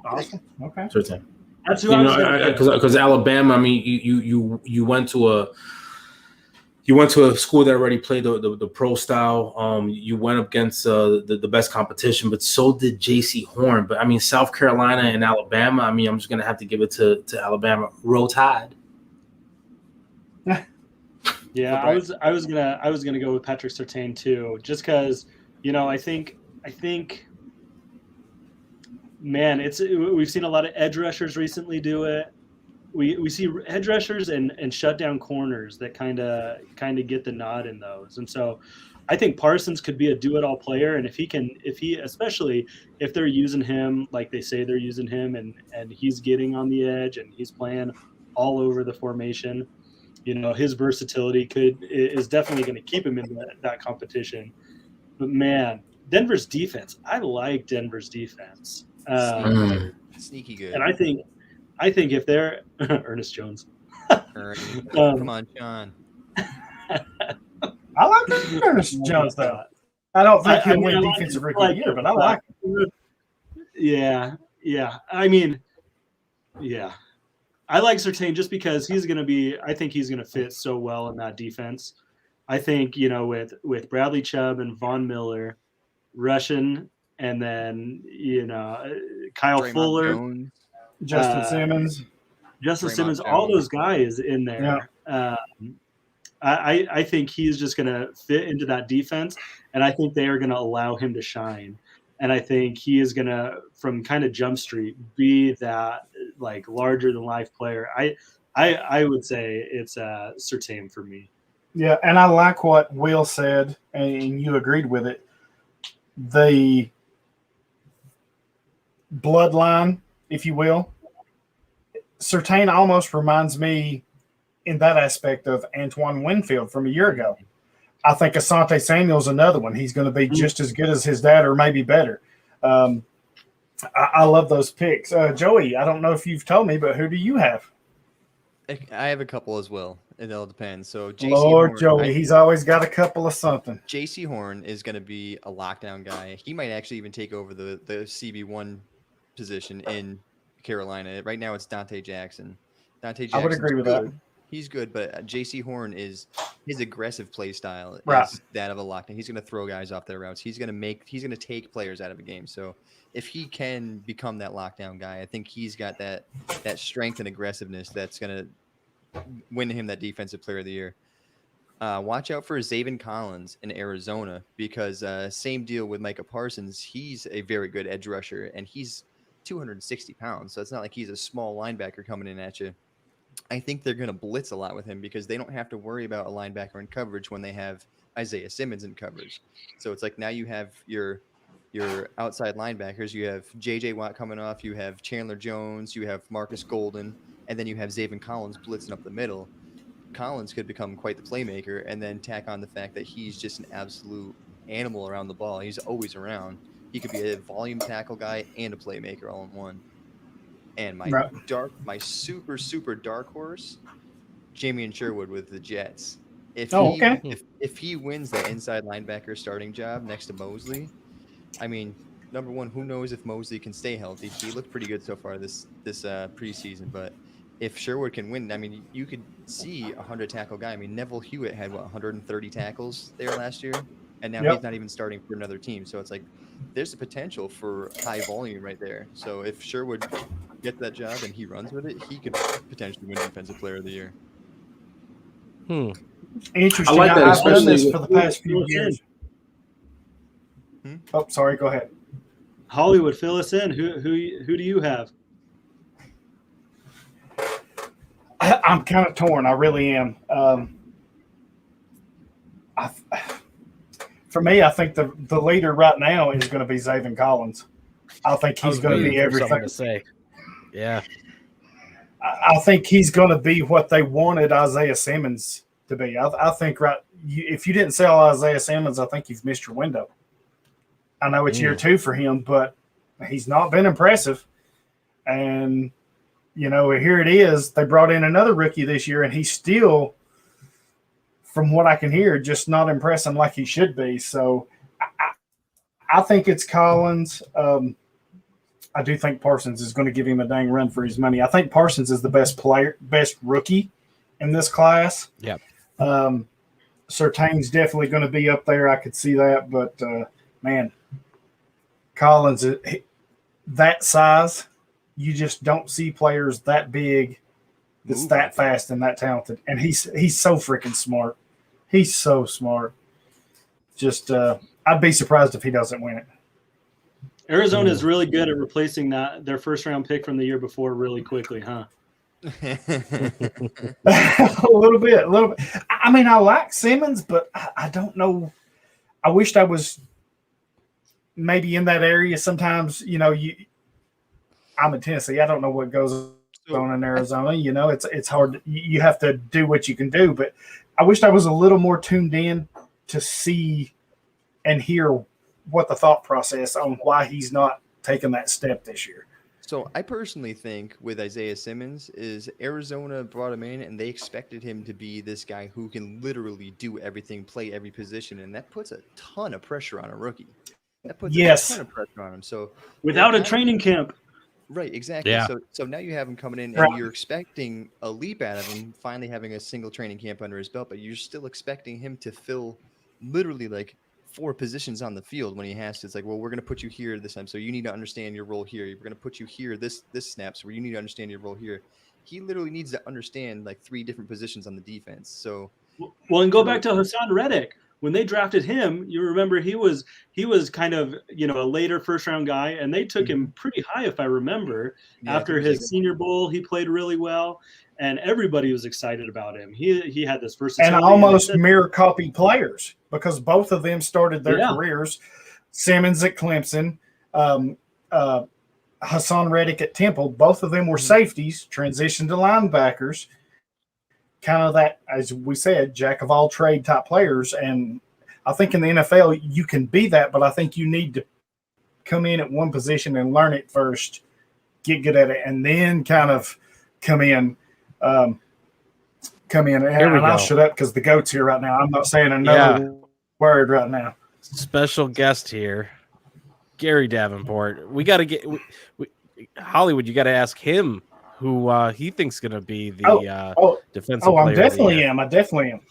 Awesome. Okay. Surtain. That's who I was because Alabama. I mean, you went to a school that already played the pro style. You went up against the best competition, but so did J.C. Horn. But I mean, South Carolina and Alabama. I mean, I'm just gonna have to give it to Alabama. Roll Tide. Yeah, I was gonna go with Patrick Surtain too, just because I think man, we've seen a lot of edge rushers recently do it. We see edge rushers and shut down corners that kind of get the nod in those, and so I think Parsons could be a do-it-all player, and especially if they're using him like they say they're using him, and he's getting on the edge and he's playing all over the formation, his versatility is definitely going to keep him in that competition. But man, Denver's defense, I like Denver's defense. Sneaky good. And I think if they're Ernest Jones. Come on, John. I like Ernest Jones though. I don't think he'll win defensive rookie of the year, but I like him. Yeah. I mean, yeah. I like Surtain just because I think he's going to fit so well in that defense. I think, with Bradley Chubb and Von Miller rushing, and then, Kyle Draymond Fuller, Jones. Justin Simmons, Simmons, all those guys in there. Yeah. I think he's just going to fit into that defense, and I think they are going to allow him to shine. And I think he is going to, from kind of Jump Street, be that like larger than life player. I would say it's Surtain for me. Yeah, and I like what Will said, and you agreed with it. The bloodline, if you will, Surtain almost reminds me in that aspect of Antoine Winfield from a year ago. I think Asante Samuel's another one. He's going to be just as good as his dad or maybe better. I love those picks. Joey, I don't know if you've told me, but who do you have? I have a couple as well. It all depends. So, Lord Joey, he's always got a couple of something. J.C. Horn is going to be a lockdown guy. He might actually even take over the CB1 position in Carolina. Right now, it's Dante Jackson. I would agree with that. He's good, but J.C. Horn his aggressive play style is that of a lockdown. He's going to throw guys off their routes. He's going to take players out of a game. So if he can become that lockdown guy, I think he's got that strength and aggressiveness that's going to win him that defensive player of the year. Watch out for Zaven Collins in Arizona because same deal with Micah Parsons. He's a very good edge rusher, and he's 260 pounds. So it's not like he's a small linebacker coming in at you. I think they're going to blitz a lot with him because they don't have to worry about a linebacker in coverage when they have Isaiah Simmons in coverage. So it's like now you have your outside linebackers. You have J.J. Watt coming off. You have Chandler Jones. You have Marcus Golden. And then you have Zaven Collins blitzing up the middle. Collins could become quite the playmaker and then tack on the fact that he's just an absolute animal around the ball. He's always around. He could be a volume tackle guy and a playmaker all in one. And my super dark horse, Jamian Sherwood with the Jets. If he wins the inside linebacker starting job next to Mosley, I mean, number one, who knows if Mosley can stay healthy? He looked pretty good so far this preseason, but if Sherwood can win, I mean, you could see a 100 tackle guy. I mean, Neville Hewitt had 130 tackles there last year, and now he's not even starting for another team. So it's like there's a potential for high volume right there. So if Sherwood gets that job and he runs with it, he could potentially win Defensive Player of the Year. Interesting. I like that, I've done this especially for the past few years. Oh, sorry. Go ahead. Hollywood, fill us in. Who do you have? I'm kind of torn. I really am. For me, I think the leader right now is going to be Zaven Collins. I think he's going to be everything. To say. Yeah. I think he's going to be what they wanted Isaiah Simmons to be. I think if you didn't sell Isaiah Simmons, I think you've missed your window. I know it's year 2 for him, but he's not been impressive. And, here it is. They brought in another rookie this year, and he's still, from what I can hear, just not impressing like he should be. So I think it's Collins. I do think Parsons is going to give him a dang run for his money. I think Parsons is the best rookie in this class. Yep. Surtain's definitely going to be up there. I could see that, but man, Collins, that size, you just don't see players that big that's that fast and that talented. And he's so freaking smart. He's so smart. Just I'd be surprised if he doesn't win it. Arizona is really good at replacing their first-round pick from the year before really quickly, huh? a little bit. I mean, I like Simmons, but I don't know. I wished I was maybe in that area. Sometimes, I'm in Tennessee. I don't know what goes on in Arizona. It's hard. You have to do what you can do. But I wished I was a little more tuned in to see and hear what the thought process on why he's not taking that step this year. So I personally think with Isaiah Simmons is Arizona brought him in and they expected him to be this guy who can literally do everything, play every position, and that puts a ton of pressure on a rookie. That puts a ton of pressure on him. So without a training camp. Right, exactly. Yeah. So now you have him coming in and you're expecting a leap out of him, finally having a single training camp under his belt, but you're still expecting him to fill literally like 4 positions on the field when he has to. It's like, well, we're going to put you here this time, so you need to understand your role here. We're going to put you here this snaps where you need to understand your role here. He literally needs to understand like 3 different positions on the defense. So, well, and go back to Hassan Reddick. When they drafted him, you remember he was kind of a later first round guy, and they took him pretty high, if I remember. After his Senior Bowl, he played really well, and everybody was excited about him. He had this versatility. And almost mirror copy players because both of them started their careers. Simmons at Clemson, Hassan Reddick at Temple. Both of them were safeties, transitioned to linebackers. Kind of that, as we said, jack of all trade type players. And I think in the NFL, you can be that, but I think you need to come in at one position and learn it first, get good at it, and then kind of come in. And I'll shut up because the goat's here right now. I'm not saying another word right now. Special guest here, Gary Davenport. We got to get Hollywood. You got to ask him who he thinks going to be the defensive player. I definitely am.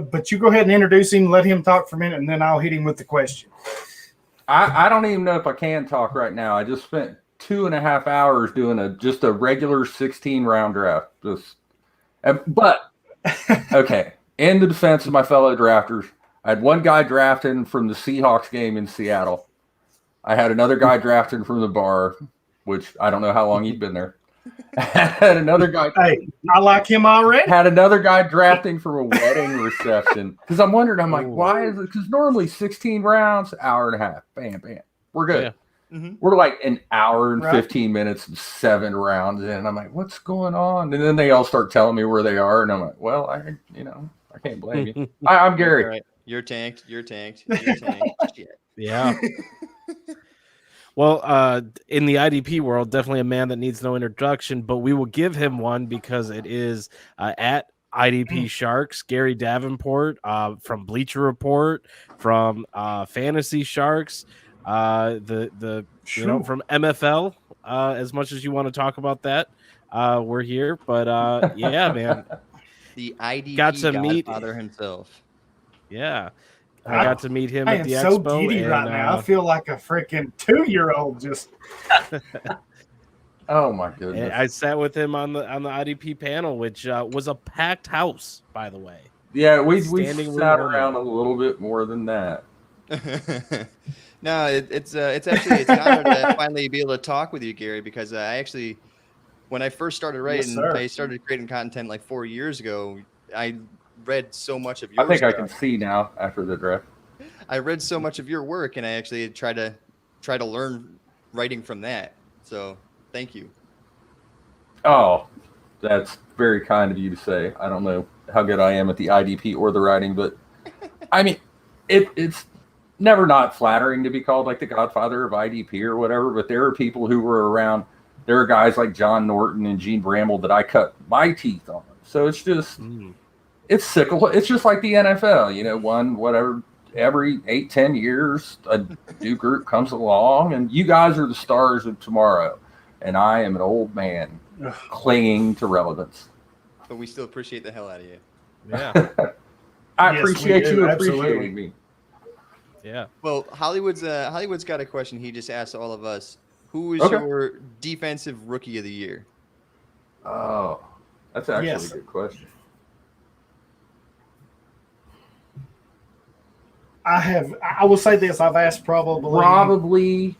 But you go ahead and introduce him, let him talk for a minute, and then I'll hit him with the question. I don't even know if I can talk right now. I just spent 2.5 hours doing just a regular 16-round draft. But okay, in the defense of my fellow drafters, I had one guy drafted from the Seahawks game in Seattle. I had another guy drafted from the bar, which I don't know how long he'd been there. Had another guy. Hey, I like him already. Had another guy drafting from a wedding reception because I'm wondering. I'm like, why is it? Because normally 16 rounds, hour and a half, bam, bam, we're good. Yeah. Mm-hmm. We're like an hour and 15 minutes, 7 rounds in. And I'm like, what's going on? And then they all start telling me where they are, and I'm like, well, I can't blame you. I'm Gary. Right. You're tanked. Shit. Yeah. Well, in the IDP world, definitely a man that needs no introduction, but we will give him one because it is at IDP Sharks, Gary Davenport from Bleacher Report, from Fantasy Sharks, from MFL. As much as you want to talk about that, we're here. But yeah, man, the IDP got to meet Godfather himself. Yeah. I got to meet him I at the am so expo. giddy right now. I feel like a freaking 2-year-old just. Oh my goodness! I sat with him on the IDP panel, which was a packed house, by the way. Yeah, we sat around a little bit more than that. No, it's actually an honor to finally be able to talk with you, Gary, because I actually, when I first started writing, I started creating content like 4 years ago. read so much of your I think stuff. I can see now after the draft. I read so much of your work, and I actually try to learn writing from that. So thank you. Oh, that's very kind of you to say. I don't know how good I am at the IDP or the writing, but I mean, it's never not flattering to be called like the godfather of IDP or whatever, but there are people who were around. There are guys like John Norton and Gene Bramble that I cut my teeth on. So it's just, it's cyclical. It's just like the NFL, every 8-10 years, a new group comes along, and you guys are the stars of tomorrow. And I am an old man clinging to relevance. But we still appreciate the hell out of you. Yeah. I Yes, appreciate we do. you Absolutely. appreciating me. Yeah. Well, Hollywood's got a question he just asked all of us. Who is Okay. your defensive rookie of the year? Oh, that's actually Yes. a good question. I will say this. I've asked Probably.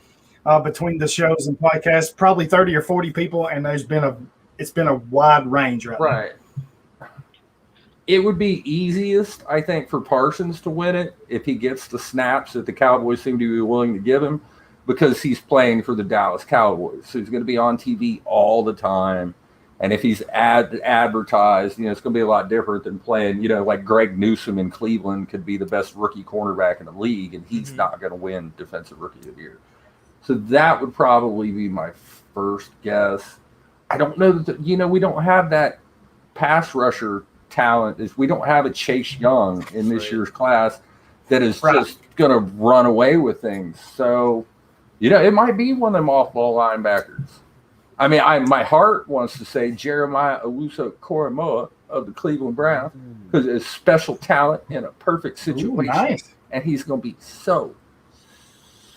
between the shows and podcasts, probably 30 or 40 people, and it's been a wide range right now. Right. It would be easiest, I think, for Parsons to win it if he gets the snaps that the Cowboys seem to be willing to give him, because he's playing for the Dallas Cowboys. So he's going to be on TV all the time. And if he's advertised, it's going to be a lot different than playing, like Greg Newsome in Cleveland could be the best rookie cornerback in the league, and he's not going to win Defensive Rookie of the Year. So that would probably be my first guess. I don't know that, we don't have that pass rusher talent. We don't have a Chase Young in this year's class that is just going to run away with things. So, it might be one of them off-ball linebackers. I mean, my heart wants to say Jeremiah Owusu-Koramoah of the Cleveland Browns, because it's special talent in a perfect situation. Ooh, nice. And he's going to be so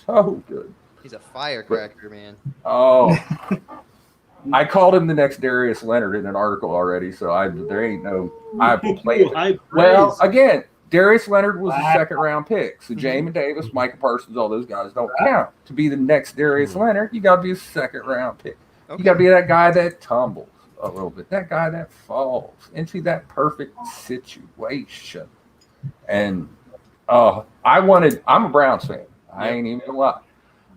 good. He's a firecracker, man. Oh, I called him the next Darius Leonard in an article already, so there ain't no. I played. Well, again, Darius Leonard was a second-round pick, so Jamin Davis, Micah Parsons, all those guys don't count. To be the next Darius Leonard, you got to be a second-round pick. Okay. You got to be that guy that tumbles a little bit, that guy that falls into that perfect situation. And I'm a Browns fan. I ain't even gonna lie.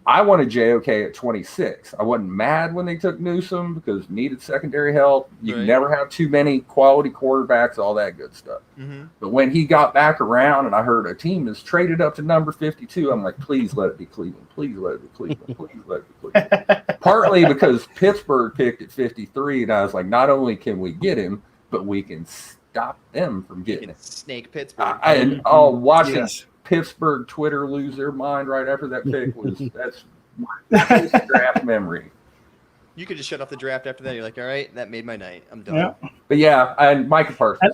I wanted JOK at 26. I wasn't mad when they took Newsome because needed secondary help. You can never have too many quality quarterbacks, all that good stuff. Mm-hmm. But when he got back around and I heard a team is traded up to number 52, I'm like, please let it be Cleveland. Please let it be Cleveland. Please let it be Cleveland. Partly because Pittsburgh picked at 53, and I was like, not only can we get him, but we can stop them from getting it. Snake Pittsburgh. Watching Pittsburgh Twitter lose their mind right after that pick that's my draft memory. You could just shut off the draft after that. You're like, all right, that made my night. I'm done. Yeah. But yeah, and Micah Parsons,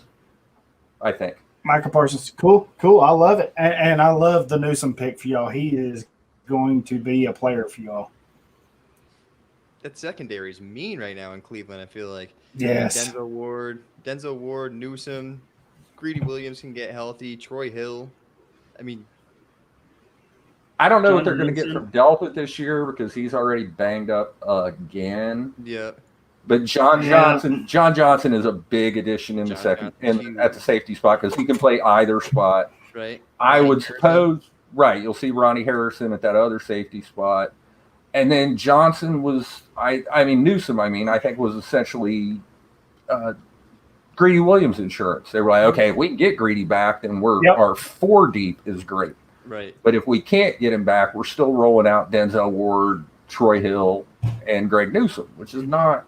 I think. Micah Parsons, cool. I love it, and I love the Newsome pick for y'all. He is going to be a player for y'all. That secondary is mean right now in Cleveland. I feel like. Yes. Denzel Ward, Newsome, Greedy Williams can get healthy. Troy Hill. I mean, I don't know what John they're going to get Vincent. from Delpit this year because he's already banged up again. yeah. But John Johnson is a big addition in the John second Johnson's at the safety spot because he can play either spot. Right. I Ronnie would Harrison. suppose, right, you'll see Ronnie Harrison at that other safety spot. And then Johnson was, Newsome, I think was essentially Greedy Williams insurance. They were like, okay, if we can get Greedy back, then our 4 deep is great. Right. But if we can't get him back, we're still rolling out Denzel Ward, Troy Hill, and Greg Newsome, which is not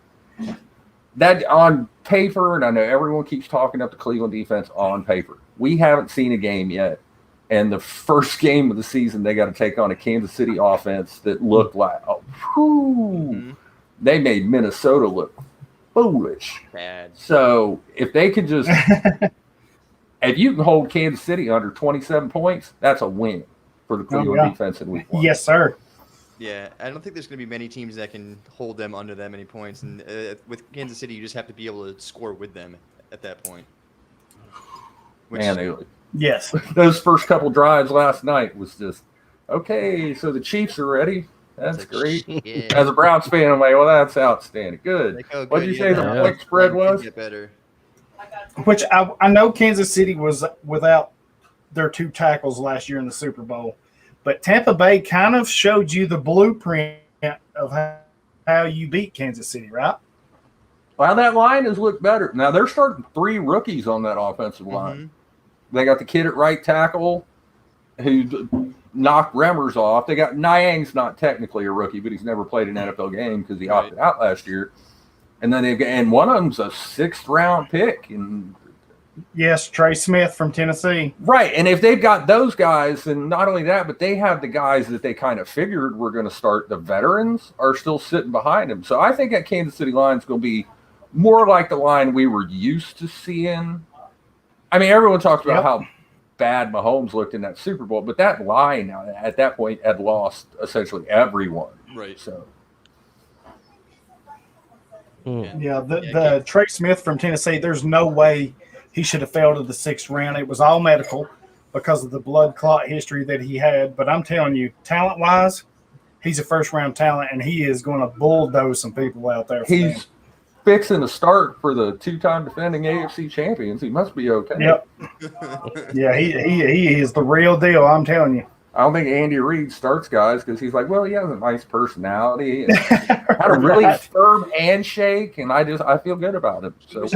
that on paper. And I know everyone keeps talking up the Cleveland defense on paper. We haven't seen a game yet. And the first game of the season, they got to take on a Kansas City offense that looked like, they made Minnesota look foolish. Bad. So if they could just, if you can hold Kansas City under 27 points, that's a win for the Cleveland defense in week 1. Yes, sir. Yeah, I don't think there's going to be many teams that can hold them under that many points. And with Kansas City, you just have to be able to score with them at that point. Yes. Those first couple drives last night was just, okay, so the Chiefs are ready. That's like, great. shit. As a Browns fan, I'm like, well, that's outstanding. Good. Like, oh, What good, did you say the yeah. point spread was? Get better. which I know Kansas City was without their 2 tackles last year in the Super Bowl, but Tampa Bay kind of showed you the blueprint of how you beat Kansas City, right? Well, that line has looked better. Now they're starting 3 rookies on that offensive line. They got the kid at right tackle who knocked Remmers off. They got Niang's not technically a rookie, but he's never played an NFL game because he opted out last year. And then and one of them's a 6th round pick. And yes, Trey Smith from Tennessee. Right. And if they've got those guys, and not only that, but they have the guys that they kind of figured were going to start. The veterans are still sitting behind them. So I think that Kansas City line is going to be more like the line we were used to seeing. I mean, everyone talks about how bad Mahomes looked in that Super Bowl, but that line at that point had lost essentially everyone. Right. So. Yeah, the Trey Smith from Tennessee, there's no way he should have fell to the 6th round. It was all medical because of the blood clot history that he had. But I'm telling you, talent-wise, he's a first-round talent, and he is going to bulldoze some people out there. He's fixing to start for the 2-time defending AFC champions. He must be okay. Yep. Yeah, he is the real deal, I'm telling you. I don't think Andy Reid starts guys because he's like, well, he has a nice personality and had a really firm handshake, and I feel good about him. So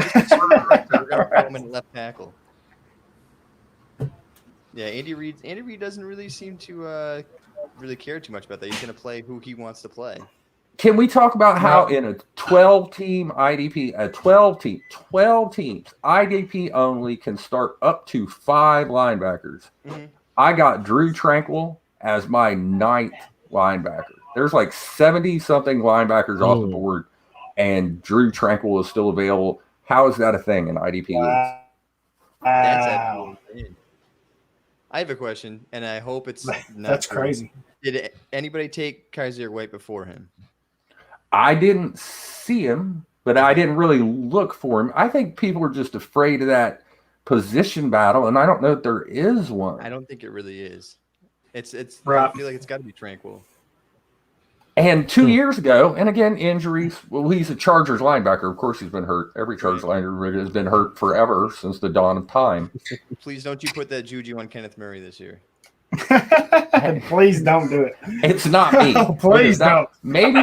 left tackle. Yeah, Andy Reid doesn't really seem to really care too much about that. He's going to play who he wants to play. Can we talk about how in a 12-team IDP, 12 teams, IDP only can start up to 5 linebackers? Mm-hmm. I got Drew Tranquil as my 9th linebacker. There's like 70-something linebackers off the board, and Drew Tranquil is still available. How is that a thing in IDP leagues? That's absolutely. I have a question, and I hope it's not. That's crazy. Did anybody take Kaiser White before him? I didn't see him, but I didn't really look for him. I think people are just afraid of that position battle, and I don't know if there is one. I don't think it really is. It's right. I feel like it's got to be Tranquil. And 2 years ago, and again, injuries. Well, he's a Chargers linebacker. Of course, he's been hurt. Every Chargers linebacker has been hurt forever since the dawn of time. Please don't you put that juju on Kenneth Murray this year. Please don't do it. It's not me. Please don't. Maybe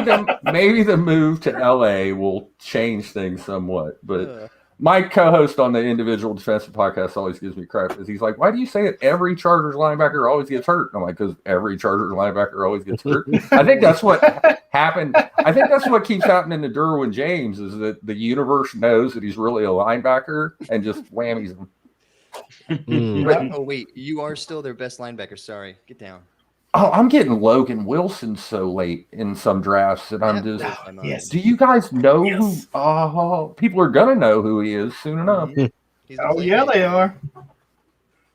the move to LA will change things somewhat. But my co-host on the Individual Defensive podcast always gives me crap because he's like, "Why do you say that every Chargers linebacker always gets hurt?" And I'm like, "Because every Chargers linebacker always gets hurt." I think that's what happened. I think that's what keeps happening to Derwin James is that the universe knows that he's really a linebacker and just whammies him. Oh wait, you are still their best linebacker. Sorry, get down. Oh, I'm getting Logan Wilson so late in some drafts that I'm just. Yes. Do you guys know who? Oh, people are gonna know who he is soon enough. Oh yeah, they are.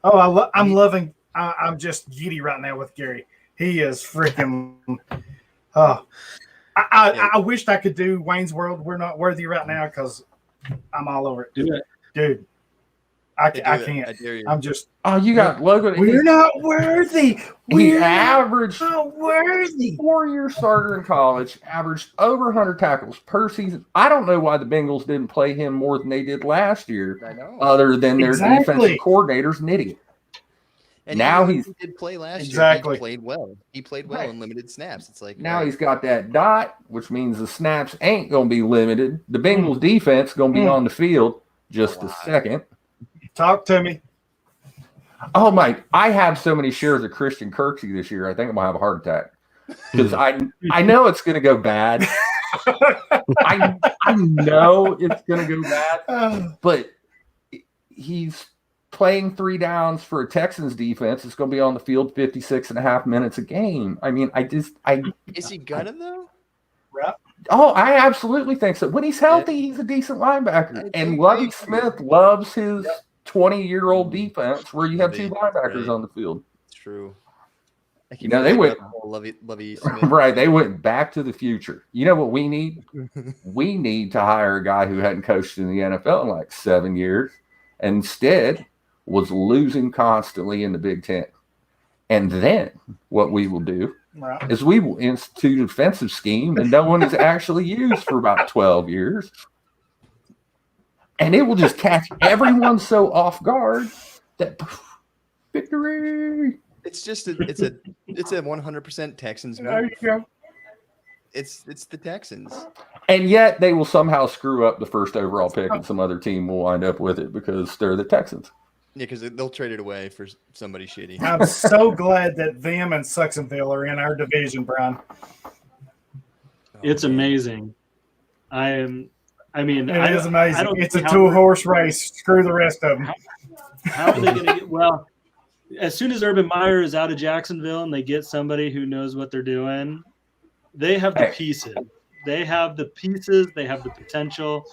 Oh, I'm loving. I'm just giddy right now with Gary. He is freaking. Oh, I wished I could do Wayne's World. We're not worthy right now because I'm all over it. Do it, dude. I can't. I dare you. I'm just. Oh, you got Logan. We're not worthy. He averaged not worthy. 4-year starter in college, averaged over 100 tackles per season. I don't know why the Bengals didn't play him more than they did last year. I know. Other than their defensive coordinator's an idiot. And now he did play last year. He played well. He played well in limited snaps. It's like now he's got that dot, which means the snaps ain't going to be limited. The Bengals defense going to be on the field just a second. Talk to me. Oh my! I have so many shares of Christian Kirksey this year. I think I'm gonna have a heart attack because I know it's gonna go bad. I know it's gonna go bad, but he's playing 3 downs for a Texans defense. It's gonna be on the field 56.5 minutes a game. I mean, is he gonna though? Oh, I absolutely think so. When he's healthy, he's a decent linebacker. And Lovie Smith loves his 20-year-old defense where you have 2 linebackers on the field. It's true. They went Lovie Smith. Right. They went back to the future. You know what we need? We need to hire a guy who hadn't coached in the NFL in like 7 years. Instead, was losing constantly in the Big Ten. And then what we will do is we will institute a defensive scheme that no one has actually used for about 12 years. and it will just catch everyone so off guard that victory. It's a 100% Texans There move. you go. It's the Texans. And yet they will somehow screw up the first overall pick, and some other team will wind up with it because they're the Texans. Yeah, because they'll trade it away for somebody shitty. I'm so glad that them and Sucksonville are in our division, Brian. It's amazing. It is amazing. It's a two-horse race. Screw the rest of them. How are they going to get? Well, as soon as Urban Meyer is out of Jacksonville and they get somebody who knows what they're doing, they have the pieces. They have the pieces. They have the potential.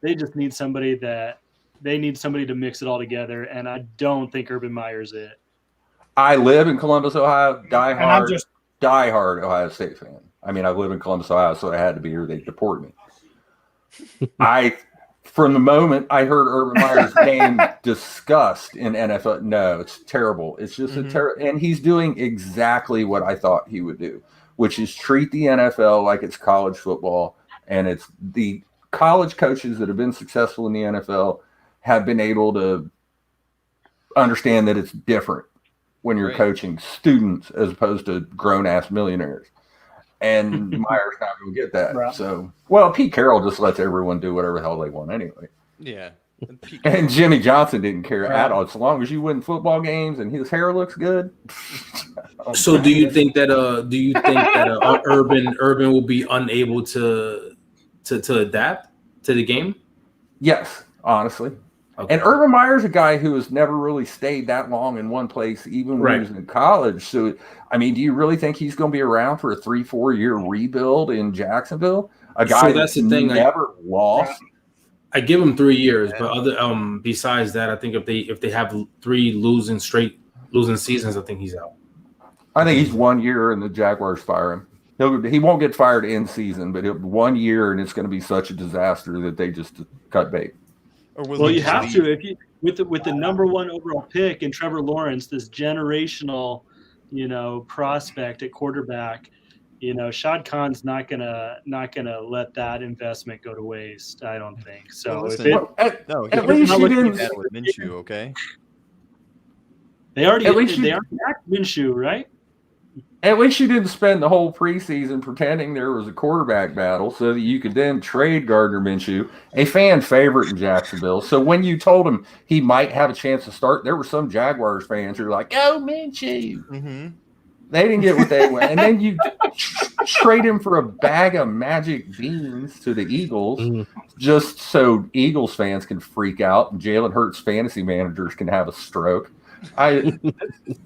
They just need somebody to mix it all together. And I don't think Urban Meyer's it. I live in Columbus, Ohio. I'm just Die-hard Ohio State fan. I mean, I live in Columbus, Ohio, so I had to be here. They deported me. From the moment I heard Urban Meyer's name discussed in NFL, no, it's terrible. It's just and he's doing exactly what I thought he would do, which is treat the NFL like it's college football. And it's the college coaches that have been successful in the NFL have been able to understand that it's different when you're coaching students as opposed to grown-ass millionaires. And Meyer's not going to get that. Right. So, well, Pete Carroll just lets everyone do whatever the hell they want anyway. Yeah. And Jimmy Johnson didn't care at all. As long as you win football games and his hair looks good. So do you think that Urban will be unable to adapt to the game? Yes, honestly. Okay. And Urban Meyer's a guy who has never really stayed that long in one place, even when he was in college. So, I mean, do you really think he's going to be around for a 3-4 year rebuild in Jacksonville? A guy that's the thing. Never lost. I give him 3 years, but besides that, I think if they have 3 losing seasons, I think he's out. I think he's 1 year and the Jaguars fire him. He won't get fired in season, but 1 year and it's going to be such a disaster that they just cut bait. Well, you have to if you with the number 1 overall pick and Trevor Lawrence, this generational, prospect at quarterback. Shad Khan's not gonna let that investment go to waste. I don't think so. At least you didn't with Minshew, okay? They already backed Minshew, right? At least you didn't spend the whole preseason pretending there was a quarterback battle so that you could then trade Gardner Minshew, a fan favorite in Jacksonville. So when you told him he might have a chance to start, there were some Jaguars fans who were like, "Go Minshew!" Mm-hmm. They didn't get what they wanted, and then you trade him for a bag of magic beans to the Eagles, just so Eagles fans can freak out and Jalen Hurts fantasy managers can have a stroke.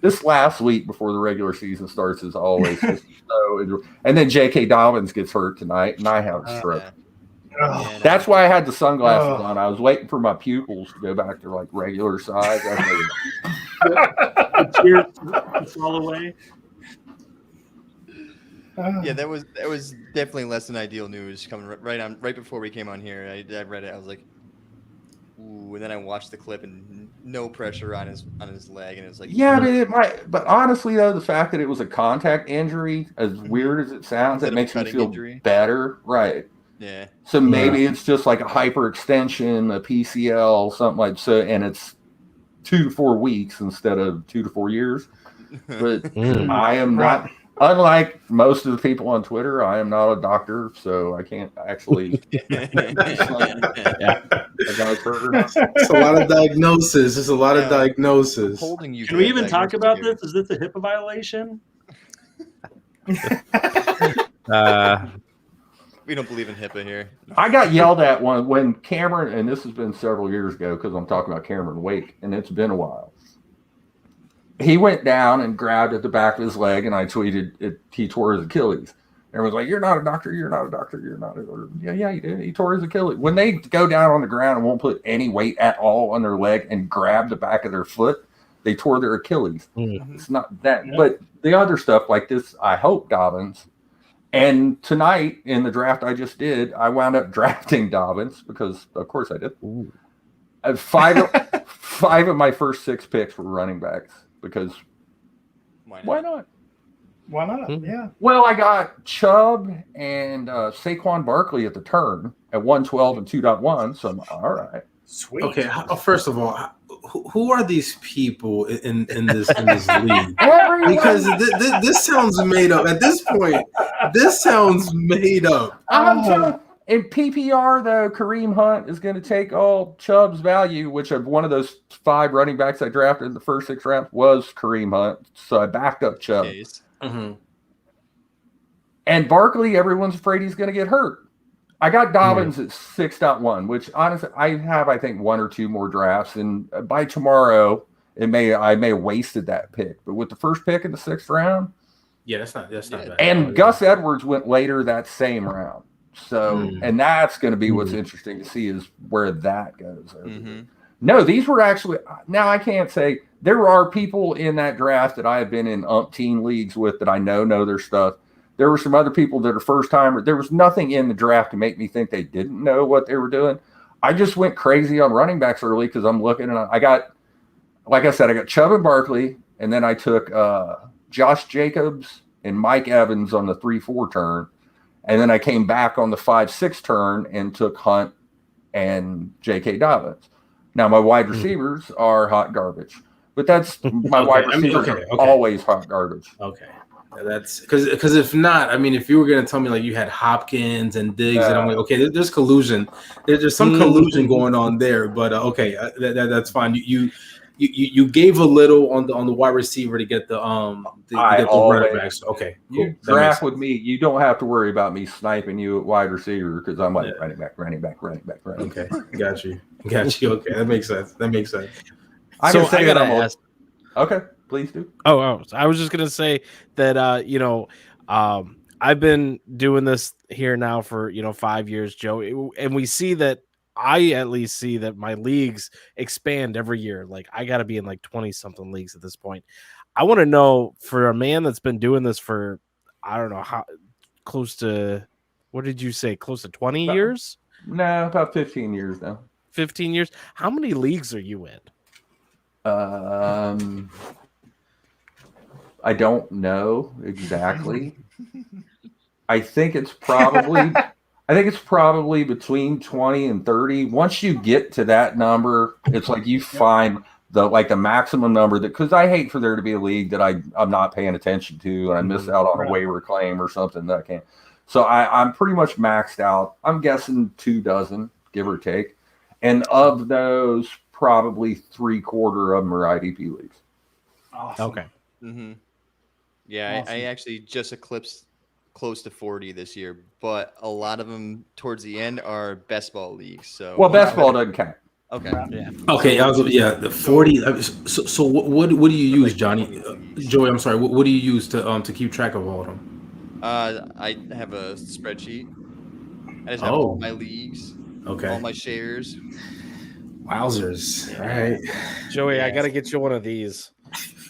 This last week before the regular season starts is always just so. And then J.K. Dobbins gets hurt tonight, and I have a stroke. That's why I had the sunglasses on. I was waiting for my pupils to go back to like regular size. Cheers all the way. Yeah, that was definitely less than ideal news coming right before we came on here. I read it. I was like, ooh, and then I watched the clip and no pressure on his leg, and it was like, yeah, but it might. But honestly, though, the fact that it was a contact injury, as weird as it sounds, it makes me feel better, right? Yeah. So maybe it's just like a hyperextension, a PCL, something like so, and it's 2 to 4 weeks instead of 2 to 4 years. But I am not. Unlike most of the people on Twitter, I am not a doctor, so I can't actually. It's a lot of diagnosis. It's a lot of diagnosis. Holding you. Can we even talk about this? Is this a HIPAA violation? We don't believe in HIPAA here. I got yelled at when Cameron, and this has been several years ago because I'm talking about Cameron Wake, and it's been a while. He went down and grabbed at the back of his leg, and I tweeted he tore his Achilles. Everyone's like, "You're not a doctor. You're not a doctor. You're not a." Yeah, he did. He tore his Achilles. When they go down on the ground and won't put any weight at all on their leg and grab the back of their foot, they tore their Achilles. It's not that, but the other stuff like this, I hope Dobbins. And tonight in the draft I just did, I wound up drafting Dobbins because, of course, I did. Five of my first 6 picks were running backs. Because why not? Why not? Yeah. Well, I got Chubb and Saquon Barkley at the turn at 112 and 2.1. So I'm all right. Sweet. Okay, first of all, who are these people in this league? Because this sounds made up. At this point, this sounds made up. I'm telling. In PPR, though, Kareem Hunt is going to take all Chubb's value, which of one of those 5 running backs I drafted in the first 6 rounds was Kareem Hunt. So I backed up Chubb. Mm-hmm. And Barkley, everyone's afraid he's going to get hurt. I got Dobbins at 6.1, which honestly, I have, I think, 1 or 2 more drafts. And by tomorrow, I may have wasted that pick. But with the first pick in the 6th round. Yeah, that's not bad. And Gus Edwards went later that same round. So, and that's going to be what's interesting to see is where that goes. No, these were actually, now I can't say, there are people in that draft that I have been in umpteen leagues with that I know their stuff. There were some other people that are first time. There was nothing in the draft to make me think they didn't know what they were doing. I just went crazy on running backs early because I'm looking and I got, like I said, I got Chubb and Barkley, and then I took Josh Jacobs and Mike Evans on the 3-4 turn. And then I came back on the 5-6 turn and took Hunt and J.K. Dobbins. Now, my wide receivers are hot garbage. But that's my wide receivers are always hot garbage. Okay. That's because if not, I mean, if you were going to tell me like you had Hopkins and Diggs, and I'm like, okay, there's collusion. There's some collusion going on there. But okay, that's fine. You gave a little on the wide receiver to get the running backs. Okay, cool. You draft with me, you don't have to worry about me sniping you at wide receiver because I'm like running back. Okay, got you. Okay, that makes sense. I can say that I'm ask. Okay, please do. Oh, I was just gonna say that I've been doing this here now for 5 years, Joe, and we see that. I at least see that my leagues expand every year. Like I got to be in like 20 something leagues at this point. I want to know for a man that's been doing this for, I don't know how close to, what did you say? Close to 20 years? No, about 15 years now. 15 years. How many leagues are you in? I don't know exactly. I think it's probably between 20 and 30. Once you get to that number, it's like you find the maximum number because I hate for there to be a league that I'm not paying attention to and I miss out on a waiver claim or something that I can't. So I'm pretty much maxed out. I'm guessing 24, give or take. And of those, probably 3/4 of them are IDP leagues. Awesome. Okay. Mm-hmm. Yeah, awesome. I actually just eclipsed close to 40 this year, but a lot of them towards the end are best ball leagues. So best ball doesn't count. Okay. Yeah. Okay. The 40. So what do you use, Johnny? Joey, I'm sorry. What do you use to keep track of all of them? I have a spreadsheet. I just have all my leagues. Okay. All my shares. Wowzers! All right, Joey, I got to get you one of these,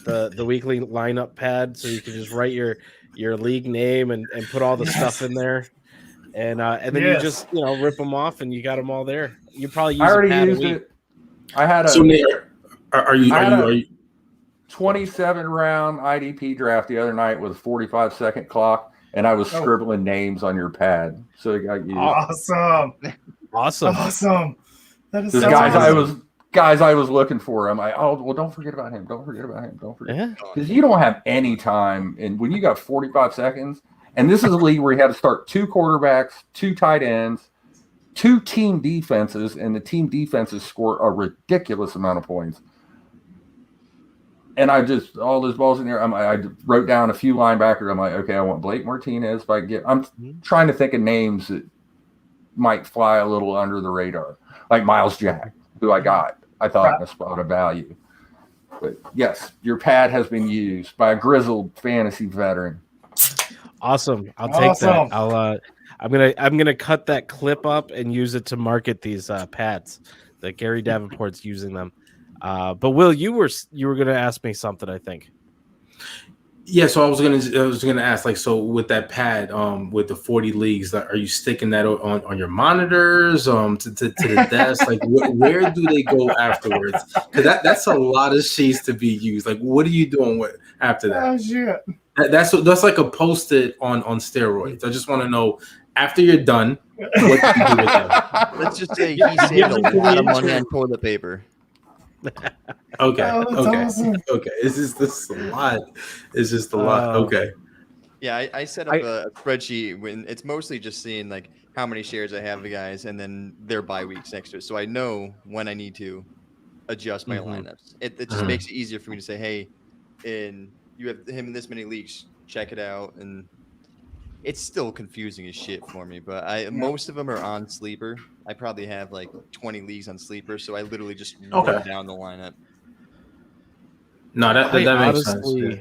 the weekly lineup pad, so you can just write your league name and put all the stuff in there, and then you just rip them off and you got them all there. You probably use. I already used it. I had a. So Nate, are you 27 round IDP draft the other night with a 45-second clock, and I was scribbling names on your pad, so it got used. Awesome. That is guys I was looking for. I'm like, don't forget about him. Don't forget. Because you don't have any time. And when you got 45 seconds, and this is a league where you had to start 2 quarterbacks, 2 tight ends, 2 team defenses, and the team defenses score a ridiculous amount of points. And I just, all those balls in there, I wrote down a few linebackers. I'm like, okay, I want Blake Martinez. I'm trying to think of names that might fly a little under the radar. Like Miles Jack, who I got, I thought in a spot of value. But yes, your pad has been used by a grizzled fantasy veteran. Awesome. I'll take that. I'm gonna cut that clip up and use it to market these pads. That Gary Davenport's using them. But Will, you were gonna ask me something, I think. Yeah, so I was gonna ask, like, so with that pad, with the 40 leagues, are you sticking that on your monitors, to the desk? Like, where do they go afterwards? Because that's a lot of sheets to be used. Like, what are you doing after that? Oh shit! That's like a post-it on steroids. I just want to know after you're done, what do you do with them? Let's just say he saved a lot of money on toilet paper. Okay. Oh, that's Okay. awesome. Okay. This is a lot. It's just a lot. Okay. Yeah, I set up a spreadsheet when it's mostly just seeing like how many shares I have of guys and then their bye weeks next to it. So I know when I need to adjust my lineups. It just makes it easier for me to say, hey, and you have him in this many leagues, check it out. And it's still confusing as shit for me, but most of them are on Sleeper. I probably have like 20 leagues on Sleeper, so I literally just run down the lineup. No, that makes sense. Yeah.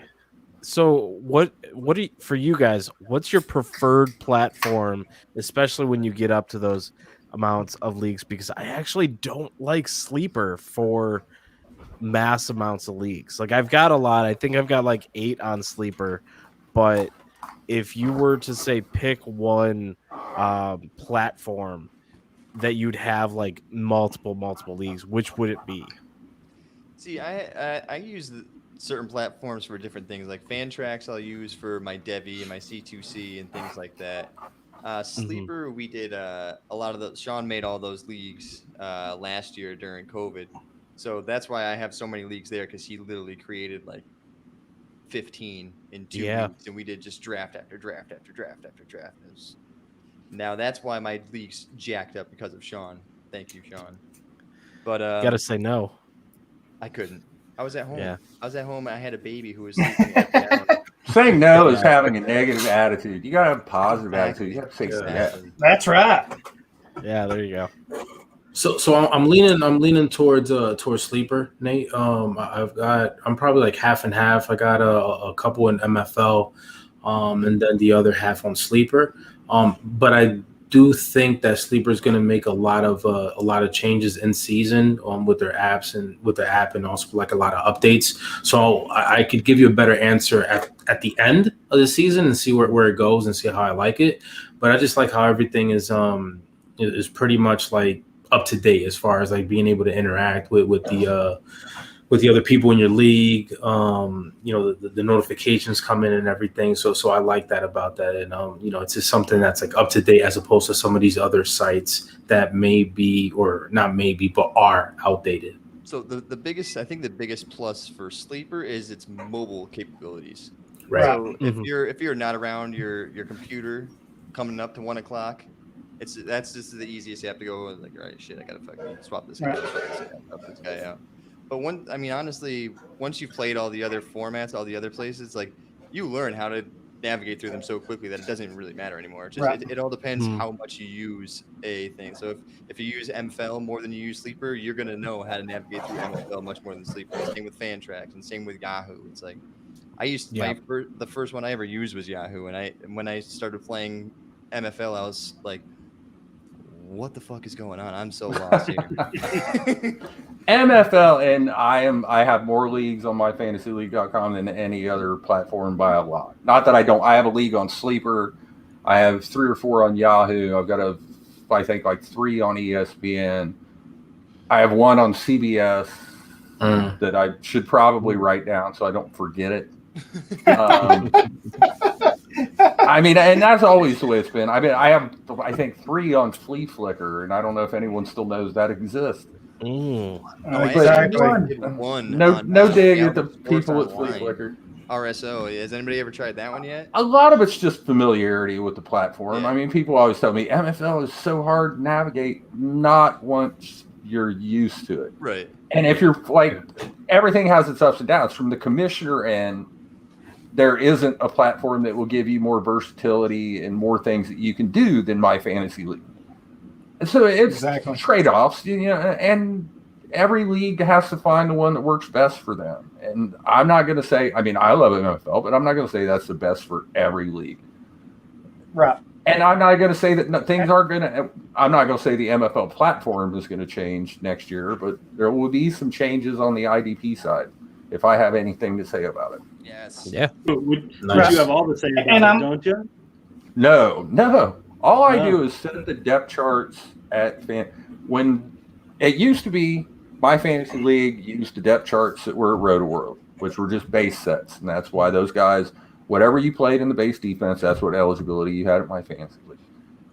So what do you, for you guys, what's your preferred platform, especially when you get up to those amounts of leagues? Because I actually don't like Sleeper for mass amounts of leagues. Like I've got a lot. I think I've got like 8 on Sleeper, but if you were to say pick one platform that you'd have like multiple leagues, which would it be? See, I use certain platforms for different things. Like Fantrax I'll use for my Devi and my C2C and things like that. Sleeper, we did a lot of the. Sean made all those leagues last year during COVID, so that's why I have so many leagues there, because he literally created like 15 in 2 weeks, and we did just draft after draft after draft after draft. Now that's why my league's jacked up, because of Sean. Thank you, Sean. But gotta say no. I couldn't. I was at home. Yeah. I was at home. I had a baby who was sleeping down. Saying no is having a negative attitude. You gotta have a positive attitude. You have to say yes. That's right. Yeah, there you go. So I'm leaning towards Sleeper, Nate. I'm probably like half and half. I got a couple in MFL, and then the other half on Sleeper. But I do think that Sleeper is going to make a lot of changes in season with their apps and with the app, and also like a lot of updates. So I could give you a better answer at the end of the season and see where it goes and see how I like it. But I just like how everything is pretty much like up to date as far as like being able to interact with the other people in your league. The notifications come in and everything. So I like that about that. And it's just something that's like up to date, as opposed to some of these other sites that may be, or not maybe, but are outdated. So the biggest plus for Sleeper is its mobile capabilities. Right. So if you're not around your computer coming up to 1:00, that's just the easiest. You have to go like, all right, shit, I gotta fucking swap this guy, swap this guy out. But honestly, once you've played all the other formats, all the other places, like, you learn how to navigate through them so quickly that it doesn't really matter anymore. It all depends how much you use a thing. So if you use MFL more than you use Sleeper, you're gonna know how to navigate through MFL much more than Sleeper. Same with Fantrax and same with Yahoo. It's like I used the first one I ever used was Yahoo, and when I started playing MFL, I was like, what the fuck is going on? I'm so lost here. MFL, and I have more leagues on myfantasyleague.com than any other platform by a lot. Not that I don't. I have a league on Sleeper. I have 3 or 4 on Yahoo. I've got I think like 3 on ESPN. I have 1 on CBS that I should probably write down so I don't forget it. And that's always the way it's been. I have, I think, 3 on Flea Flicker, and I don't know if anyone still knows that exists. Exactly. No dig at the people at Flea Flicker. RSO. Has anybody ever tried that one yet? A lot of it's just familiarity with the platform. Yeah. People always tell me MFL is so hard to navigate, not once you're used to it. Right. And if you're like, everything has its ups and downs. From the commissioner end, there isn't a platform that will give you more versatility and more things that you can do than My Fantasy League. And so it's trade-offs, and every league has to find the one that works best for them. And I'm not going to say, I love MFL, but I'm not going to say that's the best for every league. Right. And I'm not going to say that things aren't going to, I'm not going to say the MFL platform is going to change next year, but there will be some changes on the IDP side, if I have anything to say about it. Yes. Yeah. Would you have all to say about it, don't you? No. All I do is set the depth charts when it used to be My Fantasy League used the depth charts that were at Roto World, which were just base sets. And that's why those guys Whatever you played in the base defense, that's what eligibility you had at my fantasy league.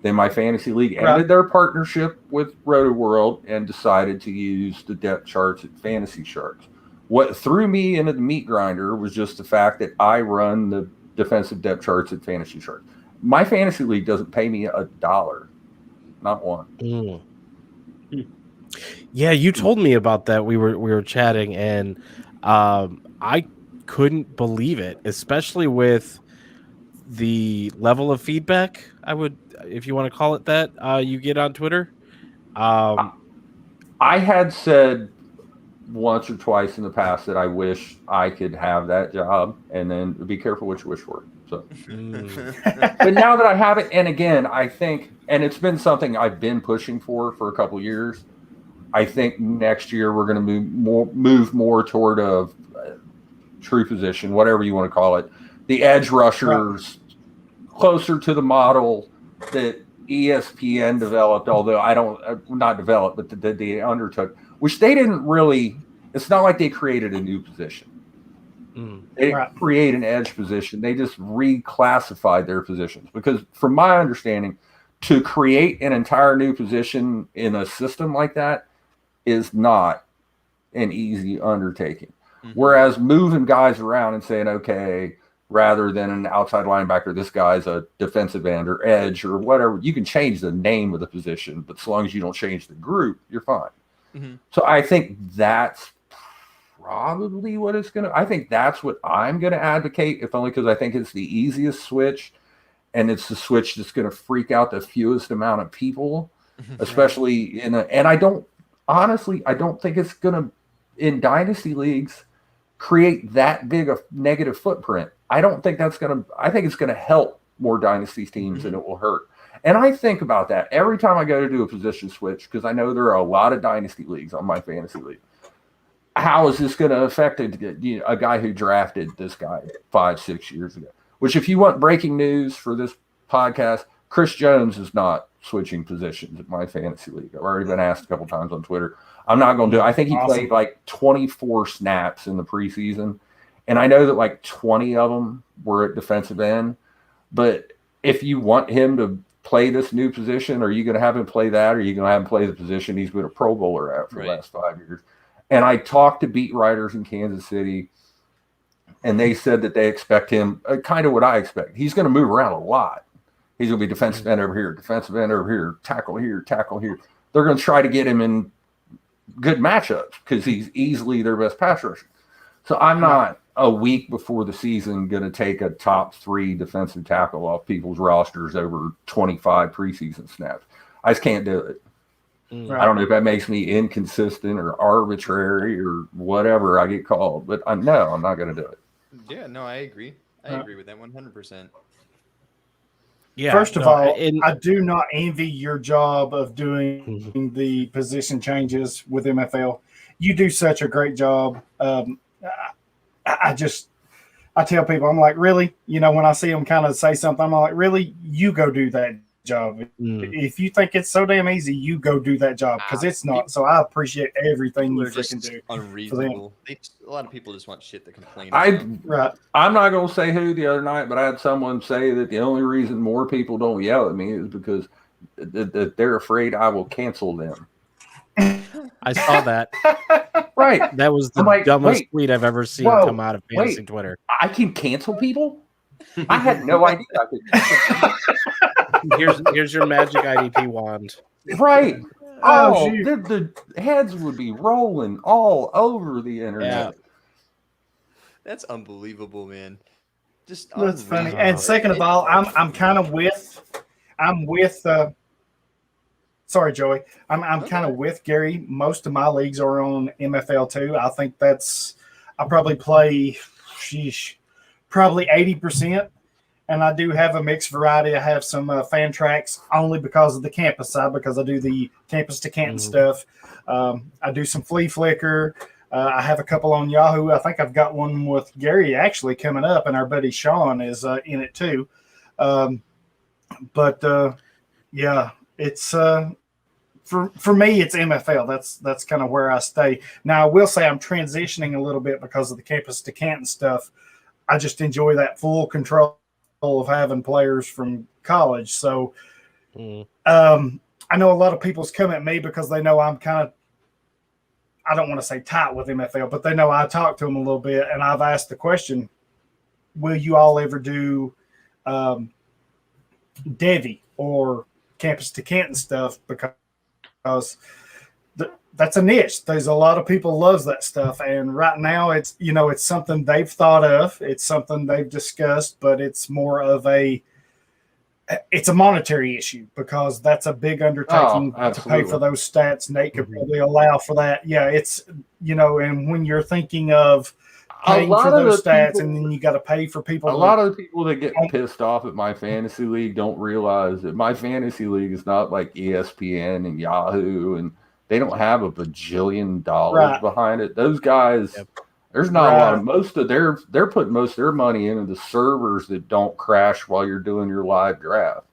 Then my fantasy league ended their partnership with Roto World and decided to use the depth charts at Fantasy Sharks. What threw me into the meat grinder was just the fact that I run the defensive depth charts at Fantasy Sharks. My fantasy league doesn't pay me $1, not one. Mm. Yeah, you told me about that. We were chatting, and I couldn't believe it, especially with the level of feedback, I would, if you want to call it that, you get on Twitter. I had said once or twice in the past that I wish I could have that job, and then be careful what you wish for. So, but now that I have it, and again, I think, and it's been something I've been pushing for a couple of years. I think next year we're going to move more toward a true position, whatever you want to call it. The edge rushers, closer to the model that ESPN developed, although not developed, but that they undertook, which they didn't really, it's not like they created a new position. They didn't create an edge position. They just reclassified their positions. Because from my understanding, to create an entire new position in a system like that is not an easy undertaking. Whereas moving guys around and saying, okay, rather than an outside linebacker, this guy's a defensive end or edge or whatever, you can change the name of the position, but so long as you don't change the group, you're fine. So I think that's probably what it's I think that's what I'm going to advocate, if only because I think it's the easiest switch, and it's the switch that's going to freak out the fewest amount of people, especially and I don't think it's going to, in dynasty leagues, create that big a negative footprint. I don't think that's going to, I think it's going to help more dynasty teams than it will hurt. And I think about that every time I go to do a position switch, because I know there are a lot of dynasty leagues on my fantasy league. How is this going to affect a guy who drafted this guy 5-6 years ago? Which, if you want breaking news for this podcast, Chris Jones is not switching positions at my fantasy league. I've already been asked a couple times on Twitter. I'm not going to do it. I think he played like 24 snaps in the preseason. And I know that like 20 of them were at defensive end. But if you want him to play this new position, are you going to have him play that, or are you going to have him play the position he's been a Pro Bowler at for the last 5 years? And I talked to beat writers in Kansas City, and they said that they expect him, kind of what I expect. He's going to move around a lot. He's going to be defensive end over here, defensive end over here, tackle here, tackle here. They're going to try to get him in good matchups because he's easily their best pass rusher. So I'm not a week before the season going to take a top 3 defensive tackle off people's rosters over 25 preseason snaps. I just can't do it. I don't know if that makes me inconsistent or arbitrary or whatever I get called, but I'm not going to do it. Yeah, no, I agree. I agree with that 100%. Yeah. First of all, I do not envy your job of doing the position changes with MFL. You do such a great job. I tell people, I'm like, really? You know, when I see them kind of say something, I'm like, really? You go do that job. If you think it's so damn easy, you go do that job, because it's not. So I appreciate everything you freaking do. Unreasonable. A lot of people just want shit to complain I'm not going to say who the other night, but I had someone say that the only reason more people don't yell at me is because they're afraid I will cancel them. I saw that. Right. That was the dumbest tweet I've ever seen come out of fantasy Twitter. I can cancel people? I had no idea I could cancel people. Here's your magic IDP wand. Right. Oh, the heads would be rolling all over the internet. Yeah. That's unbelievable, man. Just that's funny. And second of all, I'm kind of with sorry, Joey. I'm kind of with Gary. Most of my leagues are on MFL too. I think I probably play probably 80%. And I do have a mixed variety. I have some fan tracks only because of the campus side, because I do the campus to Canton stuff. I do some flea flicker. I have a couple on Yahoo. I think I've got one with Gary actually coming up, and our buddy Sean is in it too. Yeah, it's for me, it's MFL. That's kind of where I stay. Now, I will say I'm transitioning a little bit because of the campus to Canton stuff. I just enjoy that full control of having players from college. So I know a lot of people's come at me because they know I'm kind of, I don't want to say tight with MFL, but they know I talk to them a little bit. And I've asked the question, will you all ever do Devi or campus to Canton stuff? Because that's a niche. There's a lot of people loves that stuff. And right now it's, it's something they've thought of. It's something they've discussed, but it's more of it's a monetary issue because that's a big undertaking to pay for those stats. Nate could probably allow for that. Yeah, it's, and when you're thinking of paying for those stats and then you got to pay for people. A lot of the people that get pissed off at my fantasy league don't realize that my fantasy league is not like ESPN and Yahoo, and they don't have a bajillion dollars behind it. Those guys, there's not a lot of they're putting most of their money into the servers that don't crash while you're doing your live draft.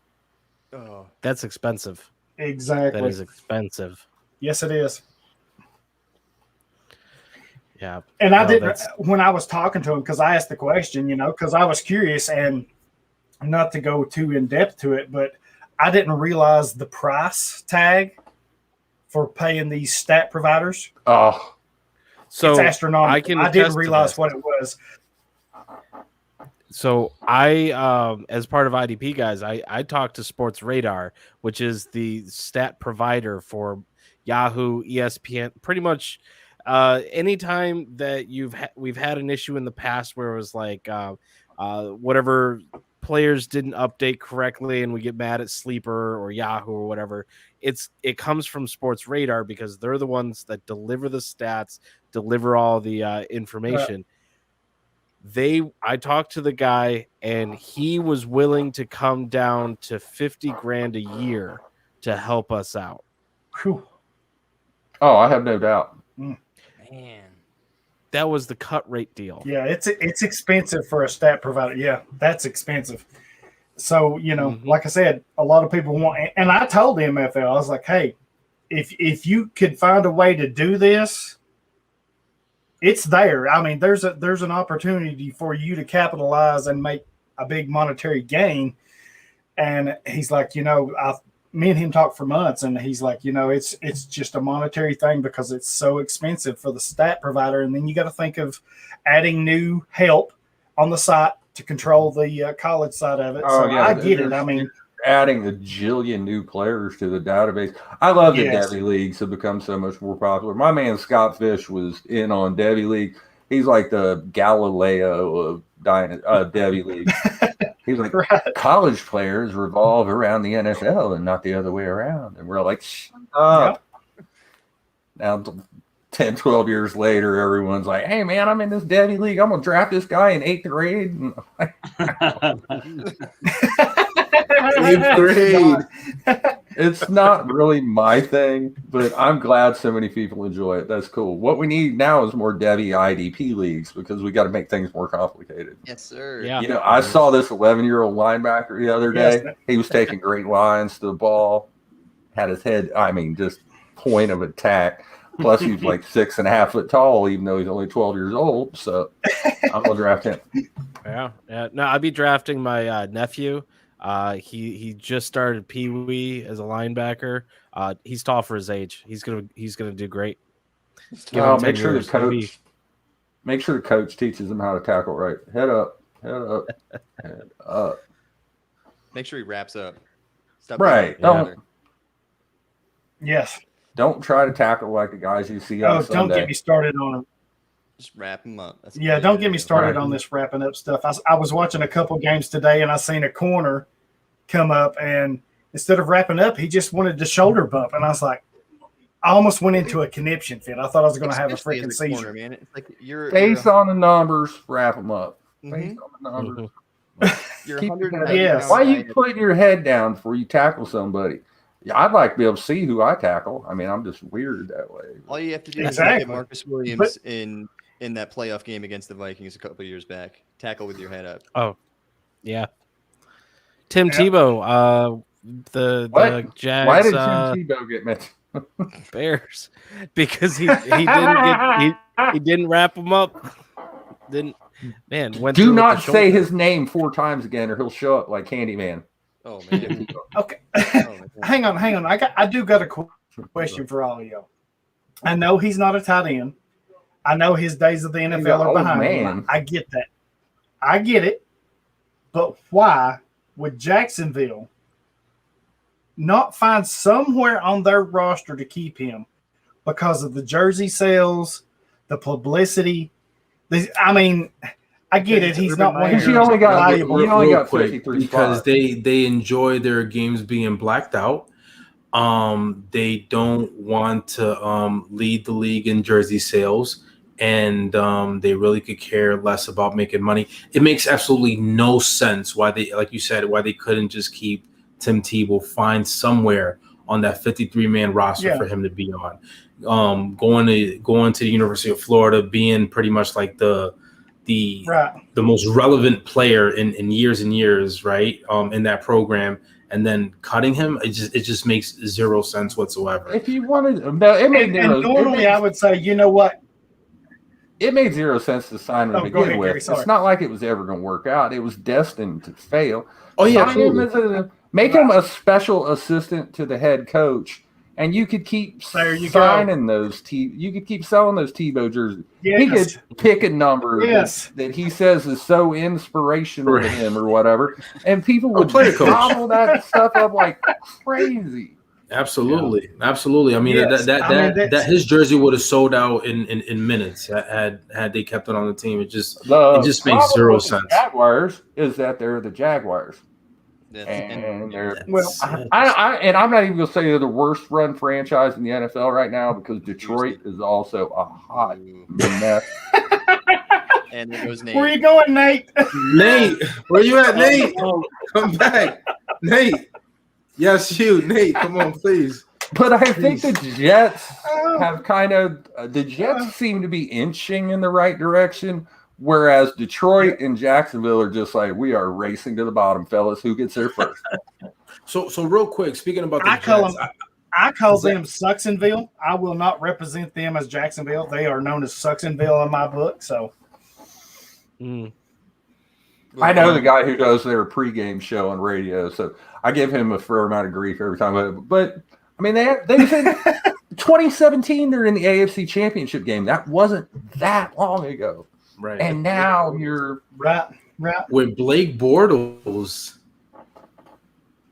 Oh, that's expensive. Exactly. That is expensive. Yes, it is. Yeah. And I didn't, when I was talking to him, because I asked the question, because I was curious, and not to go too in depth to it, but I didn't realize the price tag for paying these stat providers. Oh, so it's astronomical. I didn't realize what it was. So I, as part of IDP Guys, I talked to Sports Radar, which is the stat provider for Yahoo, ESPN, pretty much. Anytime that we've had an issue in the past where it was like whatever players didn't update correctly and we get mad at Sleeper or Yahoo or whatever, it comes from Sports Radar because they're the ones that deliver the stats, deliver all the information. I talked to the guy and he was willing to come down to $50,000 a year to help us out. Whew. Oh, I have no doubt. Man, that was the cut rate deal. Yeah, it's expensive for a stat provider. Yeah, that's expensive. So, like I said, a lot of people want, and I told the MFL, I was like, hey, if you could find a way to do this, it's there. I mean, there's an opportunity for you to capitalize and make a big monetary gain. And he's like, me and him talked for months, and he's like, it's just a monetary thing because it's so expensive for the stat provider. And then you got to think of adding new help on the site to control the college side of it. So I get it. I mean, adding a jillion new players to the database. I love the Devi leagues have become so much more popular. My man Scott Fish was in on Devi league. He's like the Galileo of Devi league. He's like, college players revolve around the NFL and not the other way around. And we're like, shut up. Yep. Now, 10, 12 years later, everyone's like, hey, man, I'm in this Devi league. I'm going to draft this guy in 8th grade. 8th grade. It's not really my thing, but I'm glad so many people enjoy it. That's cool. What we need now is more Devi IDP leagues because we got to make things more complicated. Yes, sir. Yeah. I saw this 11-year-old linebacker the other day. Yes. He was taking great lines to the ball, had his head, just point of attack. Plus, he's like 6.5 foot tall, even though he's only 12 years old. So I'm going to draft him. Yeah. No, I'd be drafting my nephew. He just started Pee Wee as a linebacker. He's tall for his age. He's gonna do great. Make sure the coach teaches him how to tackle right. Head up, head up. Make sure he wraps up. Stop right. Yes. Don't try to tackle like the guys you see on Sunday. Don't get me started on him. Just wrap him up. Don't get me started on this wrapping up stuff. I was watching a couple games today, and I seen a corner come up, and instead of wrapping up, he just wanted to shoulder bump, and I was like, I almost went into a conniption fit. I thought I was going to have a freaking seizure. Corner, man. It's like based on the numbers, wrap them up. Mm-hmm. Based on the numbers. You're Why are you putting your head down before you tackle somebody? Yeah, I'd like to be able to see who I tackle. I'm just weird that way. All you have to do is look at Marcus Williams in that playoff game against the Vikings a couple of years back. Tackle with your head up. Oh, yeah. Tim Tebow, the Jags. Why did Tim Tebow get mentioned? Bears, because he didn't wrap him up. Man, went Do through with not the say shoulder. his name 4 times again, or he'll show up like Candyman. Oh man. Okay, Oh, my God. hang on. I do got a question for all of y'all. I know he's not a tight end. I know his days of the He's NFL an are old behind man. him. I get that. I get it. But why would Jacksonville not find somewhere on their roster to keep him because of the jersey sales, the publicity? I mean, I get it. He's not one of Because you your only got- valuable. you only real got quick, 53 because spots. they enjoy their games being blacked out. They don't want to lead the league in jersey sales, and they really could care less about making money. It makes absolutely no sense why they, like you said, why they couldn't just keep Tim Tebow, find somewhere on that 53-man roster for him to be on. Going to the University of Florida, being pretty much like the most relevant player in years and years, right? In that program, and then cutting him, it just makes zero sense whatsoever. If you wanted, no, it made normally I would say, you know what? It made zero sense to sign him to Go begin ahead, with. Gary, sorry. It's not like it was ever going to work out. It was destined to fail. Oh yeah, Sign him absolutely. as make him a special assistant to the head coach, and you could keep signing those you could keep selling those Tebow jerseys. Yes. He could pick a number that he says is so inspirational to him or whatever, and people would gobble that stuff up like crazy. Absolutely. I mean, that his jersey would have sold out in minutes had they kept it on the team. It just makes zero sense. Jaguars is that they're the Jaguars. And they're I'm not even gonna say they're the worst run franchise in the NFL right now, because Detroit is also a hot mess. And there goes Nate. Where you going, Nate? Nate, where you at, Nate? Come back, Nate. Yes, you, Nate. Come on, please. But I think the Jets have seem to be inching in the right direction. Whereas Detroit and Jacksonville are just like, we are racing to the bottom, fellas. Who gets there first? So real quick, speaking about the Jets, I call them Sucksonville. I will not represent them as Jacksonville. They are known as Sucksonville in my book. So, I know the guy who does their pregame show on radio, so I give him a fair amount of grief every time. But I mean, they said 2017 they're in the AFC Championship game. That wasn't that long ago. Right. And now you're right. With Blake Bortles.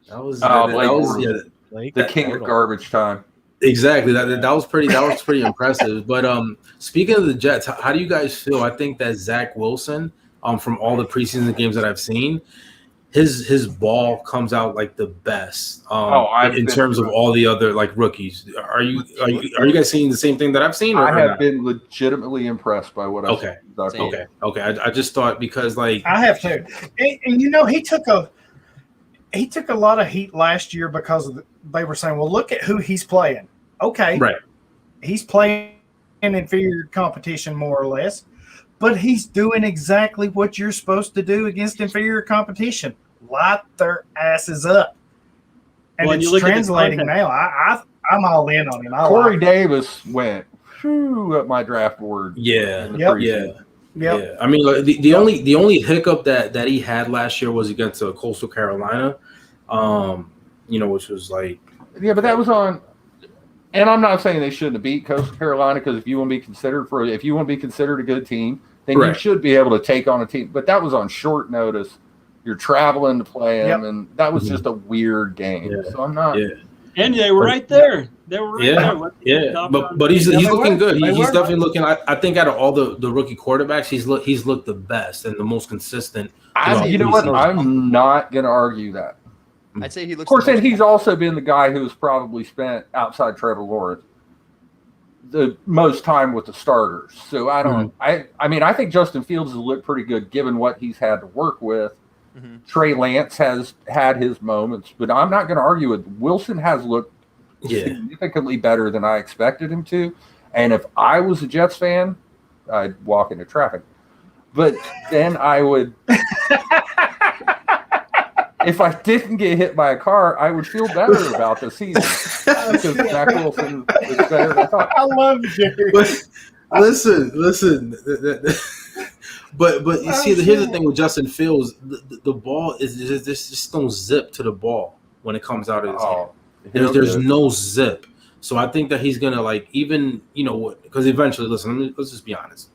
That was the king of garbage time. Exactly. That was pretty impressive. But speaking of the Jets, how do you guys feel? I think that Zach Wilson, from all the preseason games that I've seen, his ball comes out like the best. In terms of all the other like rookies. Are you guys seeing the same thing that I've seen? I have been legitimately impressed by what I've seen. Okay. I just thought, because like I have to, and you know, he took a lot of heat last year because they were saying, well, look at who he's playing. Okay, right. He's playing in inferior competition more or less, but he's doing exactly what you're supposed to do against inferior competition. Light their asses up. And it's translating now. I'm all in on him. Corey Davis went up my draft board. Yeah. Yep. I mean, like, the only hiccup that he had last year was against Coastal Carolina, which was like, but that was on. And I'm not saying they shouldn't have beat Coastal Carolina, because if you want to be considered a good team, then you should be able to take on a team. But that was on short notice. You're traveling to play them, and that was just a weird game. Yeah. So I'm not. Yeah. And they were right there. They were right there. Yeah. But he's looking good. He's definitely looking. I think out of all the rookie quarterbacks, he's looked the best and the most consistent. You know what? I'm not going to argue that. I'd say he looks. Of course, and he's also been the guy who's probably spent, outside Trevor Lawrence, the most time with the starters. So I don't. I mean, I think Justin Fields has looked pretty good given what he's had to work with. Trey Lance has had his moments, but I'm not going to argue with Wilson. Has looked significantly better than I expected him to. And if I was a Jets fan, I'd walk into traffic. But then I would, if I didn't get hit by a car, I would feel better about the season, because Zach Wilson is better than I thought. I love Jerry. Listen. But you see, here's the thing with Justin Fields: the ball is there's just no zip to the ball when it comes out of his hand. There's no zip. So I think that he's gonna like even because eventually, let's just be honest,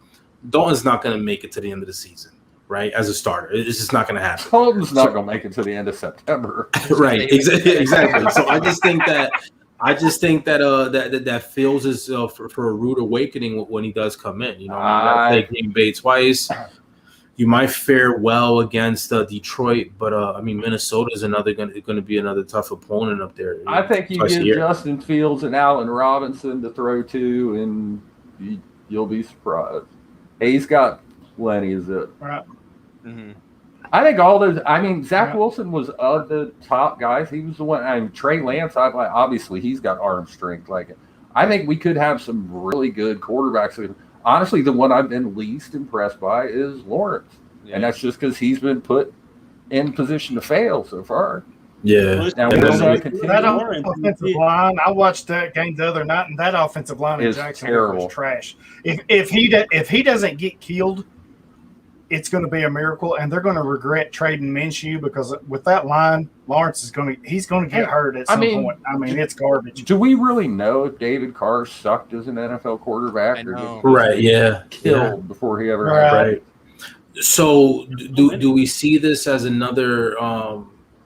Dalton's not gonna make it to the end of the season, right? As a starter, it's just not gonna happen. Dalton's not gonna make it to the end of September, right? Exactly. So I just think that that Fields is for a rude awakening when he does come in. You gotta play Green Bay twice. You might fare well against Detroit, but Minnesota is going to be another tough opponent up there. I think you give Justin Fields and Allen Robinson to throw to, and you'll be surprised. He's got plenty of zip. Right. Mm-hmm. I think all those. Zach Wilson was of the top guys. He was the one. Trey Lance. Obviously, he's got arm strength. I think we could have some really good quarterbacks. Honestly, the one I've been least impressed by is Lawrence, and that's just because he's been put in position to fail so far. Yeah. Now, that offensive line, I watched that game the other night, and that offensive line in Jacksonville was trash. If he doesn't get killed, it's going to be a miracle, and they're going to regret trading Minshew because with that line, Lawrence is going to get hurt at some point. It's garbage. Do we really know if David Carr sucked as an NFL quarterback? Right, yeah. Killed before he ever right. So do we see this as another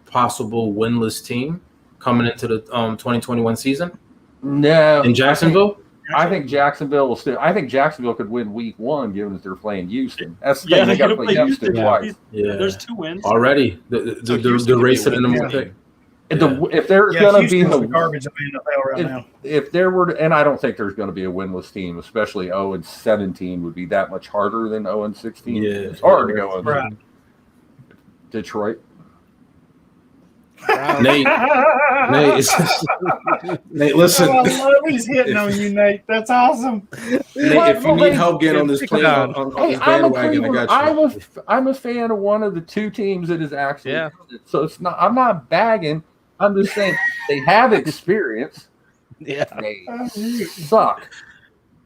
possible winless team coming into the 2021 season? No. In Jacksonville? I think Jacksonville will still. I think Jacksonville could win Week 1, given that they're playing Houston. That's the thing. They got to play Houston twice. Yeah, there's 2 wins already. The race to the number 1 pick. If there's going to be the garbage of NFL right now, if there were, and I don't think there's going to be a winless team, especially 0-17 would be that much harder than 0-16. Yeah, it's hard to go in Detroit. Nate, listen. I love he's hitting on you, Nate. That's awesome. Nate, if you need help getting on this plane on this bandwagon, I got you. I'm a fan of one of the 2 teams that is actually. So it's not. I'm not bagging. I'm just saying they have experience. Yeah, they suck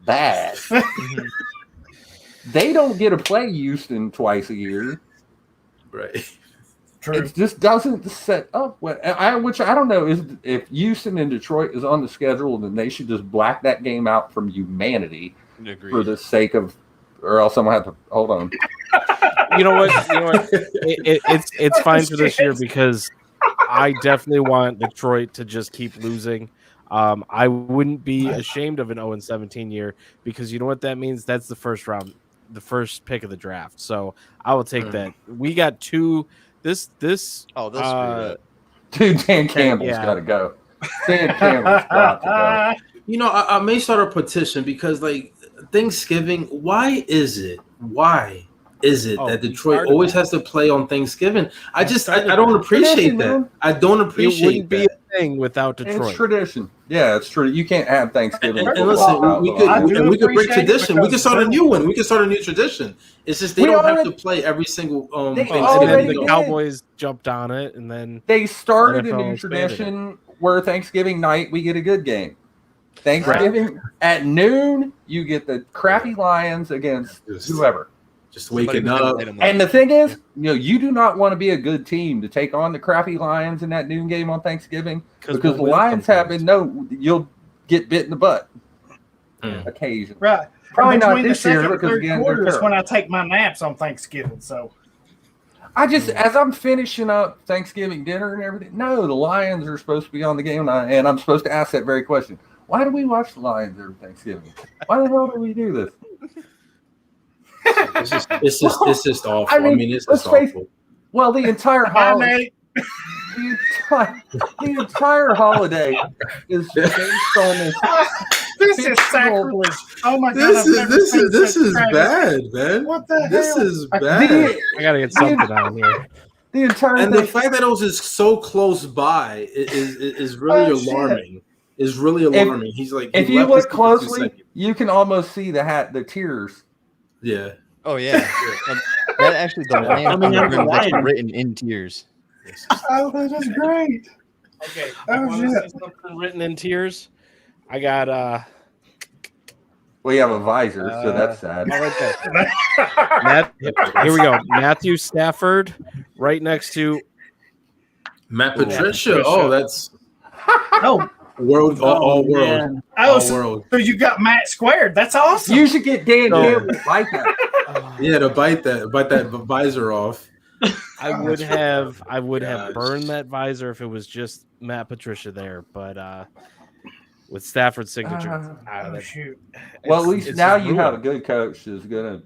bad. They don't get to play Houston twice a year, right? True. It just doesn't set up which I don't know is if Houston and Detroit is on the schedule, then they should just black that game out from humanity for the sake of, or else I'm gonna have to hold on. You know what? It's fine for this year because I definitely want Detroit to just keep losing. I wouldn't be ashamed of an 0-17 year because you know what that means? That's the first round, the first pick of the draft. So I will take that. We got 2. This dude, Dan Campbell's got to go. Dan Campbell's got to go. I may start a petition because Thanksgiving. Why is it that Detroit always has to play on Thanksgiving? I don't appreciate that. I don't appreciate it. Wouldn't be a thing without Detroit. It's tradition. Yeah, it's true. You can't have Thanksgiving. And listen, we could break tradition. We could start a new one. We could start a new tradition. It's just they don't have to play every single Thanksgiving. The Cowboys jumped on it, and then they started a new tradition where Thanksgiving night we get a good game. Thanksgiving at noon, you get the crappy Lions against whoever. Just waking up. And the thing is, you do not want to be a good team to take on the crappy Lions in that noon game on Thanksgiving because the Lions you'll get bit in the butt occasionally. Right. Probably not Between this the year second because and again, third quarter is when I take my naps on Thanksgiving. So I just, as I'm finishing up Thanksgiving dinner and everything, no, the Lions are supposed to be on the game, and I'm supposed to ask that very question. Why do we watch the Lions every Thanksgiving? Why the hell do we do this? It's just awful. I mean it's just awful. Well, the entire holiday, the entire holiday is based on this. This is sacrilege. Oh my God! This is bad, man. What the hell? This is bad. I gotta get something on here. The entire the fact that it was just so close by is really alarming. Is really alarming. He's like, if you look closely, you can almost see the tears. Yeah. Oh yeah. That actually the Lions written in tears. Oh, that is great. Okay. I want to see something written in tears. I got Well, you have a visor, so that's sad. Oh, right there. Here we go. Matthew Stafford, right next to Matt Ooh, Patricia. Patricia. Oh, that's Oh, world, all world. man. All so, world. so you got Matt squared. That's awesome. You should get Dan No. Campbell like that. Yeah, to bite that visor off. I would have Gosh. burned that visor if it was just Matt Patricia there, but with Stafford's signature, Shoot. Well, at least now you have a ruined. good coach who's gonna,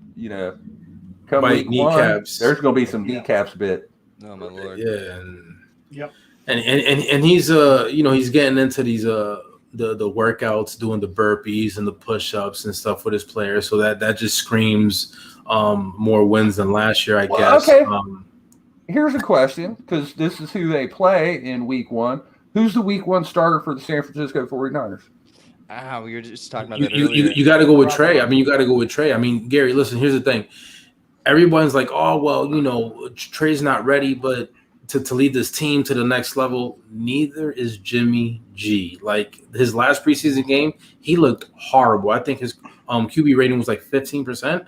come Bite week one, kneecaps. there's gonna be some kneecaps bit. Oh my lord. Yeah, and Yep. and he's he's getting into these the workouts, doing the burpees and the push-ups and stuff with his players, so that just screams more wins than last year, I guess. Okay. Here's a question, because this is who they play in week one. Who's the week one starter for the San Francisco 49ers? We were just talking about that earlier. You got to go with Trey. I mean, you got to go with Trey. I mean, Gary, listen, here's the thing. Everyone's like, oh, well, Trey's not ready, but to lead this team to the next level, neither is Jimmy G. Like, his last preseason game, he looked horrible. I think his QB rating was like 15%.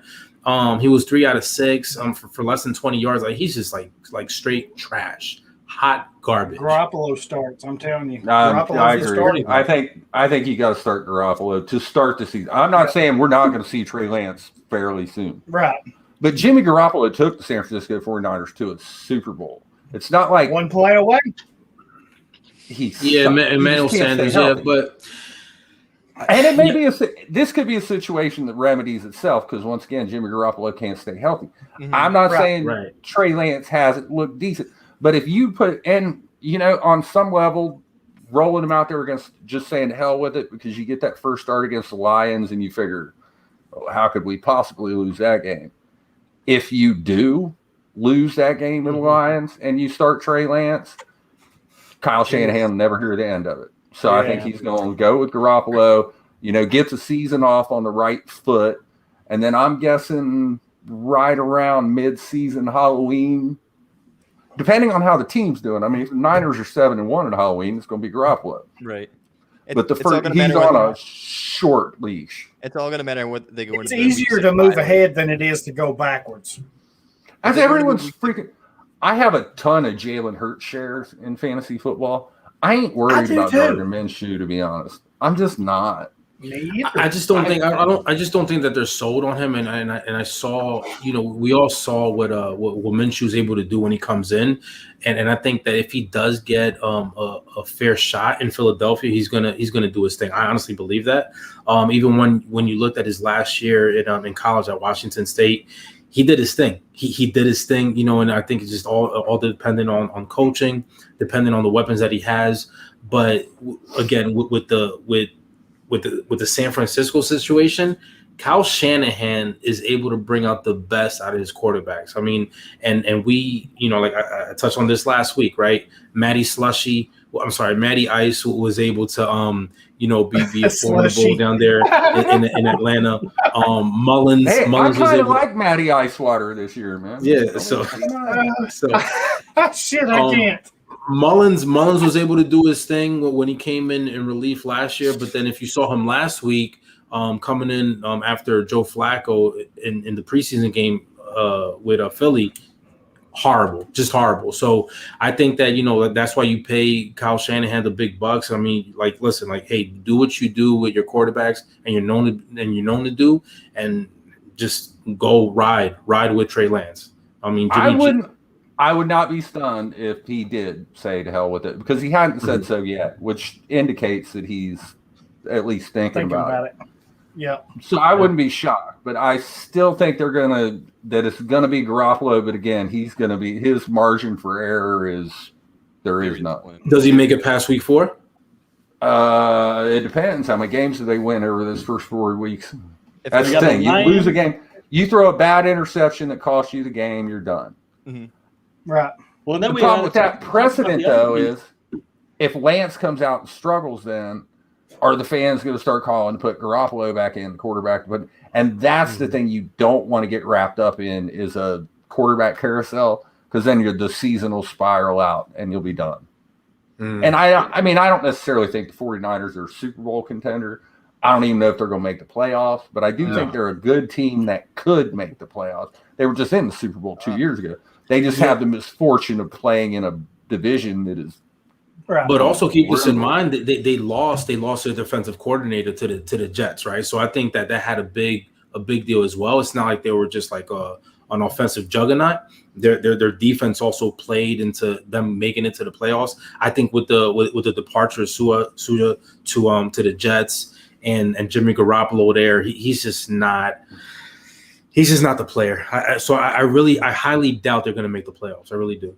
He was 3 out of 6 for less than 20 yards. Like, he's just like straight trash, hot garbage. Garoppolo starts. I'm telling you. I Garoppolo's the agree. starter. I think you got to start Garoppolo to start the season. I'm not saying we're not going to see Trey Lance fairly soon, Right. but Jimmy Garoppolo took the San Francisco 49ers to a Super Bowl. It's not like One play away. Emmanuel Sanders, but and it may be this could be a situation that remedies itself because once again, Jimmy Garoppolo can't stay healthy. Mhm. I'm not saying Right. Trey Lance hasn't looked decent, but if you put on some level, rolling him out there against just saying to hell with it because you get that first start against the Lions and you figure, how could we possibly lose that game? If you do lose that game in the Lions and you start Trey Lance, Kyle Shanahan will never hear the end of it. So I think he's going to go with Garoppolo, get the season off on the right foot. And then I'm guessing right around mid-season Halloween, depending on how the team's doing. I mean, if the Niners are 7-1 at Halloween, it's going to be Garoppolo. Right. But it's all gonna matter he's on whether- a short leash. It's all going to matter what they go It's into. the week easier six to move bye. ahead than it is to go backwards. As they everyone's really- freaking – I have a ton of Jalen Hurts shares in fantasy football. I ain't worried do about too. Gardner Minshew, to be honest. I'm just not. I just don't think I just don't think that they're sold on him, and I saw we all saw what Minshew is able to do when he comes in, and I think that if he does get a fair shot in Philadelphia, he's gonna do his thing. I honestly believe that. Even when you looked at his last year in college at Washington State, he did his thing. He did his thing, and I think it's just all dependent on coaching, depending on the weapons that he has. But again, with the San Francisco situation, Kyle Shanahan is able to bring out the best out of his quarterbacks. I mean, and we, like I touched on this last week, right? Matty Ice was able to, be affordable down there in Atlanta. Mullins Hey, I was kind of able. like Matty Icewater this year, man. Yeah, so Shit, I can't. Mullins was able to do his thing when he came in relief last year, but then if you saw him last week coming in after Joe Flacco in the preseason game with Philly, just horrible. So I think that that's why you pay Kyle Shanahan the big bucks. I mean, listen, hey, do what you do with your quarterbacks and you're known to do, and just go ride with Trey Lance. I mean, I would not be stunned if he did say to hell with it because he hadn't said so yet, which indicates that he's at least thinking about it. Yeah. So I wouldn't be shocked, but I still think that it's gonna be Garoppolo. But again, his margin for error is none. Does he make it past week 4? It depends how many games do they win over those first 4 weeks. That's the got thing. the You Lions- lose a game, you throw a bad interception that costs you the game, you're done. Mm-hmm. Right. Well, then The we problem had with to that talk precedent, about the though, other is if Lance comes out and struggles, then are the fans going to start calling to put Garoppolo back in, the quarterback? And that's the thing you don't want to get wrapped up in is a quarterback carousel because then the season will spiral out and you'll be done. And I don't necessarily think the 49ers are a Super Bowl contender. I don't even know if they're going to make the playoffs, but I do think they're a good team that could make the playoffs. They were just in the Super Bowl 2 years ago. They just have the misfortune of playing in a division that is. Right. But also keep this in mind that they lost their defensive coordinator to the Jets, right? So I think that had a big deal as well. It's not like they were just like an offensive juggernaut. Their defense also played into them making it to the playoffs. I think with the departure of Suda to the Jets and Jimmy Garoppolo there, he's just not the player. I highly doubt they're going to make the playoffs. I really do.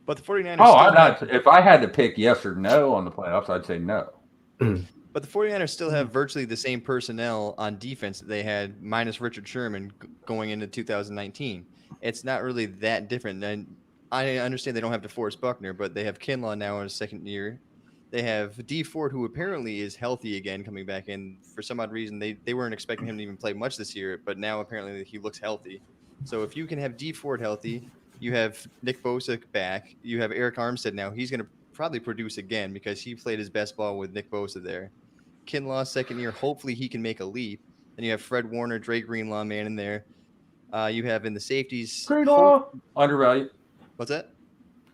But the 49ers I'm not. If I had to pick yes or no on the playoffs, I'd say no. But the 49ers still have virtually the same personnel on defense that they had minus Richard Sherman going into 2019. It's not really that different. And I understand they don't have DeForest Buckner, but they have Kinlaw now in his second year. They have D Ford, who apparently is healthy again, coming back in. For some odd reason, they weren't expecting him to even play much this year, but now apparently he looks healthy. So if you can have D Ford healthy, you have Nick Bosa back. You have Eric Armstead now. He's going to probably produce again because he played his best ball with Nick Bosa there. Kinlaw, second year. Hopefully he can make a leap. And you have Fred Warner, Dre Greenlaw, man, in there. You have in the safeties. Greenlaw, undervalued. What's that?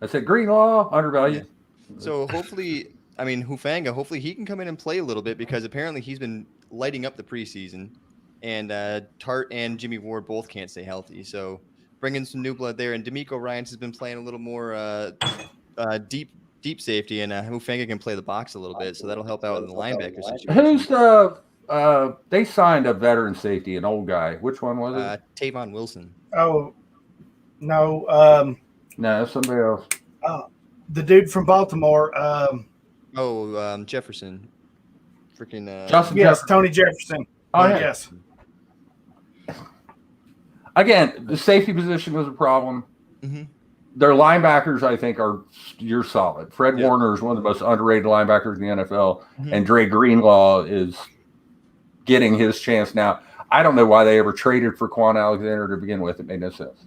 I said Greenlaw, undervalued. Yeah. So hopefully, Hufanga, hopefully he can come in and play a little bit because apparently he's been lighting up the preseason. And Tart and Jimmy Ward both can't stay healthy. So bring in some new blood there. And D'Amico Ryans has been playing a little more deep safety, and Hufanga can play the box a little bit, so that'll help out in the linebacker situation. Who's they signed a veteran safety, an old guy. Which one was it? Tavon Wilson. Oh, no. No, somebody else. The dude from Baltimore. Jefferson. Freaking. Justin Yes, Jefferson. Tony Jefferson. Oh, yeah. Yes. Again, the safety position was a problem. Mm-hmm. Their linebackers, I think, you're solid. Fred Warner is one of the most underrated linebackers in the NFL, and Dre Greenlaw is getting his chance now. I don't know why they ever traded for Quan Alexander to begin with. It made no sense.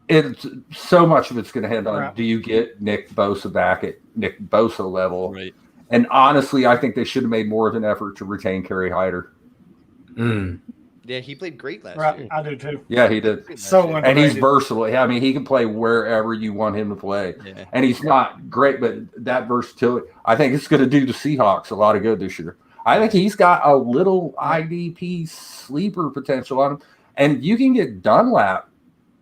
It's so much of it's going to head on. Do you get Nick Bosa back at Nick Bosa level? Right. And honestly, I think they should have made more of an effort to retain Kerry Hyder. Yeah, he played great last year. I do too. Yeah, he did. So and he's versatile. I mean, he can play wherever you want him to play. Yeah. And he's not great, but that versatility, I think it's going to do the Seahawks a lot of good this year. I think he's got a little IDP sleeper potential on him. And you can get Dunlap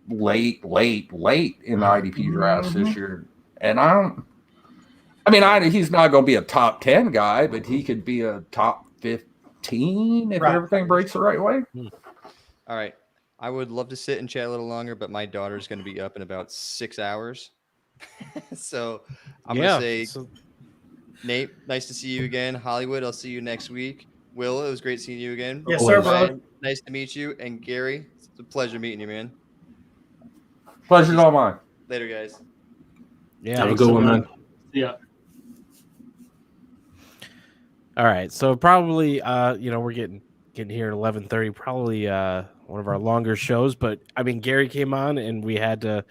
late in the IDP drafts this year. And he's not going to be a top 10 guy, but he could be a top 15 if everything breaks the right way. All right. I would love to sit and chat a little longer, but my daughter's going to be up in about 6 hours. So I'm going to say, Nate, nice to see you again. Hollywood, I'll see you next week. Will, it was great seeing you again. Yes, sir, bro. Nice to meet you. And Gary, it's a pleasure meeting you, man. Pleasure's all mine. Later, guys. Yeah. Have a good one, man. Yeah. All right. So probably, we're getting here at 11:30. Probably one of our longer shows. But I mean, Gary came on, and we had to,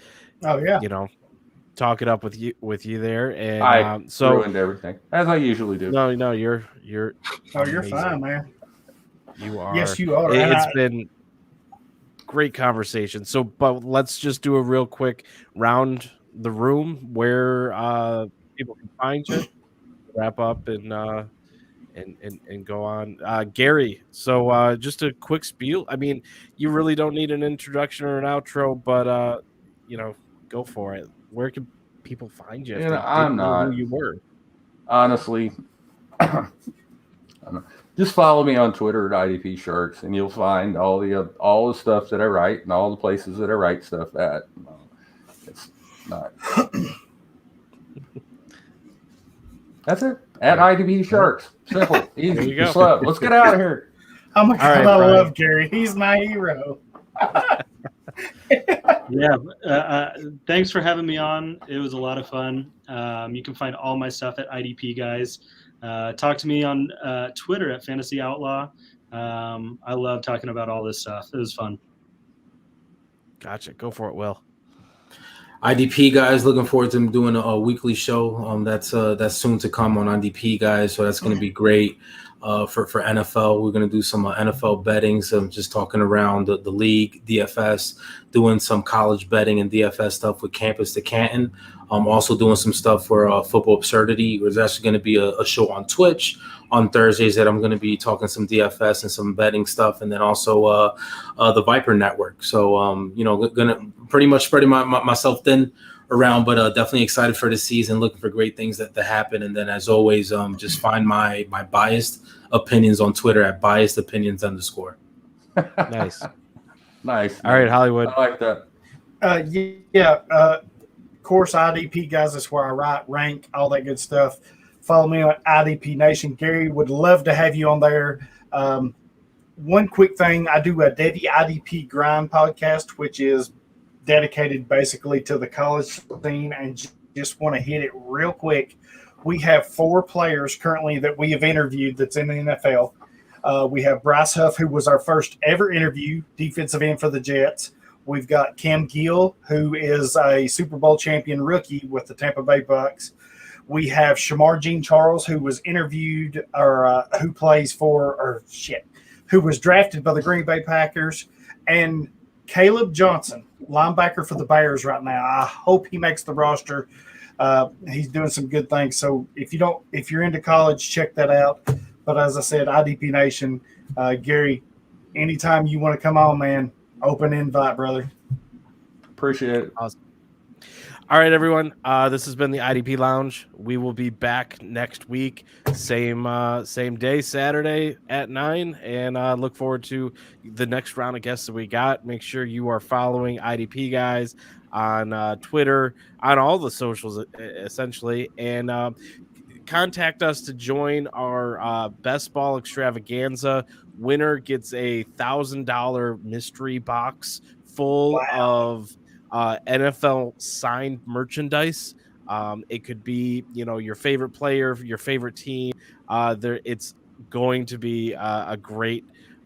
talk it up with you there. And I so ruined everything as I usually do. No, you're. Oh, you're fine, man. You are. Yes, you are. It's been great conversation. So, but let's just do a real quick round the room where people can find you. Wrap up and go on. Gary, so just a quick spiel. I mean, you really don't need an introduction or an outro, but go for it. Where can people find you? I'm not who you were. Honestly, just follow me on Twitter at IDP Sharks, and you'll find all the stuff that I write and all the places that I write stuff at. It's not. That's it. At IDP Sharks. Simple. Easy. There you go. Slow. Let's get out of here. Oh my God, right, I Brian. love Gary. He's my hero. Thanks for having me on. It was a lot of fun. You can find all my stuff at IDP Guys. Talk to me on Twitter at Fantasy Outlaw. I love talking about all this stuff. It was fun. Gotcha. Go for it, Will. IDP Guys, looking forward to them doing a weekly show. That's soon to come on IDP Guys, so that's going to be great. for NFL. We're going to do some NFL betting, some just talking around the league, DFS, doing some college betting and DFS stuff with Campus to Canton. Also doing some stuff for Football Absurdity. There's actually going to be a show on Twitch on Thursdays that I'm going to be talking some DFS and some betting stuff, and then also the Viper Network. So, going to pretty much spreading myself thin around, but definitely excited for the season, looking for great things that happen. And then, as always, just find my biased opinions on Twitter at biasedopinions_. Nice. Nice. All right, Hollywood. I like that. Of course, IDP Guys is where I write, rank, all that good stuff. Follow me on IDP Nation. Gary, would love to have you on there. One quick thing, I do a Daily IDP Grind podcast, which is dedicated basically to the college scene, and just want to hit it real quick. We have 4 players currently that we have interviewed that's in the NFL. We have Bryce Huff, who was our first ever interview, defensive end for the Jets. We've got Cam Gill, who is a Super Bowl champion rookie with the Tampa Bay Bucks. We have Shamar Jean-Charles, who was interviewed who was drafted by the Green Bay Packers, and Caleb Johnson, linebacker for the Bears right now. I hope he makes the roster. He's doing some good things. So if you're into college, check that out. But as I said, IDP Nation, Gary, anytime you want to come on, man, open invite, brother. Appreciate it. Awesome. All right, everyone. This has been the IDP Lounge. We will be back next week, same day, Saturday at 9, and look forward to the next round of guests that we got. Make sure you are following IDP Guys on Twitter, on all the socials, essentially, and contact us to join our Best Ball Extravaganza. Winner gets a $1,000 mystery box full of NFL signed merchandise. It could be, your favorite player, your favorite team. It's going to be a great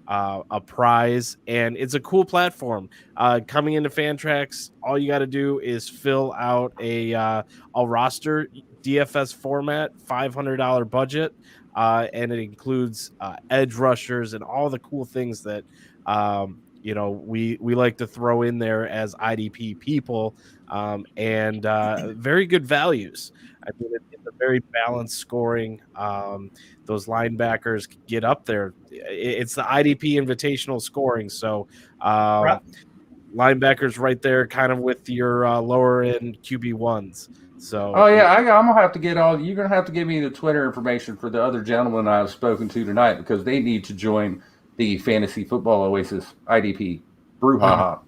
a prize, and it's a cool platform. Coming into Fantrax, all you got to do is fill out a roster DFS format, $500 budget, and it includes edge rushers and all the cool things that we like to throw in there as IDP people, and very good values. I mean, it's a very balanced scoring. Those linebackers get up there. It's the IDP invitational scoring. So linebackers right there kind of with your lower end QB1s. So I'm gonna have to you're gonna have to give me the Twitter information for the other gentlemen I've spoken to tonight, because they need to join the Fantasy Football Oasis IDP brouhaha.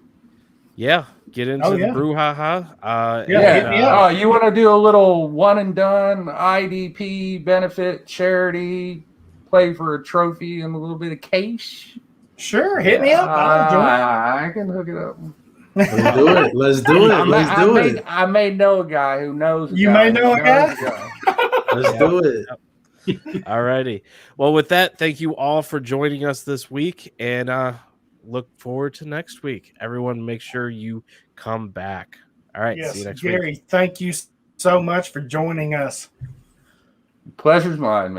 Yeah, get into the brouhaha. You want to do a little one and done IDP benefit charity, play for a trophy and a little bit of cash? Sure, hit me up. I can hook it up. Let's do it. I may know a guy who knows. You may know a guy. Let's do it. All righty. Well, with that, thank you all for joining us this week, and look forward to next week. Everyone, make sure you come back. All right. Yes, see you next Gary, week. thank you so much for joining us. Pleasure's mine, man.